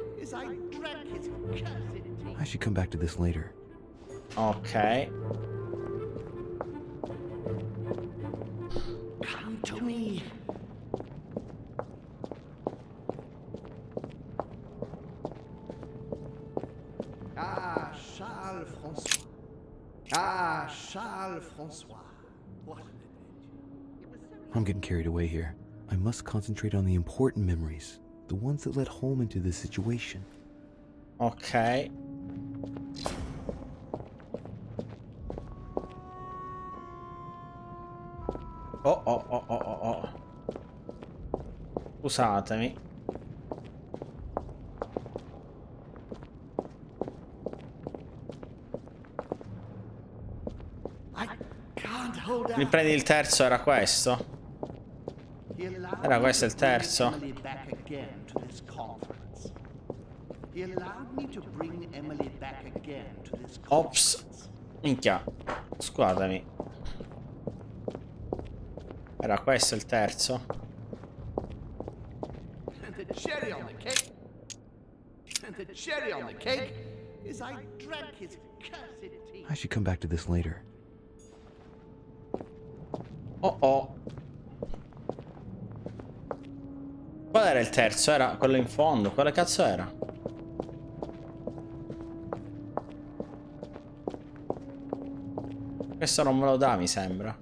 I should come back to this later.
Ok.
Come to me. Ah, Charles François. Ah, Charles François. What an adventure.
I'm getting carried away here. I must concentrate on the important memories, the ones that led home into this situation.
Ok. Scusatemi. Mi prendi il terzo, era questo? Era questo il terzo? Ops. Minchia. Scusatemi. Era questo il terzo?
I should come back to this later.
Oh oh. Qual era il terzo? Era quello in fondo. Quale cazzo era? Questo non me lo dà, mi sembra.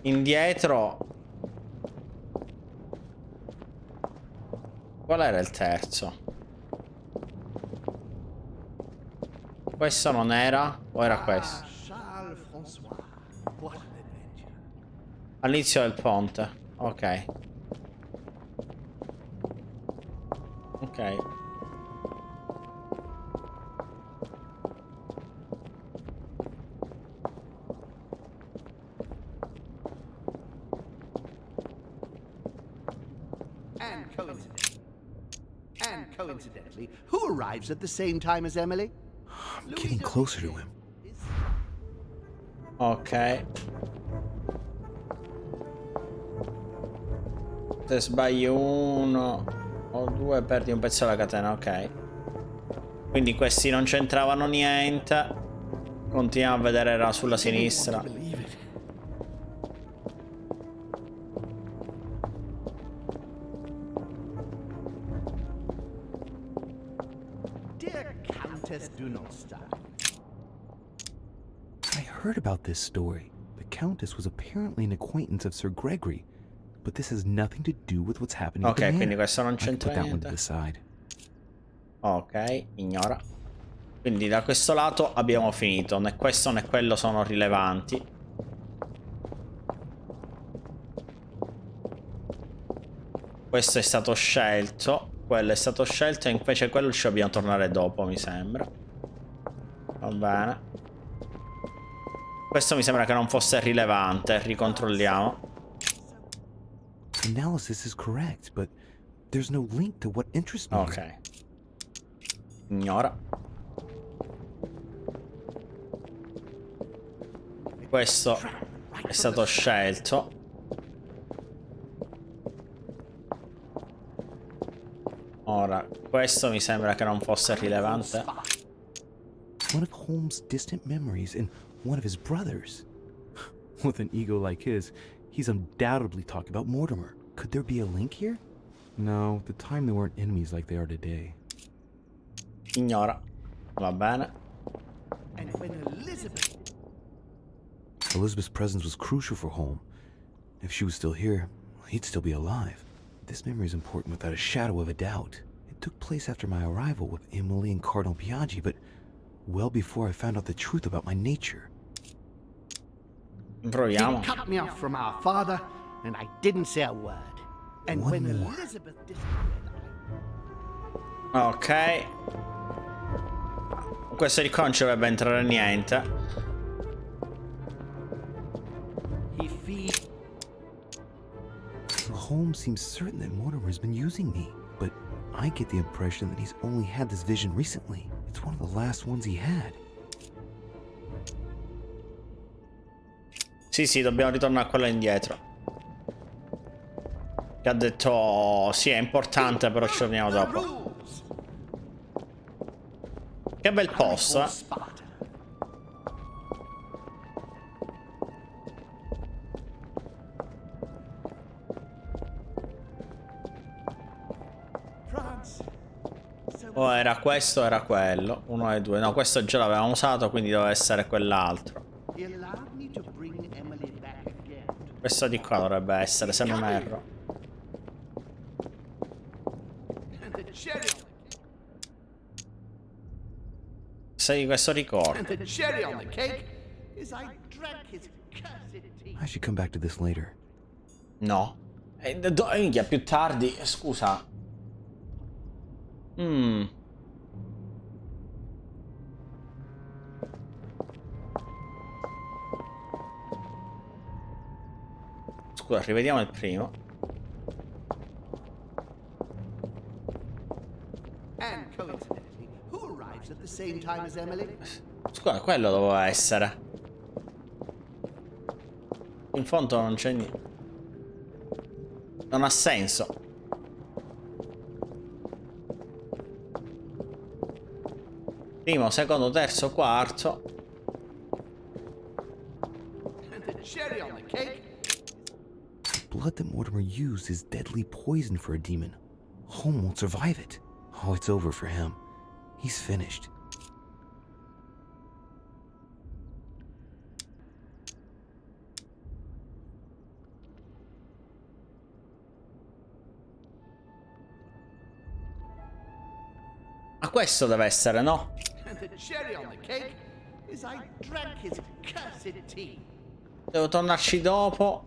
Indietro. Qual era il terzo? Questo non era? O era questo? All'inizio del ponte. Ok. Ok.
And coincidentally, who arrives at the same time as Emily?
I'm getting closer to him.
Ok. Se sbagli uno o due perdi un pezzo della catena, ok. Quindi questi non c'entravano niente. Continuiamo a vedere, era sulla sinistra.
Dear Countess, do not stop.
I heard about this story. The Countess was apparently an acquaintance of Sir Gregory, but this has nothing to do with what's happening.
Ok, quindi questo non
I can
c'entra
put that one
niente.
to the side.
Ok, ignora. Quindi da questo lato abbiamo finito. Né questo né quello sono rilevanti. Questo è stato scelto. Quello è stato scelto. E invece quello ci dobbiamo tornare dopo, mi sembra. Va bene. Questo mi sembra che non fosse rilevante. Ricontrolliamo.
Analysis is correct, but there's no link to what interests me.
Ok. Ignora. Questo è stato scelto. Ora, questo mi sembra che non fosse rilevante.
One of Holmes' distant memories and one of his brothers. With an ego like his, he's undoubtedly talking about Mortimer. Could there be a link here? No, at the time they weren't enemies like they are today.
Ignora. Va bene.
And when
Elizabeth's presence was crucial for Holmes. If she was still here, he'd still be alive. This memory is important without a shadow of a doubt. It took place after my arrival with Emily and Cardinal Biaggi, but well before I found out the truth about my nature.
Proviamo.
He cut me off from our father, and I didn't say a word. And
One
when
more.
Elizabeth disappeared,
Ok. Questo di qua non ci dovrebbe entrare niente.
he feeds.
Holmes seems certain that Mortimer's been using me, but I get the impression that he's only had this vision recently. It's one of the last ones he had.
Sì, dobbiamo ritornare a quello indietro. Che ha detto sì, è importante, però ci torniamo dopo. Che bel posto, eh. O era questo o era quello. Uno e due. No, questo già l'avevamo usato, quindi doveva essere quell'altro. Questo di qua dovrebbe essere, se non erro. Sei questo ricordo.
And the cherry on the cake is I drank his cursed tea.
I should come back to this later.
No. Minchia, più tardi, scusa. Scusa, rivediamo il primo.
And coincidentally, who arrives at the same time as Emily?
Scusa, quello doveva essere. In fondo non c'è niente. Non ha senso. Primo, secondo, terzo, quarto.
And the cherry on the cake.
The blood that Mortimer used is deadly poison for a demon. Holm won't survive it. Oh, it's over for him. He's finished.
Ma questo deve essere, no?
And the cherry on the cake is I drank his cursed tea.
Devo tornarci dopo.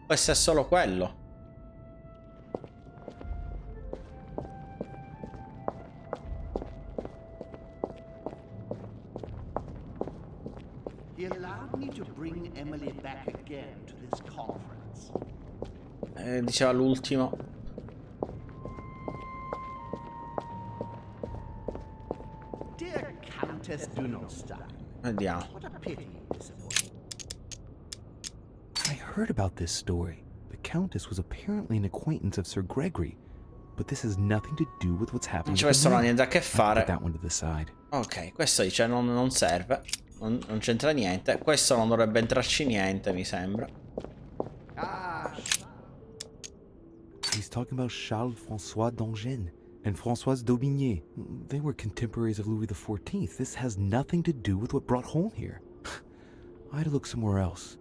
Questo è solo quello.
He allowed me to bring Emily back again to this conference.
Diceva l'ultimo.
Dear Countess Dunelstein.
Vediamo.
What a pity this was.
I heard about this story. The Countess was apparently an acquaintance of Sir Gregory, but this has nothing to do with what's happening.
Non c'è niente a che fare.
Put that one to the side.
Ok, questo dice non serve. Non c'entra niente. Questo non dovrebbe entrarci niente, mi sembra.
He's talking about Charles-François d'Angennes and Françoise d'Aubigné. They were contemporaries of Louis XIV. This has nothing to do with what brought Holm here. I had to look somewhere else.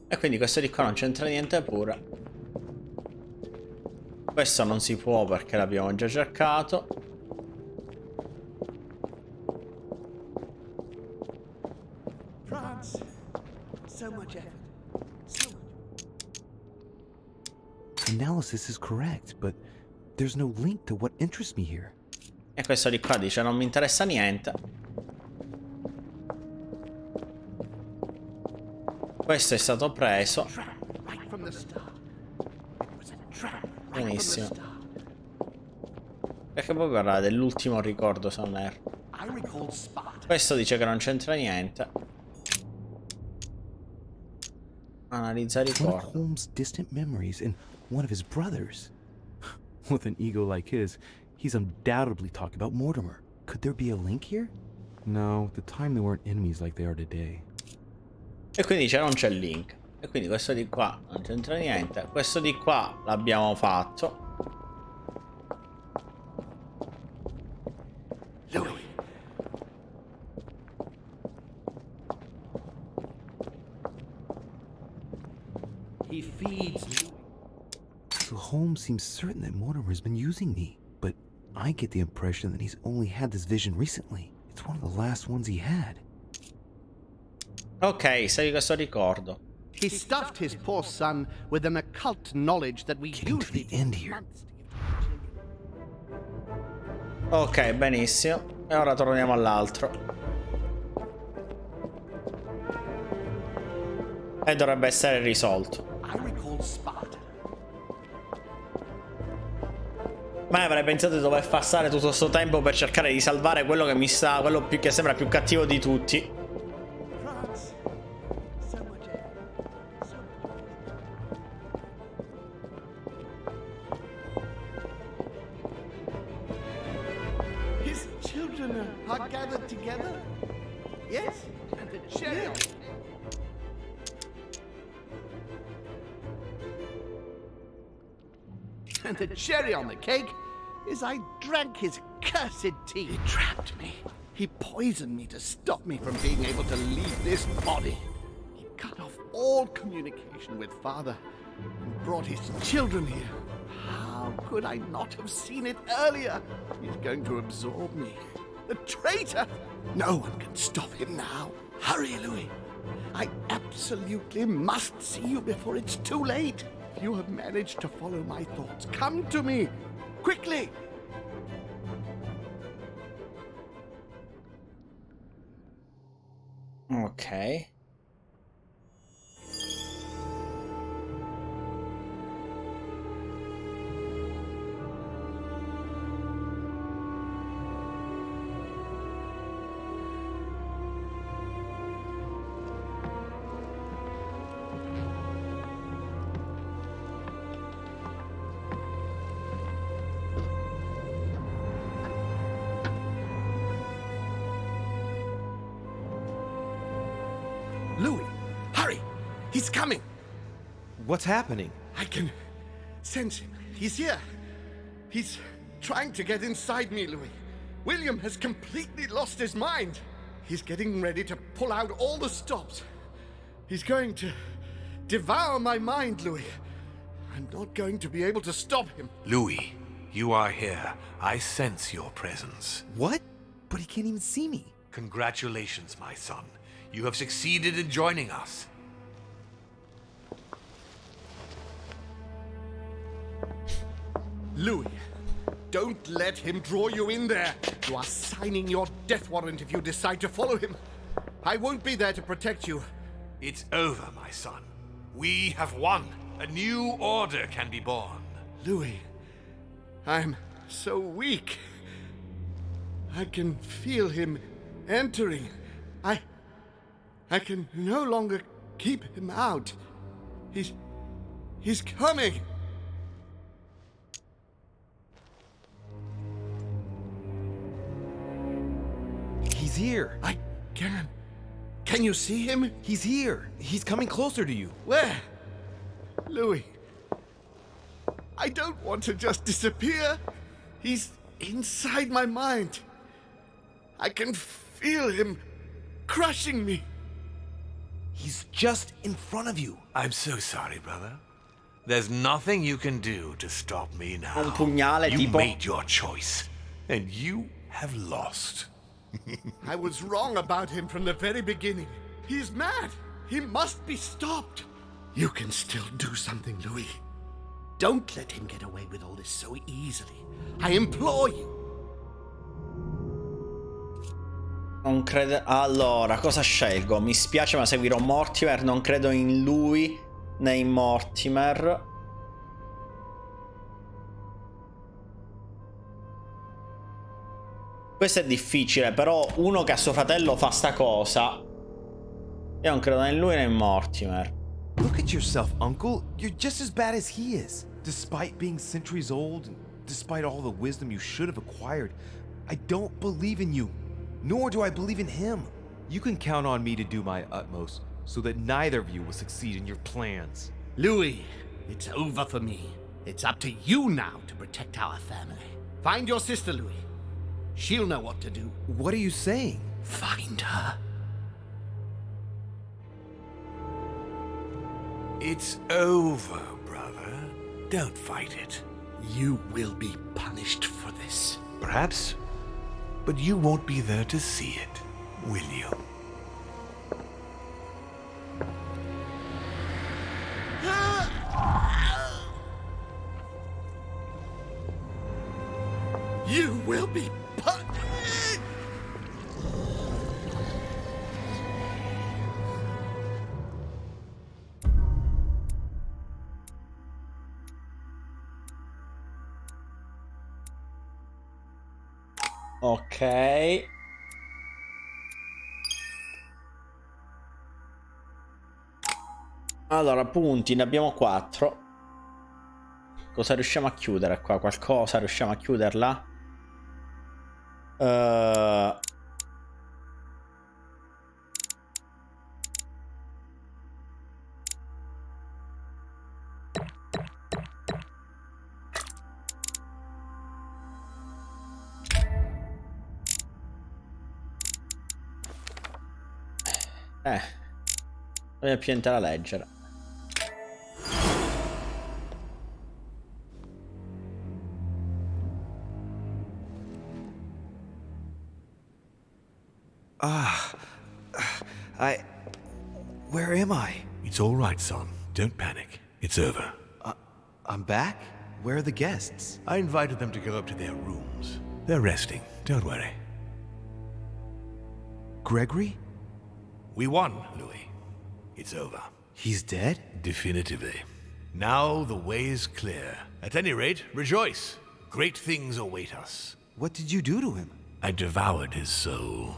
E quindi questo di qua non c'entra niente pure. Questo non si può perché l'abbiamo già cercato.
France, so much effort. So much.
Analysis is correct, but there's no link to what interests me here.
E questo di qua dice non mi interessa niente. Questo è stato preso. Benissimo. Perché poi parla dell'ultimo ricordo, se non erro. Questo dice che non c'entra niente. Analizza
One of
ricordo.
Holmes' distant memories and one of his brothers. With an ego like his, he's undoubtedly talking about Mortimer. Could there be a link here? No, at the time they weren't enemies like they are today.
E quindi dice non c'è link. E quindi questo di qua non c'entra niente. Questo di qua l'abbiamo fatto.
He feeds Louis.
So Holmes seems certain that Mortimer's been using me, but I get the impression that he's only had this vision recently. It's one of the last ones he had.
Ok, segui questo ricordo.
He stuffed his poor son with an occult knowledge that we usually
end here.
Ok, benissimo. E ora torniamo all'altro. E dovrebbe essere risolto. Ma avrei pensato di dover passare tutto questo tempo per cercare di salvare quello che mi sta. Quello più che sembra più cattivo di tutti.
His children are gathered together? Yes, and the cherry on it. And the cherry on the cake is I drank his cursed tea. He trapped me. He poisoned me to stop me from being able to leave this body. He cut off all communication with Father and brought his children here. How could I not have seen it earlier? He's going to absorb me. The traitor! No one can stop him now. Hurry, Louis. I absolutely must see you before it's too late. If you have managed to follow my thoughts, come to me. Quickly!
Ok.
Louis, hurry! He's coming!
What's happening?
I can sense him. He's here. He's trying to get inside me, Louis. William has completely lost his mind. He's getting ready to pull out all the stops. He's going to devour my mind, Louis. I'm not going to be able to stop him.
Louis, you are here. I sense your presence.
What? But he can't even see me.
Congratulations, my son. You have succeeded in joining us.
Louis, don't let him draw you in there. You are signing your death warrant if you decide to follow him. I won't be there to protect you.
It's over, my son. We have won. A new order can be born.
Louis, I'm so weak. I can feel him entering. I can no longer keep him out. He's coming.
He's here.
I can. Can you see him?
He's here. He's coming closer to you.
Where? Louis. I don't want to just disappear. He's inside my mind. I can feel him crushing me.
He's just in front of you.
I'm so sorry, brother. There's nothing you can do to stop me now.
Un pugnale
You
tipo...
made your choice, and you have lost.
I was wrong about him from the very beginning. He's mad. He must be stopped. You can still do something, Louis. Don't let him get away with all this so easily. I implore you.
Non credo... Allora, cosa scelgo? Mi spiace ma seguirò Mortimer. Non credo in lui né in Mortimer. Questo è difficile, però uno che a suo fratello fa sta cosa. Io non credo né in lui né in Mortimer.
Look at yourself, Uncle. You're just as bad as he is. Despite being centuries old, and despite all the wisdom you should have acquired, I don't believe in you. Nor do I believe in him. You can count on me to do my utmost so that neither of you will succeed in your plans.
Louis, it's over for me. It's up to you now to protect our family. Find your sister, Louis. She'll know what to do.
What are you saying?
Find her.
It's over, brother. Don't fight it.
You will be punished for this.
Perhaps, but you won't be there to see it, will you?
You will be punished!
Ok. Allora, punti, ne abbiamo 4. Cosa riusciamo a chiudere qua? Qualcosa riusciamo a chiuderla? Voglio più entrare a leggere.
Where am I?
It's all right, son. Don't panic. It's over.
I'm back? Where are the guests?
I invited them to go up to their rooms. They're resting. Don't worry.
Gregory?
We won, Louis. It's over.
He's dead?
Definitively. Now the way is clear. At any rate, rejoice. Great things await us.
What did you do to him?
I devoured his soul.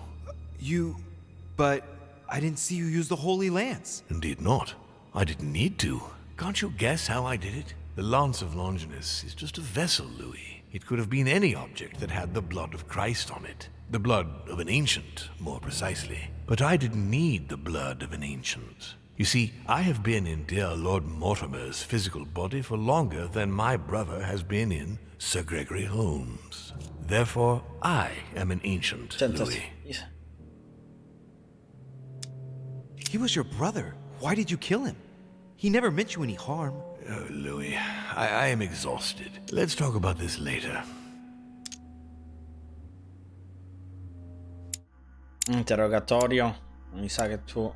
But I didn't see you use the Holy Lance.
Indeed not. I didn't need to. Can't you guess how I did it? The Lance of Longinus is just a vessel, Louis. It could have been any object that had the blood of Christ on it. The blood of an ancient, more precisely. But I didn't need the blood of an ancient. You see, I have been in dear Lord Mortimer's physical body for longer than my brother has been in Sir Gregory Holmes. Therefore, I am an ancient, Louis.
He was your brother. Why did you kill him? He never meant you any harm.
Oh, Louis, I am exhausted. Let's talk about this later.
Interrogatorio. Mi sa che tu...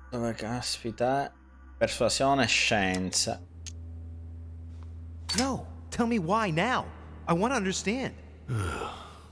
Dove caspita? Persuasione e scienza.
No, tell me why now. I want to understand.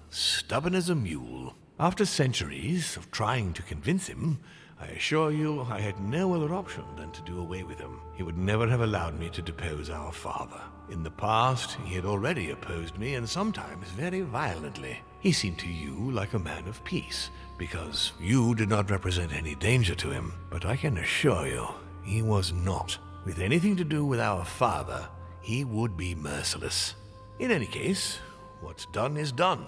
Stubborn as a mule. After centuries of trying to convince him, I assure you I had no other option than to do away with him. He would never have allowed me to depose our father. In the past, he had already opposed me, and sometimes very violently. He seemed to you like a man of peace, because you did not represent any danger to him. But I can assure you, he was not. With anything to do with our father, he would be merciless. In any case, what's done is done.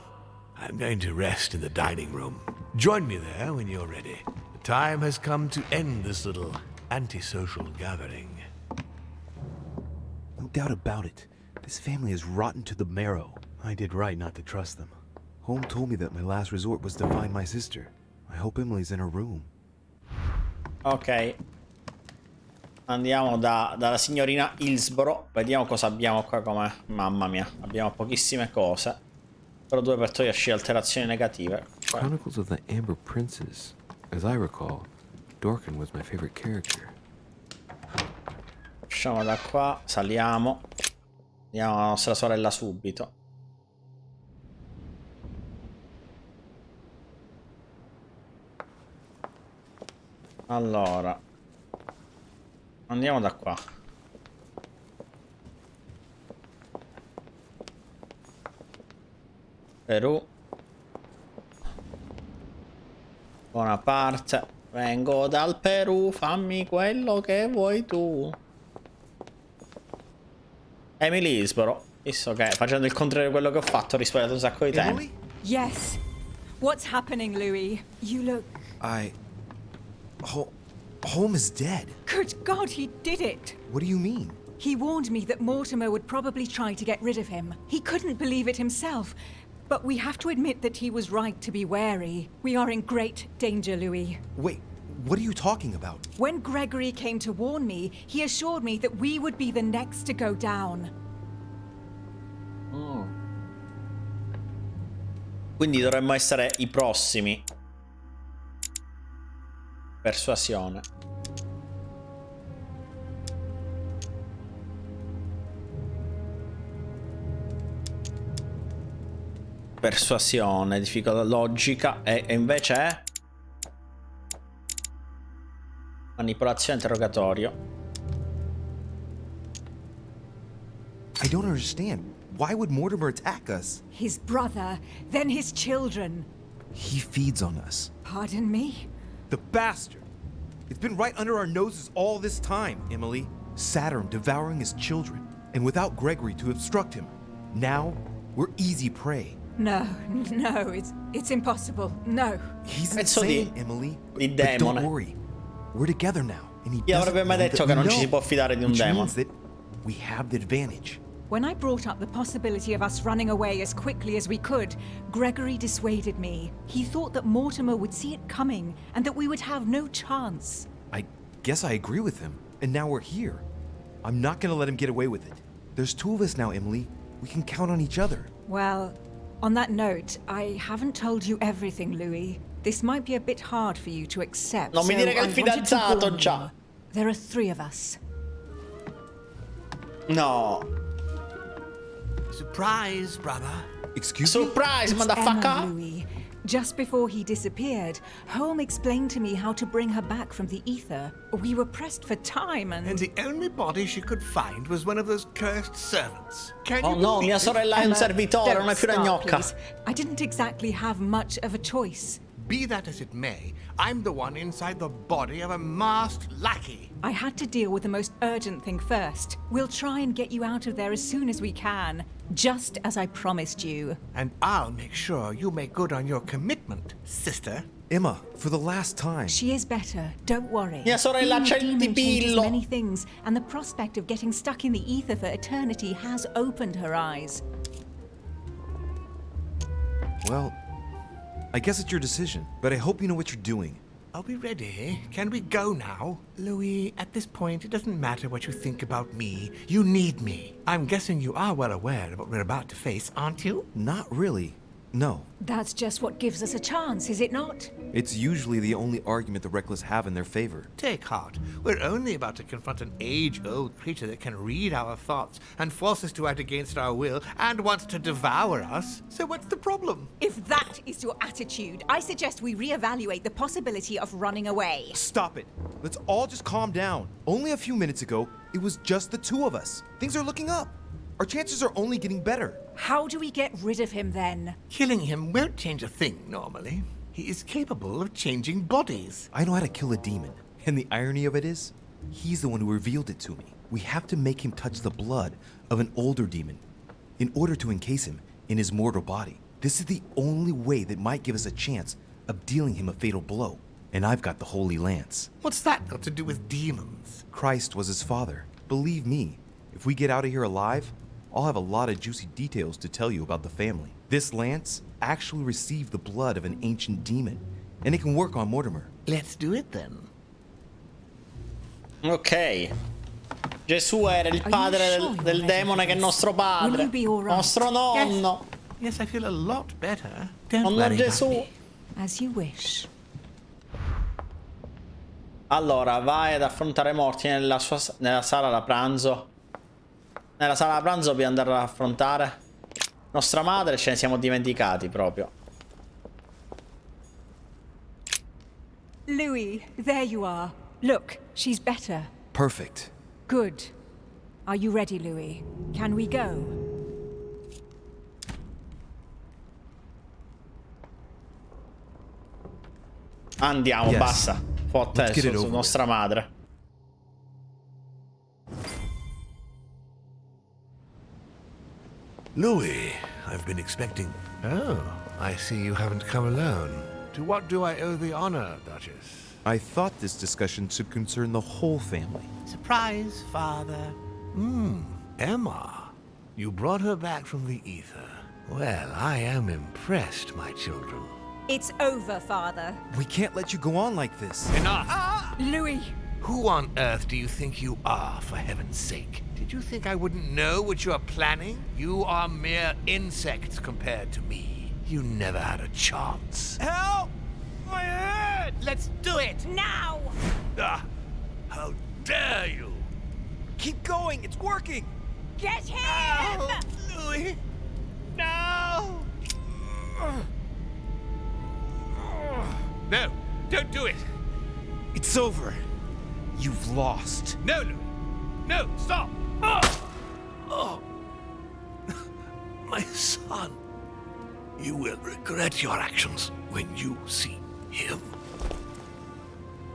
I'm going to rest in the dining room. Join me there when you're ready. The time has come to end this little antisocial gathering.
No doubt about it. This family is rotten to the marrow. I did right not to trust them. Home told me that my last resort was to find my sister. I hope Emily's in her room.
Ok. Andiamo dalla signorina Hillsborough. Vediamo cosa abbiamo qua come... Mamma mia, abbiamo pochissime cose. Però 2 per toglierci alterazioni negative.
Chronicles of the Amber Princess. As I recall, Dorkin was my favorite character.
Usciamo da qua, saliamo. Andiamo alla nostra sorella subito. Allora. Andiamo da qua. Perù. Buona parte. Vengo dal Perù, fammi quello che vuoi tu. Emily Hillsborough. Visto che facendo il contrario di quello che ho fatto, ho risparmiato un sacco di tempo.
Yes. What's happening, Louis? You look...
Home is dead.
Good God, he did it.
What do you mean?
He warned me that Mortimer would probably try to get rid of him. He couldn't believe it himself. But we have to admit that he was right to be wary. We are in great danger, Louis.
Wait, what are you talking about?
When Gregory came to warn me, he assured me that we would be the next to go down.
Oh. Quindi dovremmo essere i prossimi. Persuasione. Persuasione, difficoltà logica e invece è manipolazione, interrogatorio.
I don't understand. Why would Mortimer attack us?
His brother, then his children.
He feeds on us.
Pardon me?
The bastard! It's been right under our noses all this time, Emily. Saturn devouring his children, and without Gregory to obstruct him. Now, we're easy prey.
No, it's impossible. No.
He's insane, Emily.
Il
but don't
demone.
worry. We're together now, and he
Chi avrebbe mai detto che non ci si può fidare di un
which
demone?
means that we have the advantage.
When I brought up the possibility of us running away as quickly as we could, Gregory dissuaded me. He thought that Mortimer would see it coming and that we would have no chance.
I guess I agree with him, and now we're here. I'm not gonna let him get away with it. There's 2 of us now, Emily. We can count on each other.
Well, on that note, I haven't told you everything, Louis. This might be a bit hard for you to accept.
Non mi dire che è il fidanzato già.
There are 3 of us.
No.
Surprise, brother.
Excuse
Surprise,
It's
motherfucker.
Emma, Louis. Just before he disappeared, Holm explained to me how to bring her back from the ether. We were pressed for time and
the only body she could find was one of those cursed servants. Can
Oh
you
no,
believe
mia
it?
sorella è un servitore, non è più una
start,
gnocca.
please. I didn't exactly have much of a choice.
Be that as it may, I'm the one inside the body of a masked lackey.
I had to deal with the most urgent thing first. We'll try and get you out of there as soon as we can, just as I promised you.
And I'll make sure you make good on your commitment, sister.
Emma, for the last time.
She is better, don't worry.
Mia sorella c'ha il
Demon changes
tipillo.
many things, and the prospect of getting stuck in the ether for eternity has opened her eyes.
Well, I guess it's your decision, but I hope you know what you're doing.
Are we ready? Can we go now? Louis, at this point, it doesn't matter what you think about me. You need me. I'm guessing you are well aware of what we're about to face, aren't you?
Not really. No.
That's just what gives us a chance, is it not?
It's usually the only argument the reckless have in their favor.
Take heart. We're only about to confront an age-old creature that can read our thoughts and force us to act against our will and wants to devour us. So what's the problem?
If that is your attitude, I suggest we reevaluate the possibility of running away.
Stop it. Let's all just calm down. Only a few minutes ago, it was just the 2 of us. Things are looking up. Our chances are only getting better.
How do we get rid of him then?
Killing him won't change a thing normally. He is capable of changing bodies.
I know how to kill a demon. And the irony of it is, he's the one who revealed it to me. We have to make him touch the blood of an older demon in order to encase him in his mortal body. This is the only way that might give us a chance of dealing him a fatal blow. And I've got the Holy Lance.
What's that got to do with demons?
Christ was his father. Believe me, if we get out of here alive, I'll have a lot of juicy details to tell you about the family. This lance actually received the blood of an ancient demon, and it can work on Mortimer.
Let's do it then.
Ok. Gesù era il padre del demone che è nostro padre. Nostro nonno.
Yes, I feel a lot better. Don't
Nonno
worry about
Gesù.
me.
As you wish.
Allora, vai ad affrontare morti nella sala da pranzo. Nella sala da pranzo dobbiamo andare ad affrontare nostra madre, ce ne siamo dimenticati proprio.
Louis, there you are. Look, she's better.
Perfect.
Good. Are you ready, Louis? Can we go?
Andiamo,
Yes.
basta. Fotte
Let's get it
su
over
nostra madre.
Louis, I've been expecting... Oh, I see you haven't come alone. To what do I owe the honor, Duchess?
I thought this discussion should concern the whole family.
Surprise, Father. Emma. You brought her back from the ether. Well, I am impressed, my children.
It's over, Father.
We can't let you go on like this.
Enough!
Louis!
Who on earth do you think you are, for heaven's sake? Did you think I wouldn't know what you are planning? You are mere insects compared to me. You never had a chance.
Help! My head! Let's do it!
Now!
Ah, how dare you!
Keep going, it's working!
Get him!
Louis!
No!
No, don't do it!
It's over. You've lost.
No, Louis! No, stop! Oh. My son, you will regret your actions when you see him.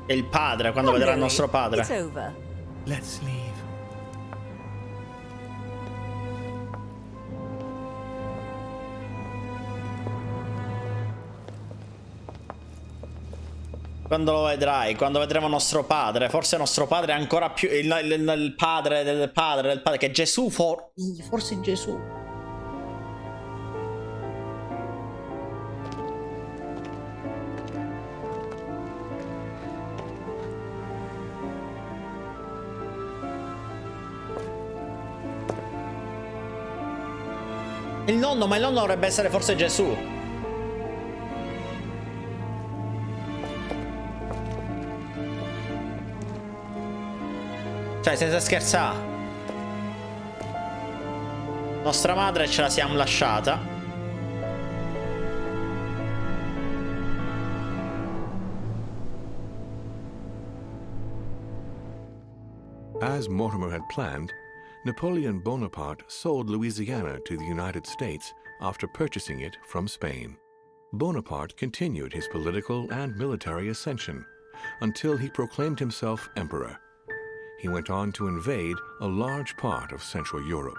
E il padre, quando vedrà il nostro padre.
It's over.
Let's leave.
Quando lo vedrai, quando vedremo nostro padre, forse nostro padre è ancora più il padre del padre che è Gesù, forse Gesù. Il nonno, ma il nonno dovrebbe essere forse Gesù. Cioè, senza scherzare. Nostra madre ce la siamo lasciata.
As Mortimer had planned, Napoleon Bonaparte sold Louisiana to the United States after purchasing it from Spain. Bonaparte continued his political and military ascension until he proclaimed himself emperor. He went on to invade a large part of Central Europe.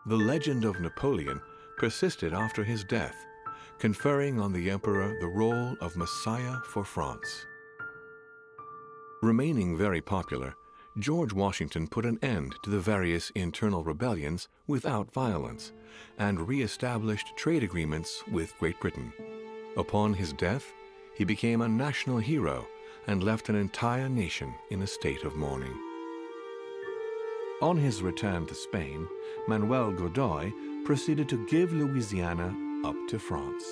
The legend of Napoleon persisted after his death, conferring on the emperor the role of Messiah for France. Remaining very popular, George Washington put an end to the various internal rebellions without violence and re-established trade agreements with Great Britain. Upon his death, he became a national hero and left an entire nation in a state of mourning. On his return to Spain, Manuel Godoy proceeded to give Louisiana up to France.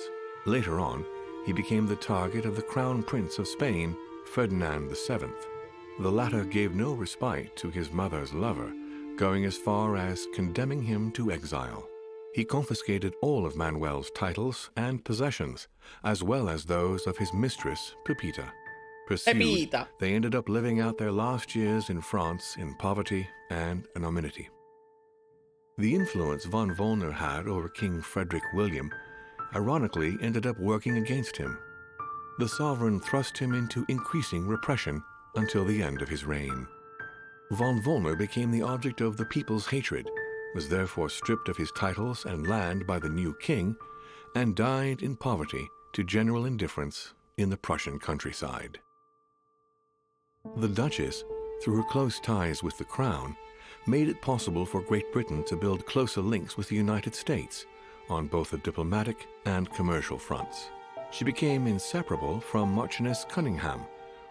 Later on, he became the target of the Crown Prince of Spain, Ferdinand VII. The latter gave no respite to his mother's lover, going as far as condemning him to exile. He confiscated all of Manuel's titles and possessions, as well as those of his mistress, Pepita. Pursued, they ended up living out their last years in France in poverty and anonymity. The influence von Wollner had over King Frederick William ironically ended up working against him. The sovereign thrust him into increasing repression until the end of his reign. Von Wollner became the object of the people's hatred, was therefore stripped of his titles and land by the new king, and died in poverty to general indifference in the Prussian countryside. The Duchess, through her close ties with the Crown, made it possible for Great Britain to build closer links with the United States on both the diplomatic and commercial fronts. She became inseparable from Marchioness Cunningham,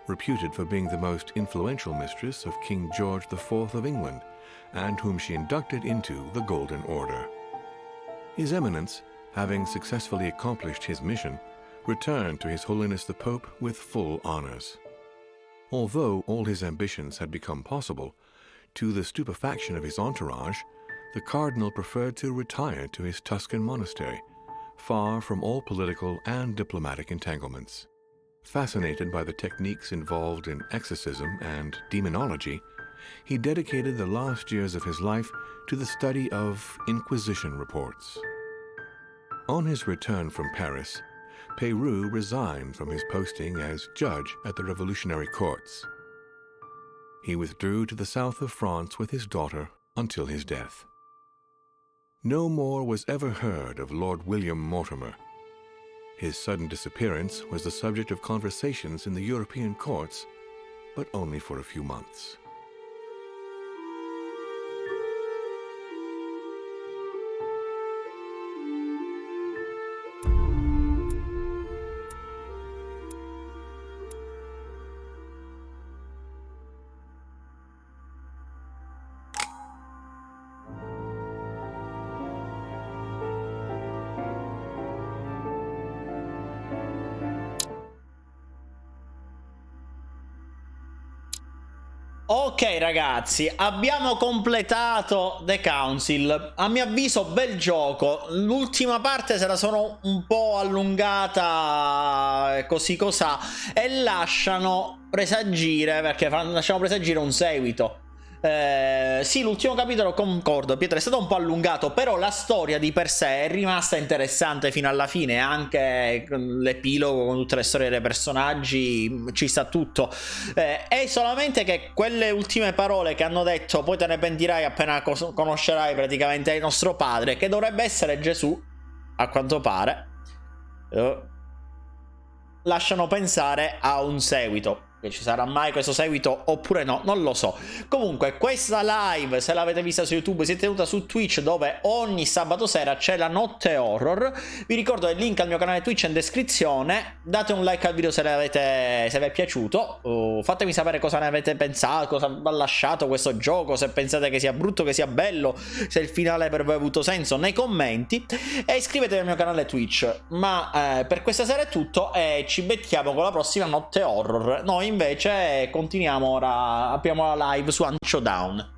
reputed for being the most influential mistress of King George IV of England, and whom she inducted into the Golden Order. His Eminence, having successfully accomplished his mission, returned to His Holiness the Pope with full honors. Although all his ambitions had become possible, to the stupefaction of his entourage, the Cardinal preferred to retire to his Tuscan monastery, far from all political and diplomatic entanglements. Fascinated by the techniques involved in exorcism and demonology, he dedicated the last years of his life to the study of Inquisition reports. On his return from Paris, Peyroux resigned from his posting as judge at the revolutionary courts. He withdrew to the south of France with his daughter until his death. No more was ever heard of Lord William Mortimer. His sudden disappearance was the subject of conversations in the European courts, but only for a few months.
Ok ragazzi, abbiamo completato The Council. A mio avviso bel gioco. L'ultima parte se la sono un po' allungata così cosà, e lasciano presagire, perché lasciamo presagire un seguito. Sì, l'ultimo capitolo concordo, Pietro, è stato un po' allungato, però la storia di per sé è rimasta interessante fino alla fine, anche l'epilogo con tutte le storie dei personaggi, ci sta tutto. È solamente che quelle ultime parole che hanno detto poi te ne pentirai appena conoscerai praticamente il nostro padre, che dovrebbe essere Gesù, a quanto pare, lasciano pensare a un seguito. che ci sarà mai questo seguito oppure no, non lo so. Comunque questa live, se l'avete vista su YouTube, si è tenuta su Twitch, dove ogni sabato sera c'è la notte horror. Vi ricordo il link al mio canale Twitch in descrizione. Date un like al video se vi è piaciuto, fatemi sapere cosa ne avete pensato, cosa vi ha lasciato questo gioco, se pensate che sia brutto, che sia bello, se il finale per voi ha avuto senso, nei commenti, e iscrivetevi al mio canale Twitch. Ma per questa sera è tutto e ci becchiamo con la prossima notte horror. Noi invece continuiamo ora, apriamo la live su Untitled Chapter.